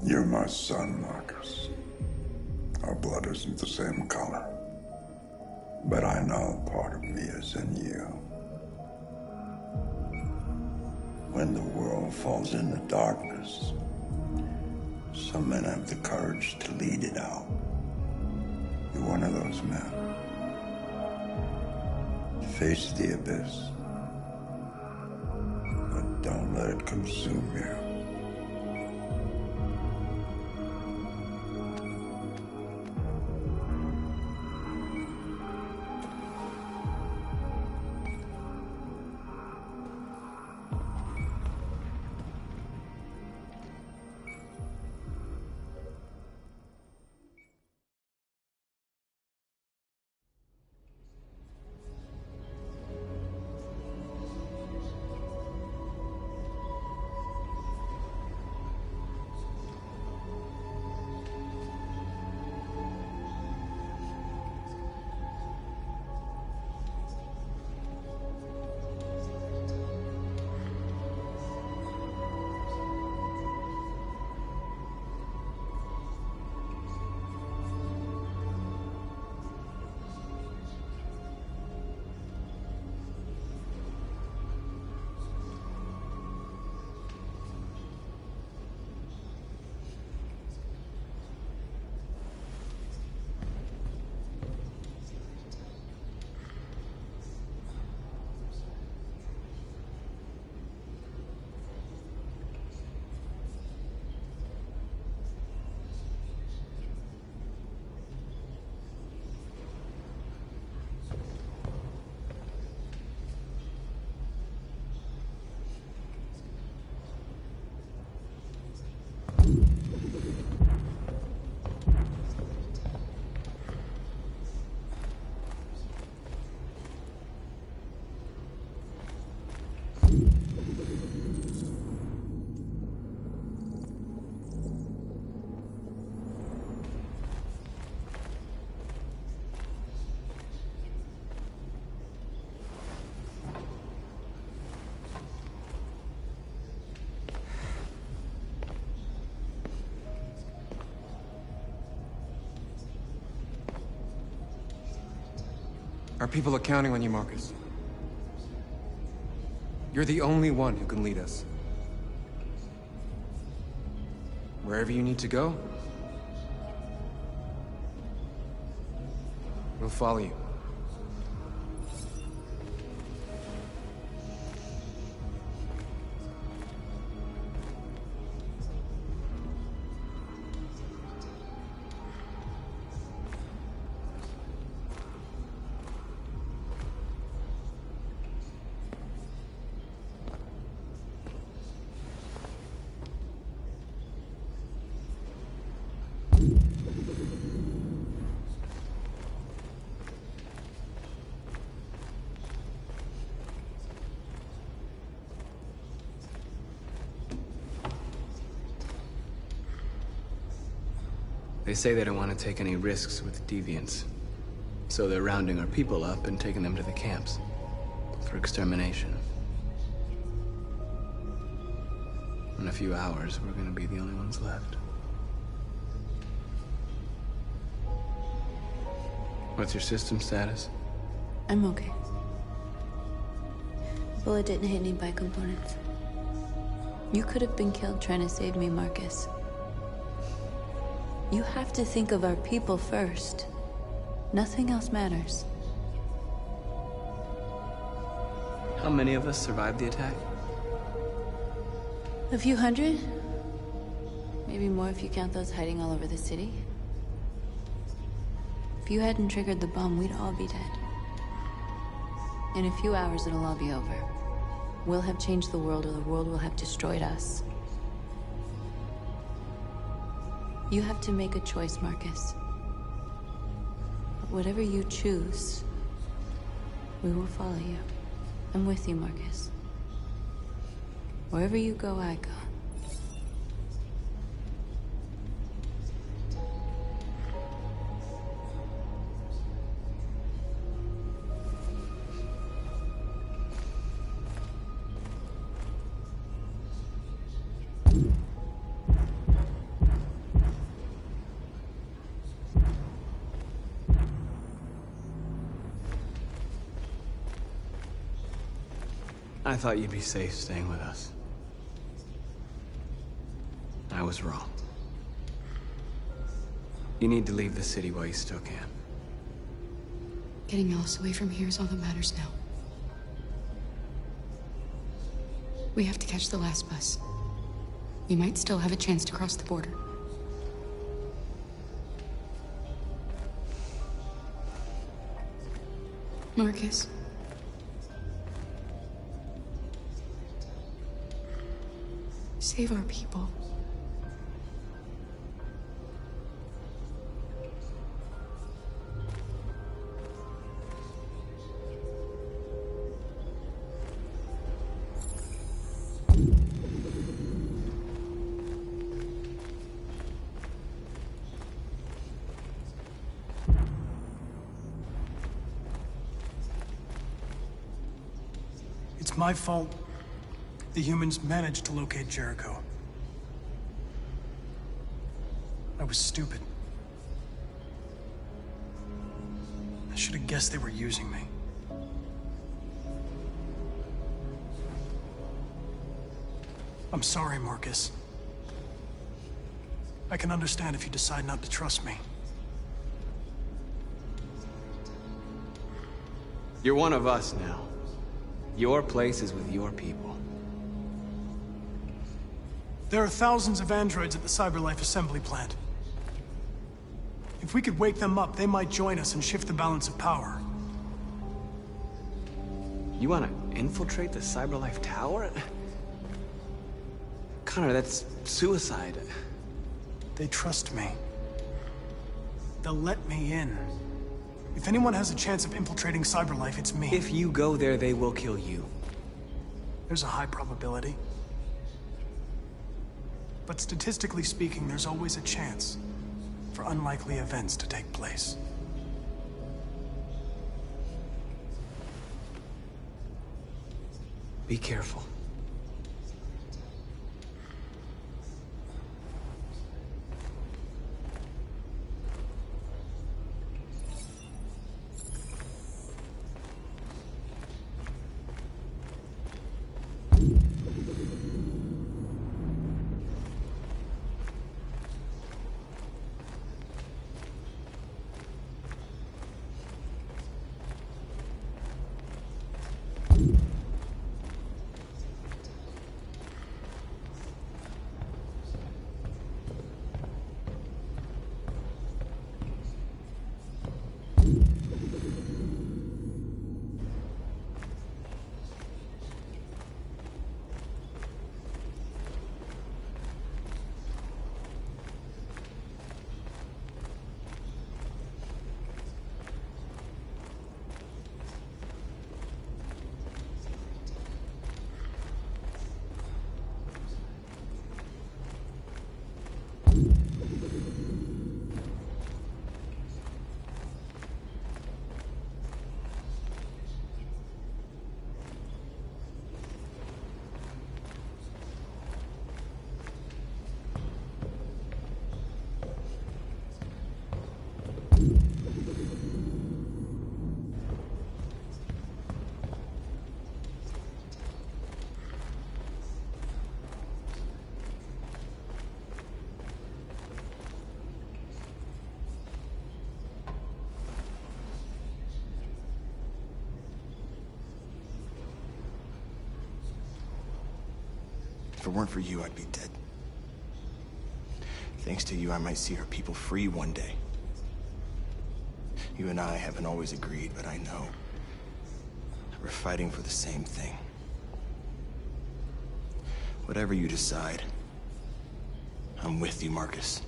You're my son, Marcus. Our blood isn't the same color. But I know part of me is in you. When the world falls into darkness, some men have the courage to lead it out. You're one of those men. Face the abyss, but don't let it consume you. Our people are counting on you, Marcus. You're the only one who can lead us. Wherever you need to go, we'll follow you. They say they don't want to take any risks with deviants. So they're rounding our people up and taking them to the camps for extermination. In a few hours, we're gonna be the only ones left. What's your system status? I'm okay. The bullet didn't hit any bicomponents. You could have been killed trying to save me, Marcus. You have to think of our people first. Nothing else matters. How many of us survived the attack? A few hundred? Maybe more if you count those hiding all over the city. If you hadn't triggered the bomb, we'd all be dead. In a few hours, it'll all be over. We'll have changed the world, or the world will have destroyed us. You have to make a choice, Marcus. But whatever you choose, we will follow you. I'm with you, Marcus. Wherever you go, I go. I thought you'd be safe staying with us. I was wrong. You need to leave the city while you still can. Getting Alice away from here is all that matters now. We have to catch the last bus. We might still have a chance to cross the border. Marcus. Save our people. It's my fault. The humans managed to locate Jericho. I was stupid. I should have guessed they were using me. I'm sorry, Marcus. I can understand if you decide not to trust me. You're one of us now. Your place is with your people. There are thousands of androids at the CyberLife assembly plant. If we could wake them up, they might join us and shift the balance of power. You want to infiltrate the CyberLife tower? Connor, that's suicide. They trust me. They'll let me in. If anyone has a chance of infiltrating CyberLife, it's me. If you go there, they will kill you. There's a high probability. But statistically speaking, there's always a chance for unlikely events to take place. Be careful. it weren't for you, I'd be dead. Thanks to you, I might see our people free one day. You and I haven't always agreed, but I know that we're fighting for the same thing. Whatever you decide, I'm with you, Marcus.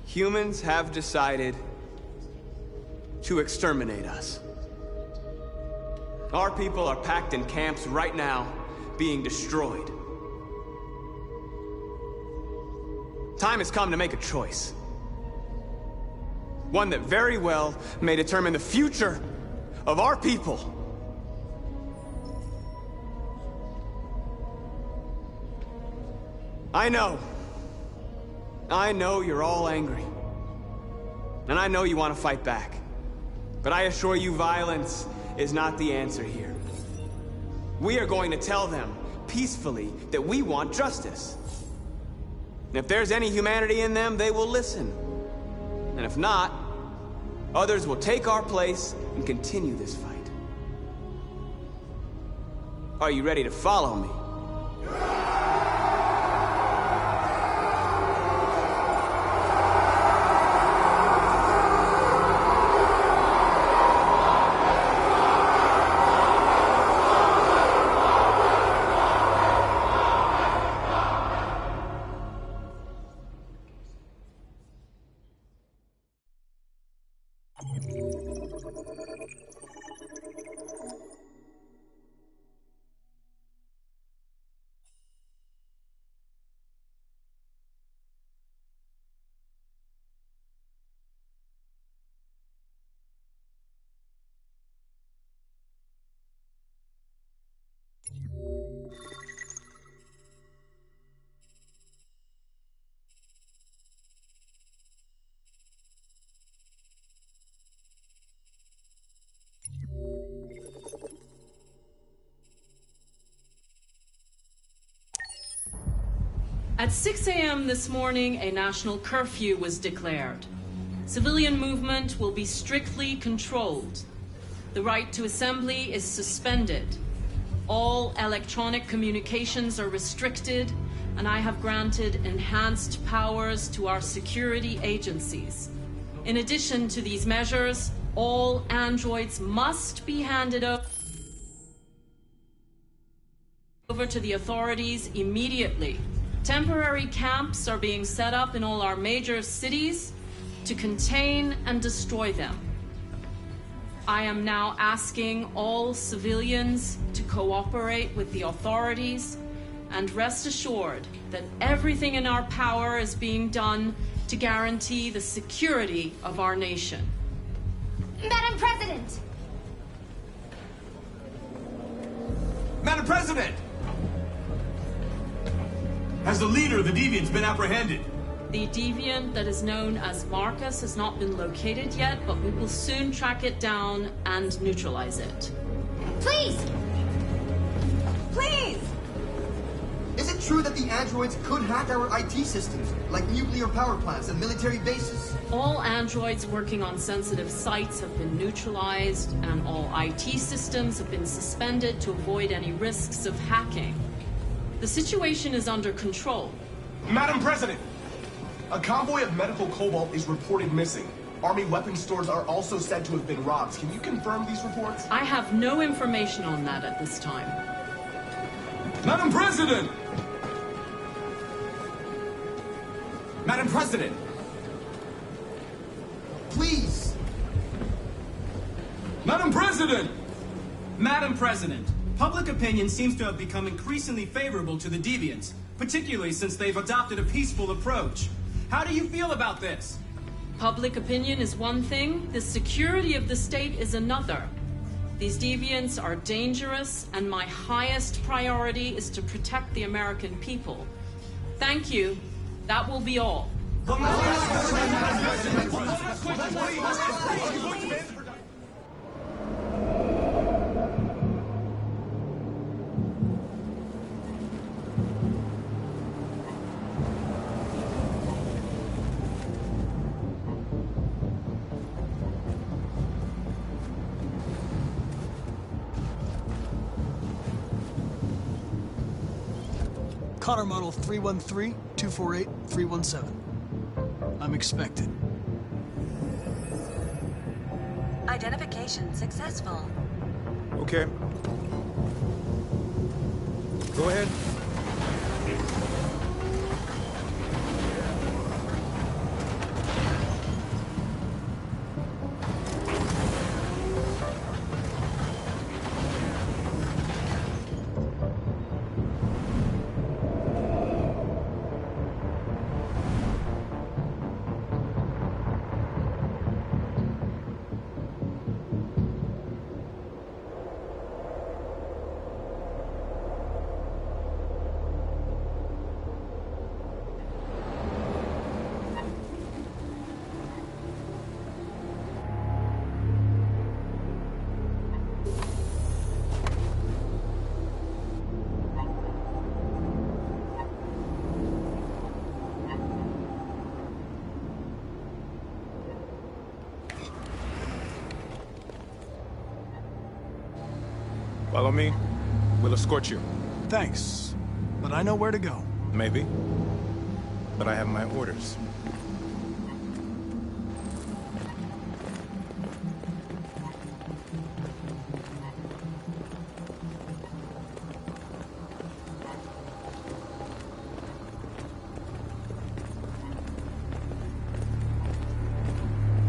Humans have decided to exterminate us. Our people are packed in camps right now, being destroyed. Time has come to make a choice. One that very well may determine the future of our people. I know you're all angry. And I know you want to fight back. But I assure you, violence is not the answer here. We are going to tell them, peacefully, that we want justice. And if there's any humanity in them, they will listen. And if not, others will take our place and continue this fight. Are you ready to follow me? At 6 a.m. this morning, a national curfew was declared. Civilian movement will be strictly controlled. The right to assembly is suspended. All electronic communications are restricted, and I have granted enhanced powers to our security agencies. In addition to these measures, all androids must be handed over to the authorities immediately. Temporary camps are being set up in all our major cities to contain and destroy them. I am now asking all civilians to cooperate with the authorities and rest assured that everything in our power is being done to guarantee the security of our nation. Madam President! Madam President! Has the leader of the Deviants been apprehended? The deviant that is known as Marcus has not been located yet, but we will soon track it down and neutralize it. Please! Please! Is it true that the androids could hack our IT systems, like nuclear power plants and military bases? All androids working on sensitive sites have been neutralized, and all IT systems have been suspended to avoid any risks of hacking. The situation is under control. Madam President! A convoy of medical cobalt is reported missing. Army weapons stores are also said to have been robbed. Can you confirm these reports? I have no information on that at this time. Madam President! Madam President! Please! Madam President! Madam President, public opinion seems to have become increasingly favorable to the Deviants, particularly since they've adopted a peaceful approach. How do you feel about this? Public opinion is one thing, the security of the state is another. These deviants are dangerous, and my highest priority is to protect the American people. Thank you. That will be all. Connor model 313-248-317. I'm expected. Identification successful. Okay. Go ahead. Follow me. We'll escort you. Thanks, but I know where to go. Maybe. But I have my orders.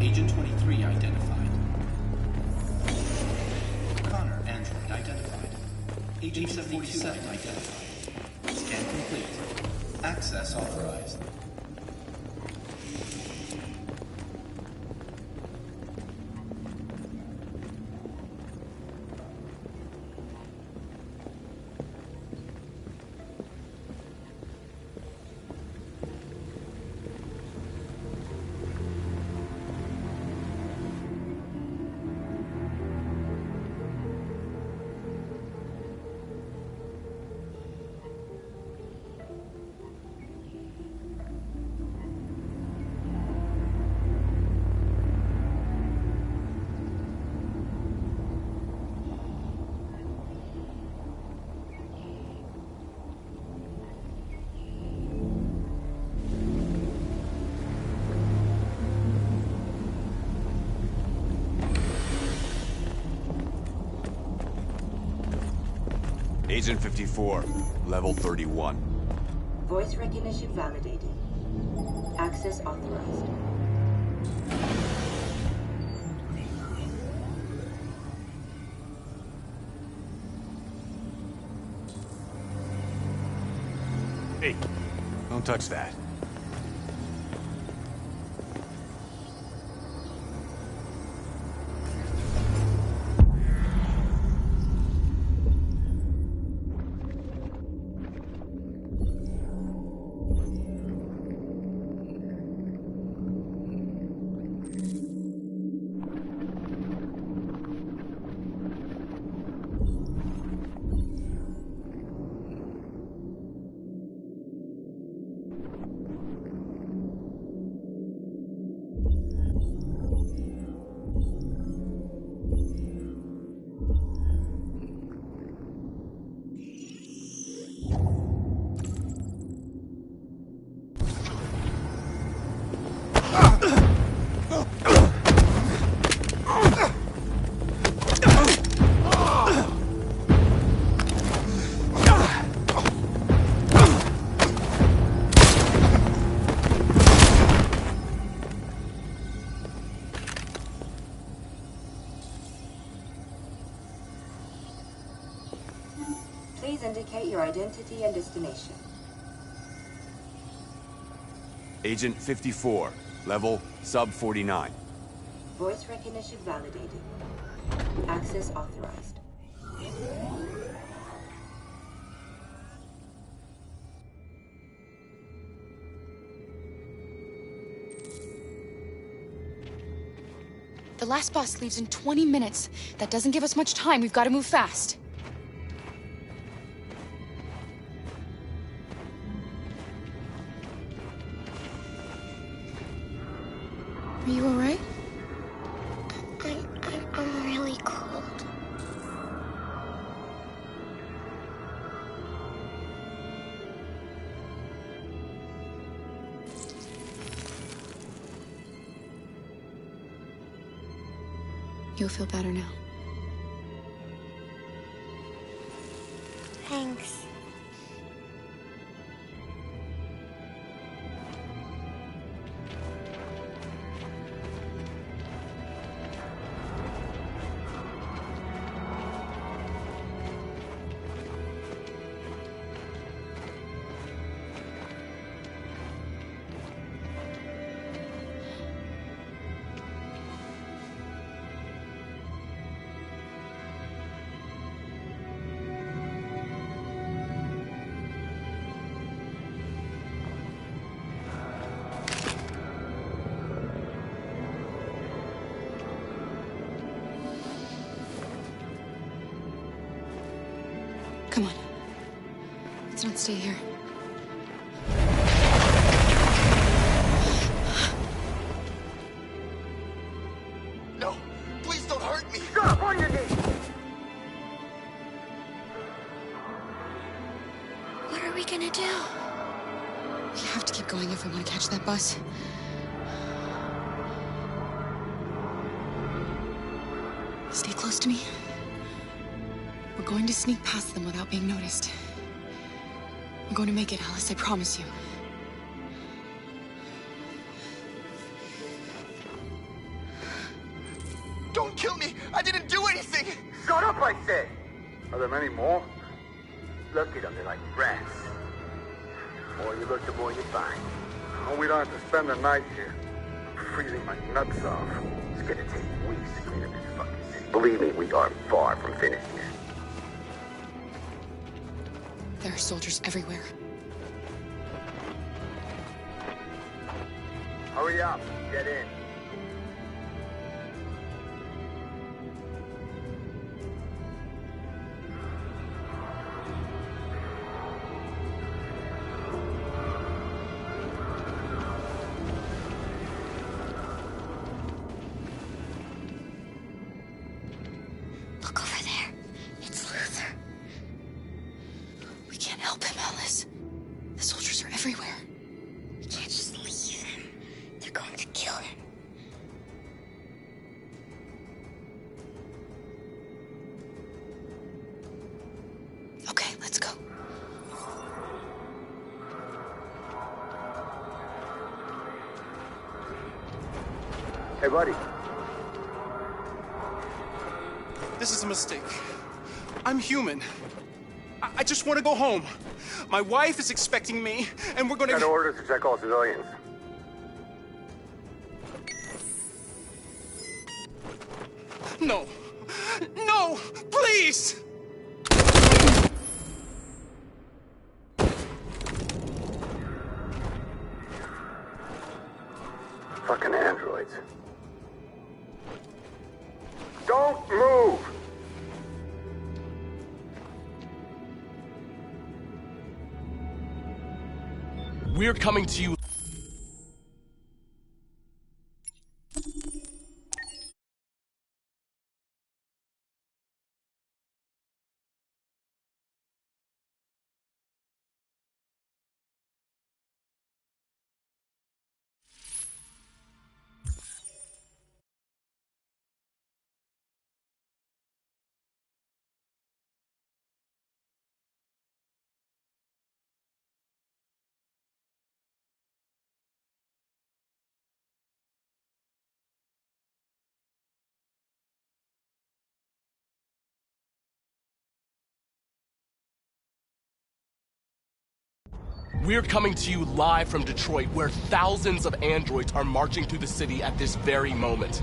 Agent 23 identified. Connor, android identified. Agent 47 identified. Scan complete. Access authorized. Agent 54, level 31. Voice recognition validated. Access authorized. Hey, don't touch that. Please indicate your identity and destination. Agent 54, Level sub 49. Voice recognition validated. Access authorized. The last bus leaves in 20 minutes. That doesn't give us much time. We've got to move fast. Are you all right? I'm really cold. You'll feel better now. Thanks. Come on. Let's not stay here. No, please don't hurt me. Stop on your knees. What are we gonna do? We have to keep going if we want to catch that bus. Stay close to me. We're going to sneak past them without being noticed. We're going to make it, Alice, I promise you. Don't kill me. I didn't do anything. Shut up, I said. Are there many more? Look at them, they're like rats. The more you look, the more you find. Oh, we don't have to spend the night here. I'm freezing my nuts off. It's gonna take weeks to clean up this fucking city. Believe me, we are far from finished yet. There are soldiers everywhere. Hurry up, get in. Look over there. It's Luther. We can't help him, Alice. The soldiers are everywhere. We can't just leave him. They're going to kill him. Okay, let's go. Hey, buddy. This is a mistake. I'm human. I just want to go home. My wife is expecting me, and we're gonna... Got orders to check all civilians. No. No! Please! Fucking androids. Don't move! We're coming to you We're coming to you live from Detroit, where thousands of androids are marching through the city at this very moment.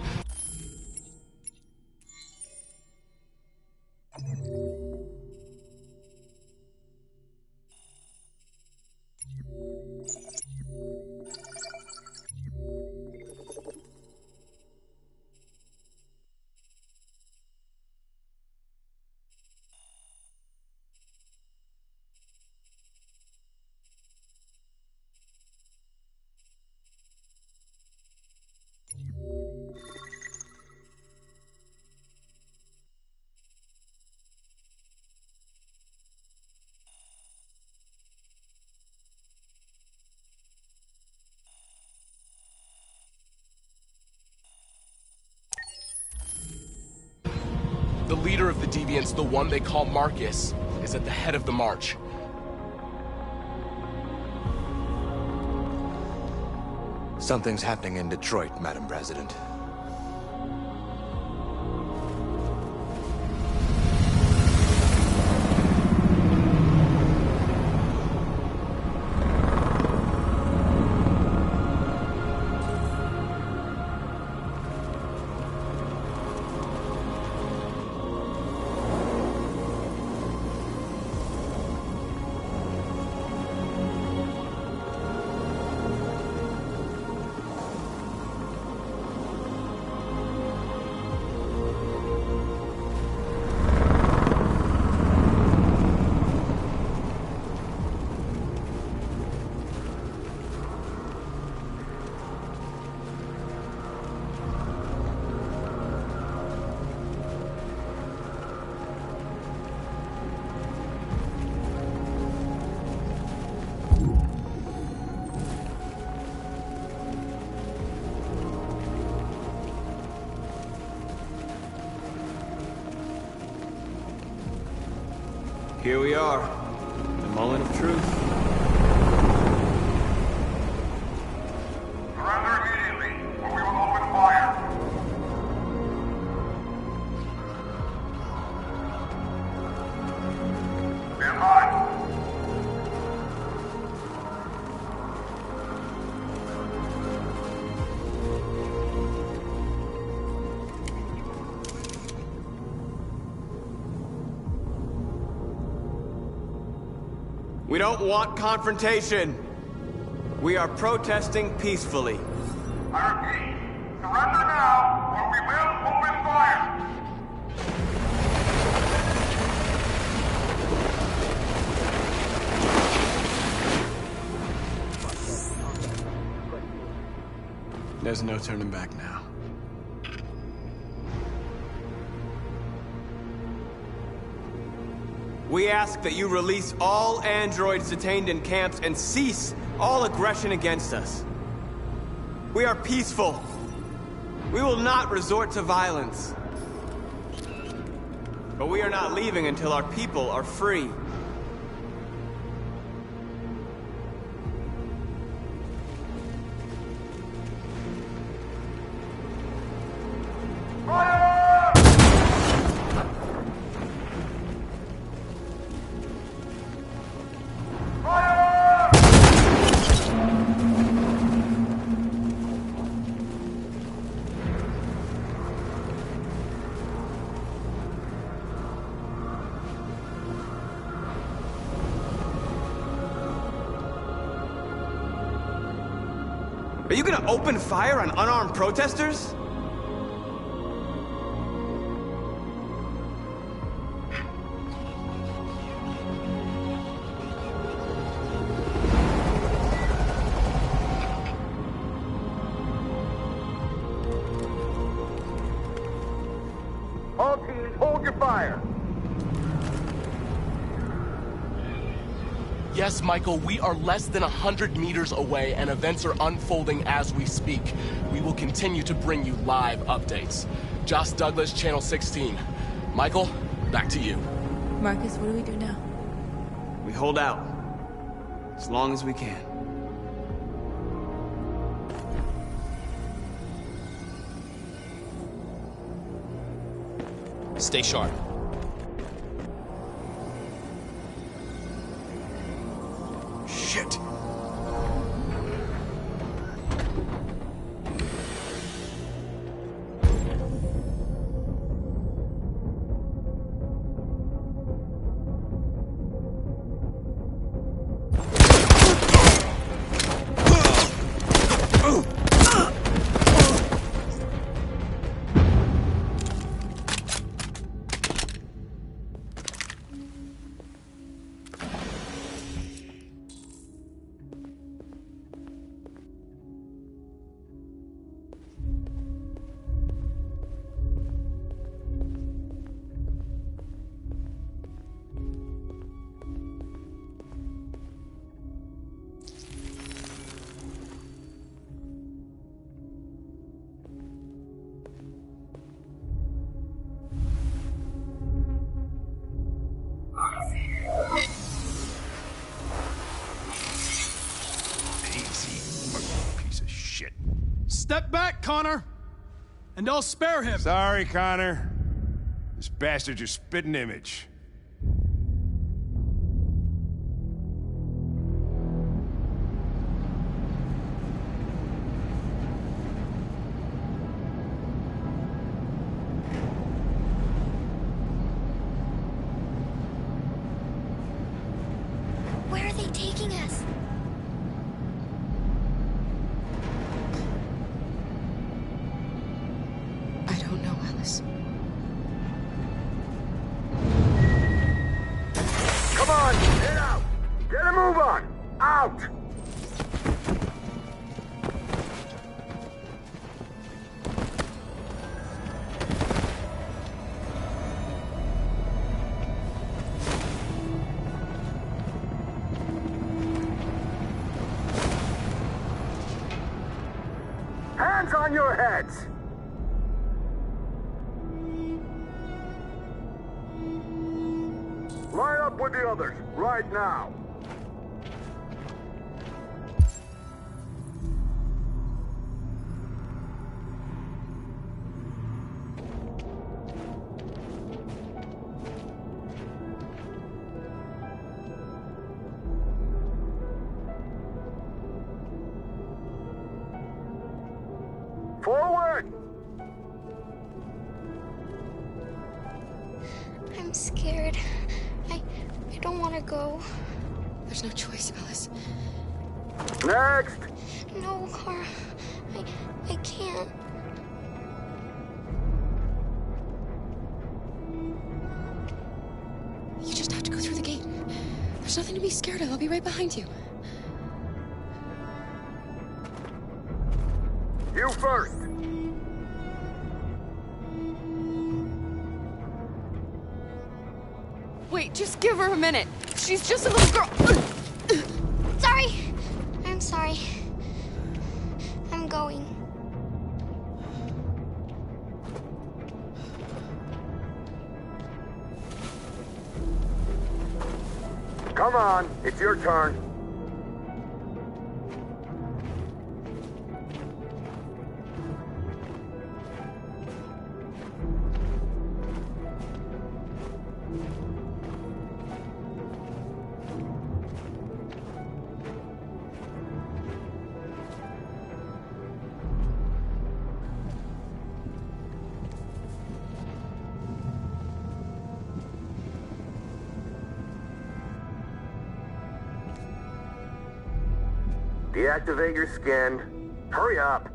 The leader of the Deviants, the one they call Marcus, is at the head of the march. Something's happening in Detroit, Madam President. Here we are, the moment of truth. Surrender immediately, or we will open fire. Stand by. We don't want confrontation. We are protesting peacefully. I repeat, surrender now, or we will open fire. There's no turning back now. We ask that you release all androids detained in camps and cease all aggression against us. We are peaceful. We will not resort to violence. But we are not leaving until our people are free. Are you gonna open fire on unarmed protesters? All teams, hold your fire. Yes, Michael, we are less than 100 meters away, and events are unfolding as we speak. We will continue to bring you live updates. Josh Douglas, Channel 16. Michael, back to you. Marcus, what do we do now? We hold out. As long as we can. Stay sharp. Shit! Step back, Connor. And I'll spare him. Sorry, Connor. This bastard's your spitting image. Where are they taking us? I don't know, Alice. Come on, get out! Get a move on! Out! Hands on your heads! Line up with the others, right now! Forward! I'm scared. I don't want to go. There's no choice, Alice. Next! No, Kara. I can't. You just have to go through the gate. There's nothing to be scared of. I'll be right behind you. You first! Wait, just give her a minute. She's just a little girl. Sorry. I'm sorry. I'm going. Come on, it's your turn. Deactivate your skin. Hurry up.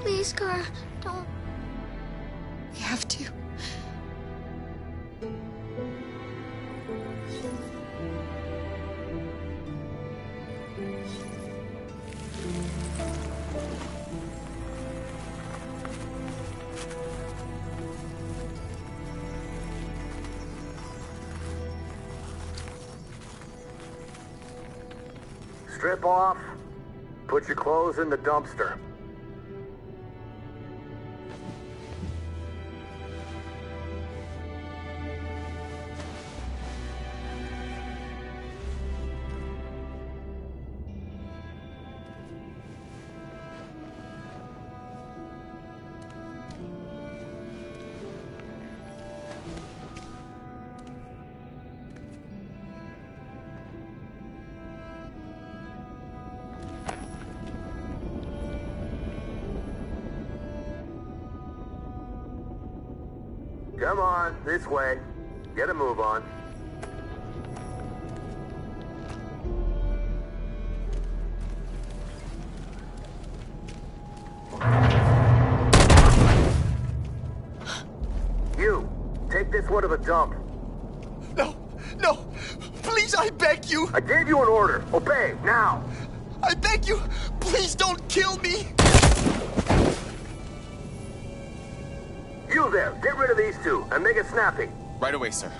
Please, Kara, don't. We have to. Strip off. Put your clothes in the dumpster. Come on, this way. Get a move on. You, take this one to the dump. No, no, please, I beg you. I gave you an order. Obey, now. I beg you, please don't kill me. You there, get rid of these two and make it snappy. Right away, sir.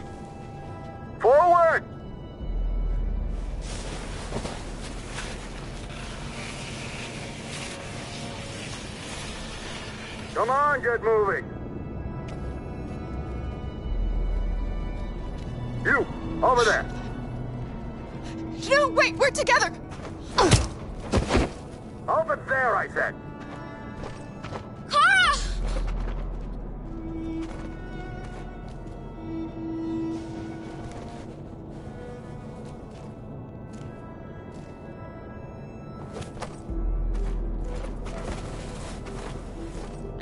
Forward! Come on, get moving. You, over there. No, wait, we're together! Over there, I said. Kara!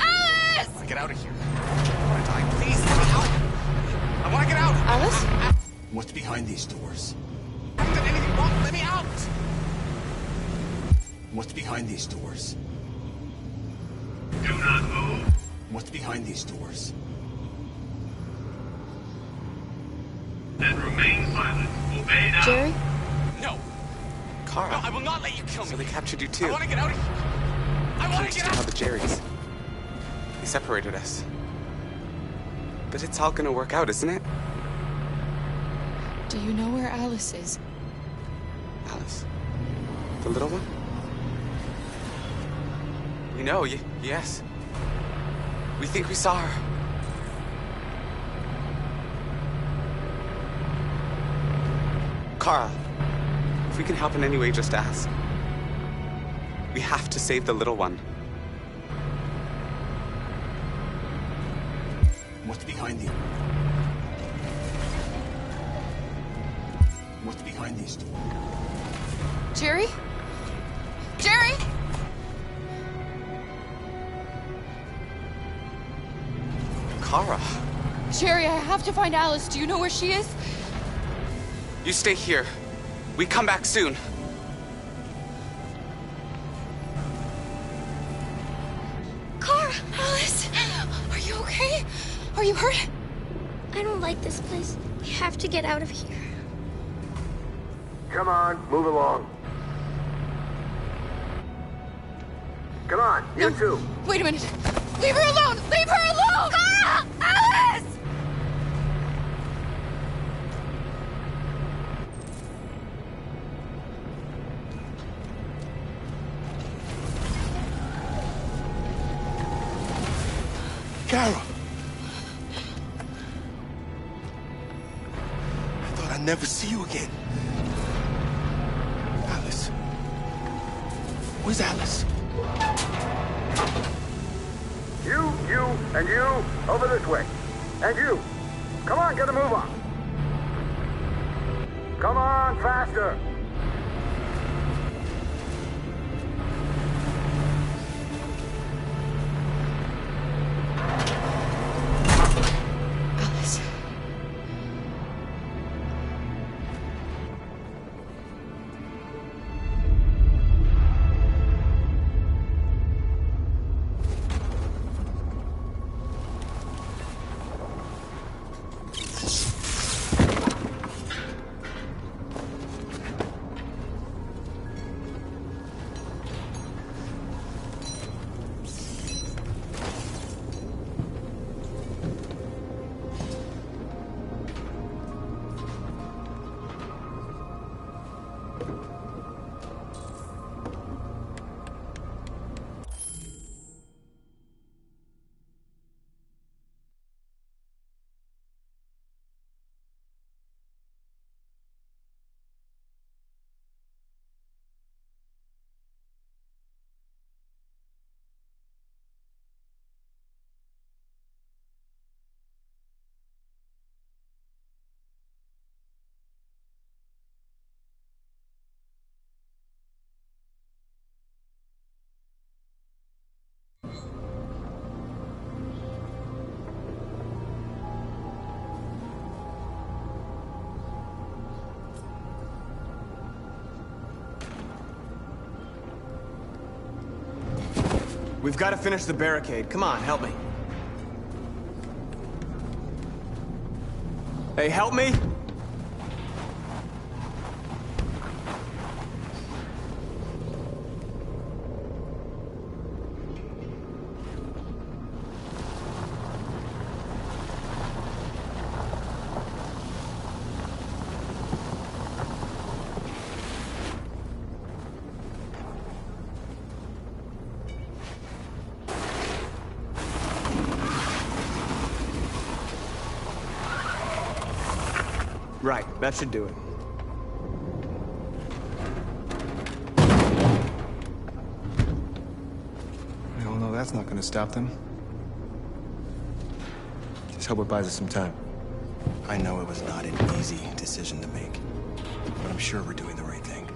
Alice! Get out of here. I want to die. Please, let me out. I want to get out. Alice? What's behind these doors? I haven't done anything wrong. Let me out. What's behind these doors? Do not move. What's behind these doors? Then remain silent. Obey now. Jerry? No. Kara. No, I will not let you kill me. So they captured you too. I want to get out of here. I want to Used get to out. have the Jerrys. They separated us. But it's all gonna work out, isn't it? Do you know where Alice is? Alice? The little one? We know, yes. We think we saw her. Kara, if we can help in any way, just ask. We have to save the little one. What's behind you? What's behind these doors? Jerry? Jerry? Kara, Jerry, I have to find Alice. Do you know where she is? you stay here. We come back soon. Kara! Alice! Are you okay? Are you hurt? I don't like this place. We have to get out of here. Come on, move along. Come on, you two. Wait a minute. Leave her alone! Leave her alone! Kara! Alice! Kara! I thought I'd never see you again. Alice. Where's Alice? You, and you, over this way. And you. Come on, get a move on. Come on, faster. Alice. We've got to finish the barricade. Come on, help me. Hey, help me! Right, that should do it. We all know that's not gonna stop them. Just hope it buys us some time. I know it was not an easy decision to make, but I'm sure we're doing the right thing.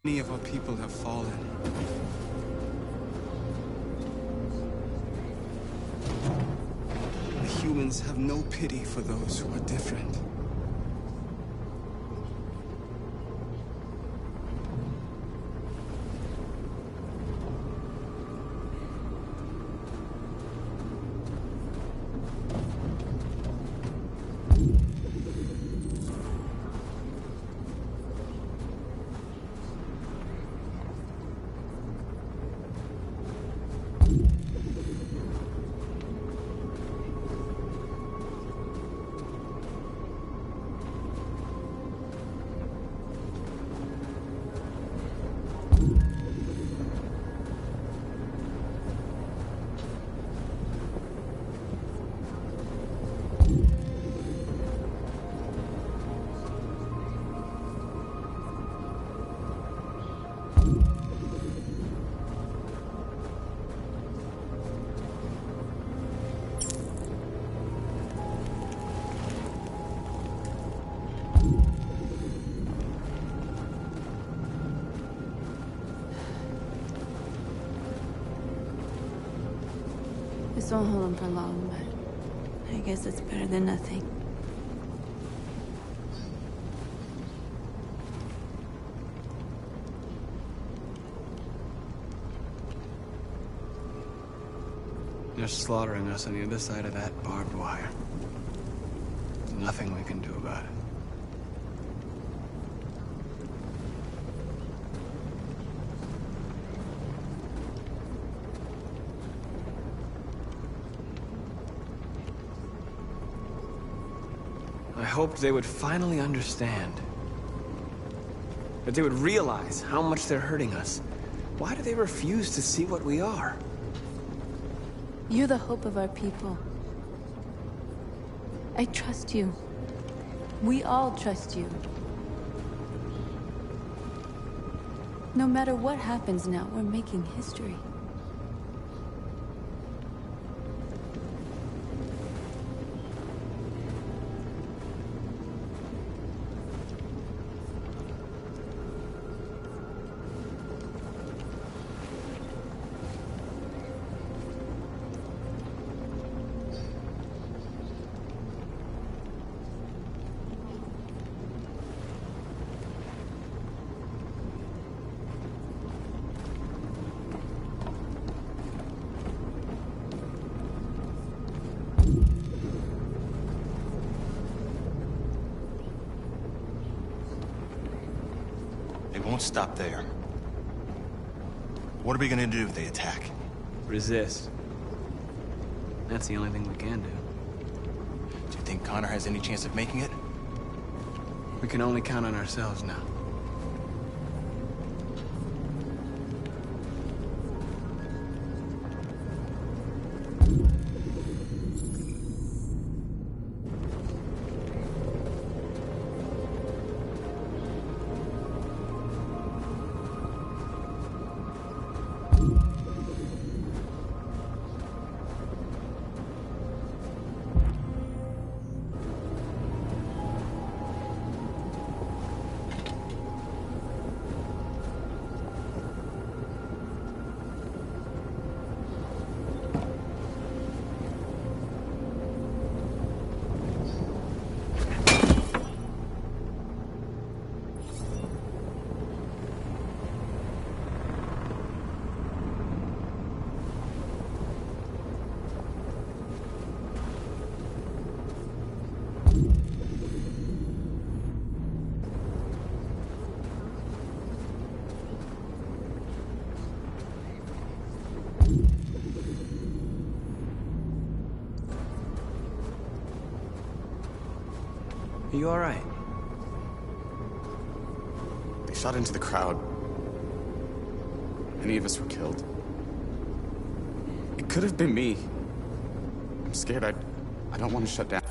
Many of our people have fallen. The humans have no pity for those who are different. This won't hold him for long, but I guess it's better than nothing. They're slaughtering us on the other side of that barbed wire. There's nothing we can do about it. I hoped they would finally understand. That they would realize how much they're hurting us. Why do they refuse to see what we are? You're the hope of our people. I trust you. We all trust you. No matter what happens now, we're making history. Won't stop there. What are we gonna do if they attack? Resist. That's the only thing we can do. Do you think Connor has any chance of making it? We can only count on ourselves now. Are you all right? They shot into the crowd. Any of us were killed. It could have been me. I'm scared. I don't want to shut down.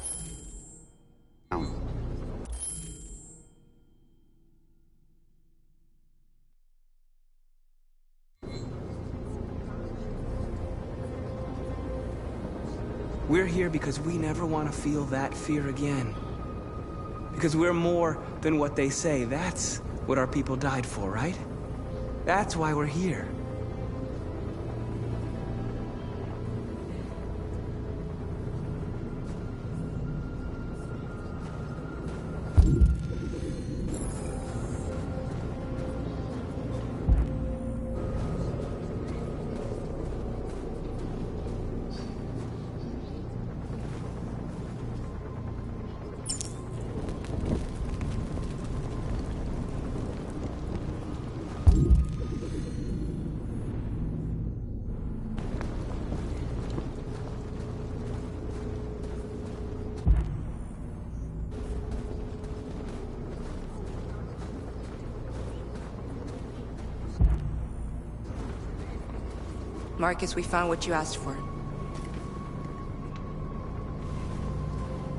We're here because we never want to feel that fear again. Because we're more than what they say. That's what our people died for, right? That's why we're here. Marcus, we found what you asked for.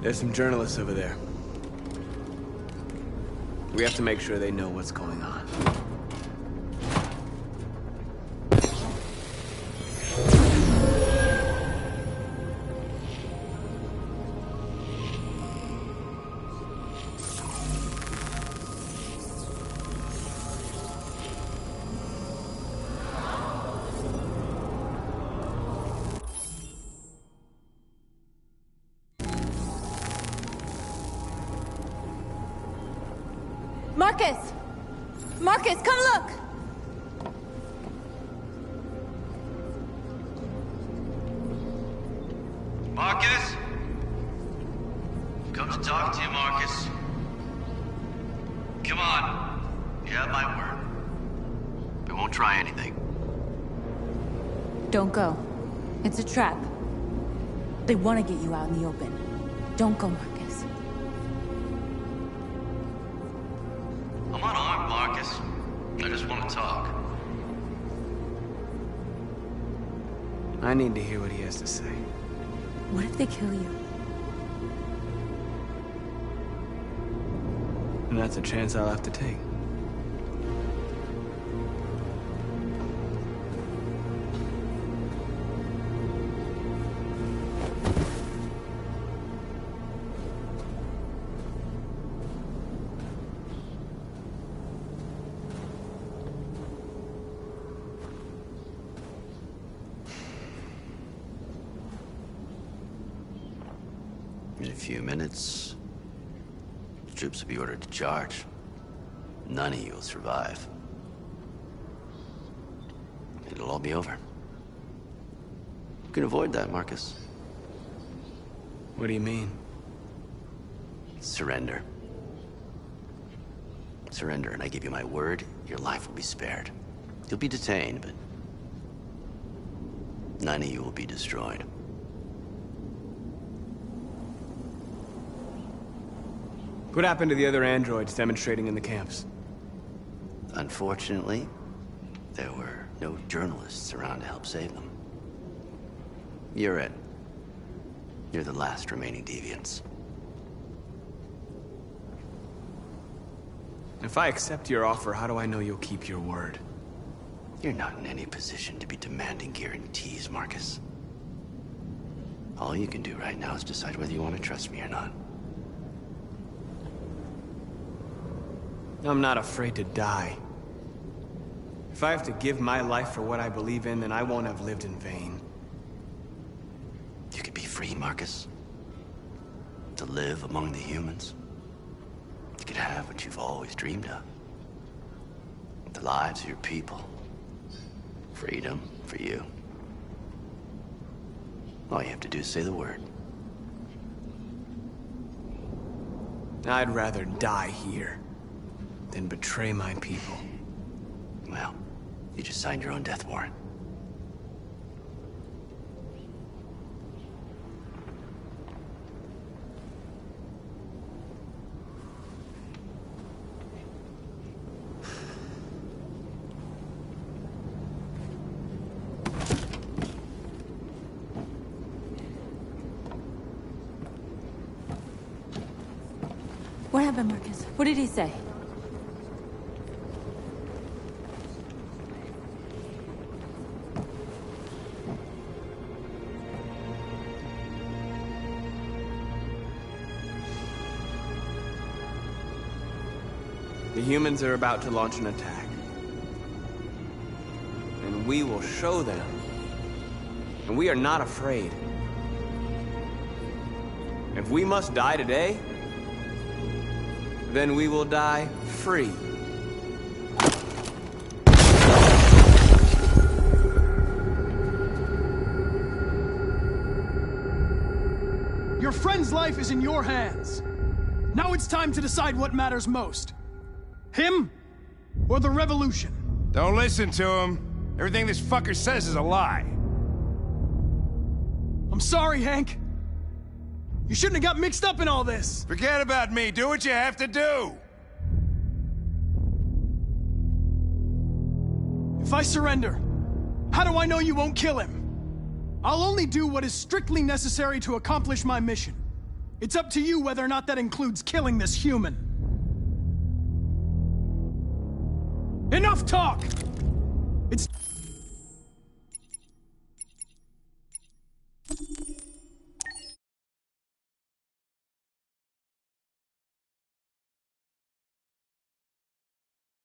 There's some journalists over there. We have to make sure they know what's going on. Marcus! Marcus, come look! Marcus? Come to talk to you, Marcus. Come on. You have my word. I won't try anything. Don't go. It's a trap. They want to get you out in the open. Don't go, Marcus. I'm unarmed, Marcus. I just want to talk. I need to hear what he has to say. What if they kill you? And that's a chance I'll have to take. In a few minutes, the troops will be ordered to charge. None of you will survive. It'll all be over. You can avoid that, Marcus. What do you mean? Surrender. Surrender, and I give you my word, your life will be spared. You'll be detained, but none of you will be destroyed. What happened to the other androids demonstrating in the camps? Unfortunately, there were no journalists around to help save them. You're it. You're the last remaining deviants. If I accept your offer, how do I know you'll keep your word? You're not in any position to be demanding guarantees, Marcus. All you can do right now is decide whether you want to trust me or not. I'm not afraid to die. If I have to give my life for what I believe in, then I won't have lived in vain. You could be free, Marcus. To live among the humans. You could have what you've always dreamed of. The lives of your people. Freedom for you. All you have to do is say the word. I'd rather die here than betray my people. Well, you just signed your own death warrant. What happened, Marcus? What did he say? The humans are about to launch an attack. And we will show them. And we are not afraid. If we must die today, then we will die free. Your friend's life is in your hands. Now it's time to decide what matters most. Him or the revolution? Don't listen to him. Everything this fucker says is a lie. I'm sorry, Hank. You shouldn't have got mixed up in all this. Forget about me. Do what you have to do. If I surrender, how do I know you won't kill him? I'll only do what is strictly necessary to accomplish my mission. It's up to you whether or not that includes killing this human. Enough talk! It's